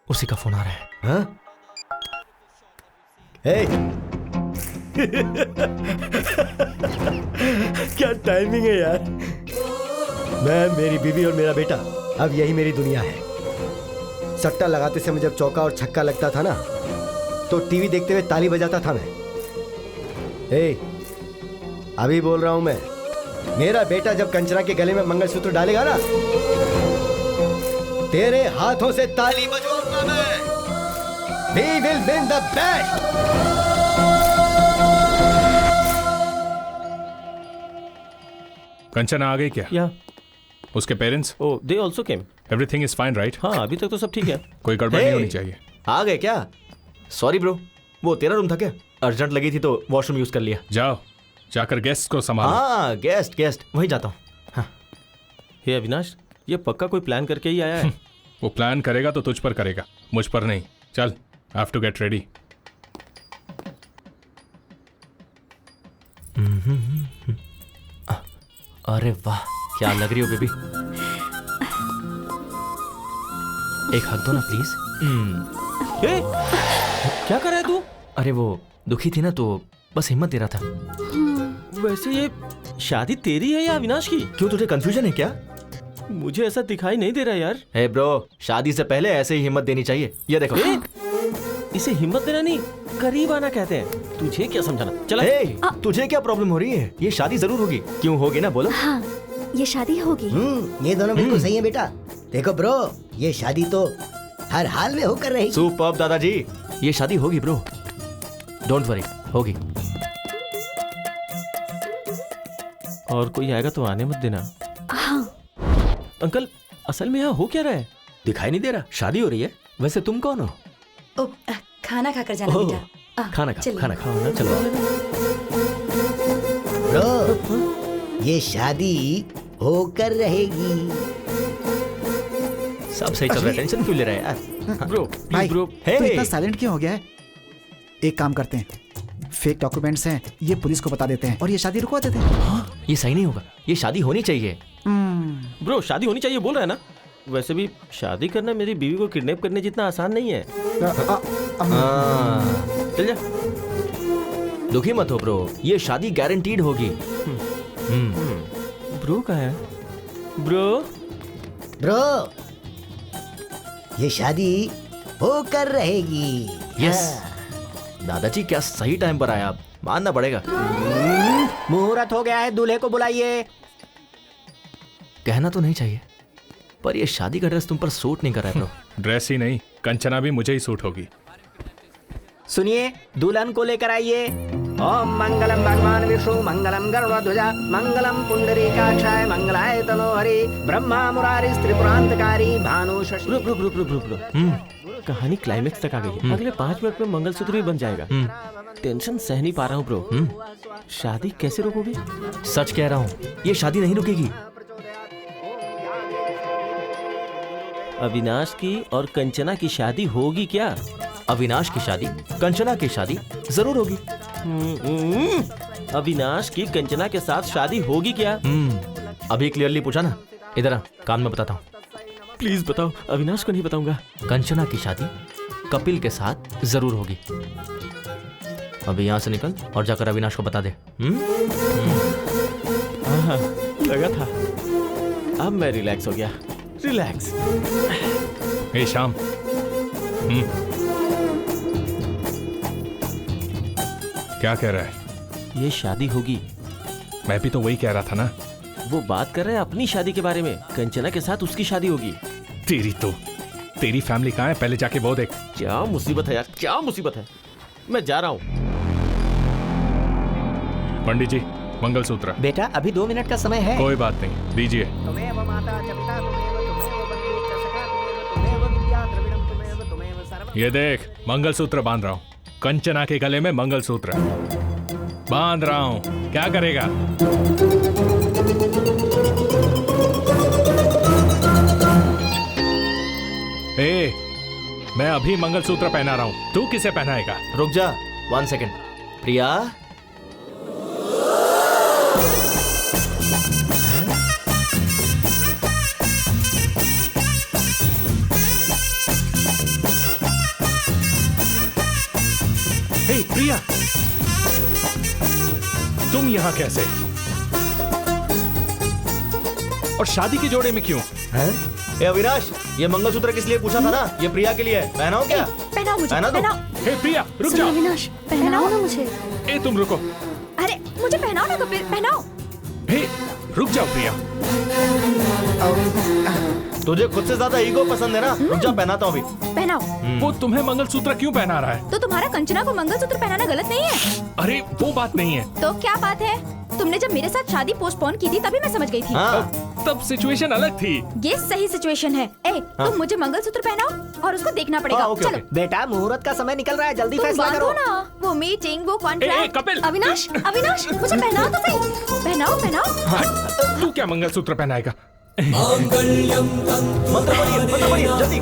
उसी का फोन आ रहा है। हाँ? हे क्या टाइमिंग है यार। मैं, मेरी बीवी और मेरा बेटा, अब यही मेरी दुनिया है। सट्टा लगाते समय जब चौका और छक्का लगता था ना, तो टीवी देखते हुए ताली बजाता था मैं। अभी बोल रहा हूं मैं, मेरा बेटा जब कंचना के गले में मंगलसूत्र डालेगा ना, तेरे हाथों से ताली बजाऊंगा मैं। We will win the bet. Kanchana आ गई क्या? या उसके parents? Oh they also came. Everything is fine right? हाँ अभी तक तो सब ठीक है। कोई गड़बड़ नहीं होनी चाहिए। आ गए क्या? सॉरी ब्रो, वो तेरा रूम था क्या? अर्जेंट लगी थी तो वॉशरूम यूज कर लिया। जाओ जाकर गेस्ट को संभालो। हाँ गेस्ट वहीं जाता हूँ। हाँ। हे अविनाश, ये पक्का कोई प्लान करके ही आया है। वो प्लान करेगा तो तुझ पर करेगा, मुझ पर नहीं। चल, हैव टू गेट रेडी। अरे वाह क्या लग रही हो बेबी। एक हक दो ना प्लीज। क्या कर रहा है तू? अरे वो दुखी थी ना तो बस हिम्मत दे रहा था। वैसे ये शादी तेरी है या अविनाश की? क्यों तुझे कंफ्यूजन है क्या? मुझे ऐसा दिखाई नहीं दे रहा यार। हे ब्रो, शादी से पहले ऐसे ही हिम्मत देनी चाहिए। ये देखो। इसे हिम्मत देना नहीं, करीब आना कहते हैं। तुझे क्या समझाना? चला। तुझे क्या प्रॉब्लम हो रही है? ये शादी जरूर होगी। क्यों होगी ना, बोलो। हाँ ये शादी होगी। ये दोनों बिल्कुल सही है बेटा। देखो ब्रो, ये शादी तो हर हाल में होकर रहेगी। सुपर्ब दादाजी, ये शादी होगी ब्रो, डोंट वरी, होगी। और कोई आएगा तो आने मत देना। हाँ। अंकल असल में यहाँ हो क्या रहा है? दिखाई नहीं दे रहा? शादी हो रही है। वैसे तुम कौन हो? ओ, खाना खाकर जाना बेटा। खाना खाओ ना, चलो। ब्रो, ये शादी होकर रहेगी। सब सही चल रहा है, टेंशन क्यों ले रहा है यार? ब्रो भाई ब्रो, तू इतना साइलेंट क्यों हो गया है? एक काम करते हैं, फेक डॉक्यूमेंट्स हैं, ये पुलिस को बता देते हैं और ये शादी रुकवा देते हैं। हाँ, ये सही नहीं होगा, ये शादी होनी चाहिए। ब्रो शादी होनी चाहिए बोल रहा है ना? वैसे भी शादी करना मेरी बीवी को किडनैप करने जितना आसान नहीं है। चल जा। दुखी मत हो ब्रो, ये शादी गारंटीड होगी। ब्रो कहाँ है? ब्रो ये शादी होकर रहेगी। यस दादाजी, क्या सही टाइम पर आया आप, मानना पड़ेगा। मुहूर्त हो गया है, दूल्हे को बुलाइए। कहना तो नहीं चाहिए पर ये शादी का ड्रेस तुम पर सूट नहीं कर रहा है ब्रो। ड्रेस ही नहीं, कंचना भी मुझे ही सूट होगी। सुनिए, दुल्हन को लेकर आइए। ओम मंगलम भगवान विष्णु, मंगलम गरुड़ध्वजा, मंगलम पुंडरीकाक्षाय, मंगलाय तनोहरि, ब्रह्मा मुरारी त्रिपुरांतकारी, भानु शशि। ब्रो कहानी क्लाइमेक्स तक आ गई है। अगले 5 मिनट में मंगलसूत्र भी बन जाएगा। टेंशन सह नहीं पा रहा हूँ ब्रो। शादी कैसे रोकोगे? सच कह रहा हूँ, ये शादी नहीं रुकेगी। अविनाश की और कंचना की शादी होगी क्या? अविनाश की शादी, कंचना की शादी जरूर होगी। अविनाश की कंचना के साथ शादी होगी क्या? अभी क्लियरली पूछा ना, इधर आ, कान में बताता हूँ। प्लीज बताओ, अविनाश को नहीं बताऊंगा। कंचना की शादी कपिल के साथ जरूर होगी। अभी यहाँ से निकल और जाकर अविनाश को बता दे। हाँ, लगा था। अब मैं रिलैक्स हो गया। रिलैक्स। हे श्याम, क्या कह रहा है? ये शादी होगी। मैं भी तो वही कह रहा था ना। वो बात कर रहे हैं अपनी शादी के बारे में। कंचना के साथ उसकी शादी होगी। तेरी फैमिली कहाँ है? पहले जाके वो देख। क्या मुसीबत है यार, क्या मुसीबत है। मैं जा रहा हूँ। पंडित जी, मंगलसूत्र। बेटा अभी 2 मिनट का समय है। कोई बात नहीं, दीजिए। ये देख, मंगलसूत्र बांध रहा हूँ। कंचना के गले में मंगलसूत्र बांध रहा हूँ। क्या करेगा? मैं अभी मंगलसूत्र पहना रहा हूँ, तू किसे पहनाएगा? रुक जा 1 सेकेंड। प्रिया, हे प्रिया, तुम यहाँ कैसे? और शादी के जोड़े में क्यों? ए अविनाश, ये मंगलसूत्र किस लिए पूछा था ना? ये प्रिया के लिए है। पहनाओ क्या? पहनाओ मुझे, पहना दो। हे प्रिया, रुक जाओ। अविनाश, पहनाओ ना मुझे। ए तुम रुको। अरे मुझे पहनाओ ना कपिल, पहनाओ। हे रुक जाओ प्रिया। तुझे खुद से ज्यादा ईगो पसंद है ना? रुक जा, पहनाता हूँ अभी। पहनाओ। वो तुम्हें मंगलसूत्र क्यों पहना रहा है? तो तुम्हारा कंचना को मंगलसूत्र पहनाना गलत नहीं है? अरे वो बात नहीं है। तो क्या बात है? तुमने जब मेरे साथ शादी पोस्टपोन की थी तभी मैं समझ गई थी। तब सिचुएशन अलग थी। ये सही सिचुएशन है। तुम मुझे मंगलसूत्र पहनाओ और उसको देखना पड़ेगा। चलो बेटा, मुहूर्त का समय निकल रहा है, जल्दी तुम फैसला बांधो करो ना। वो मीटिंग, वो कॉन्ट्रैक्ट। कपिल! अविनाश, अविनाश, मुझे पहनाओ तो सही। पहनाओ, पहनाओ। तू क्या मंगलसूत्र पहनाएगा? मंत्र पढ़िए, जल्दी।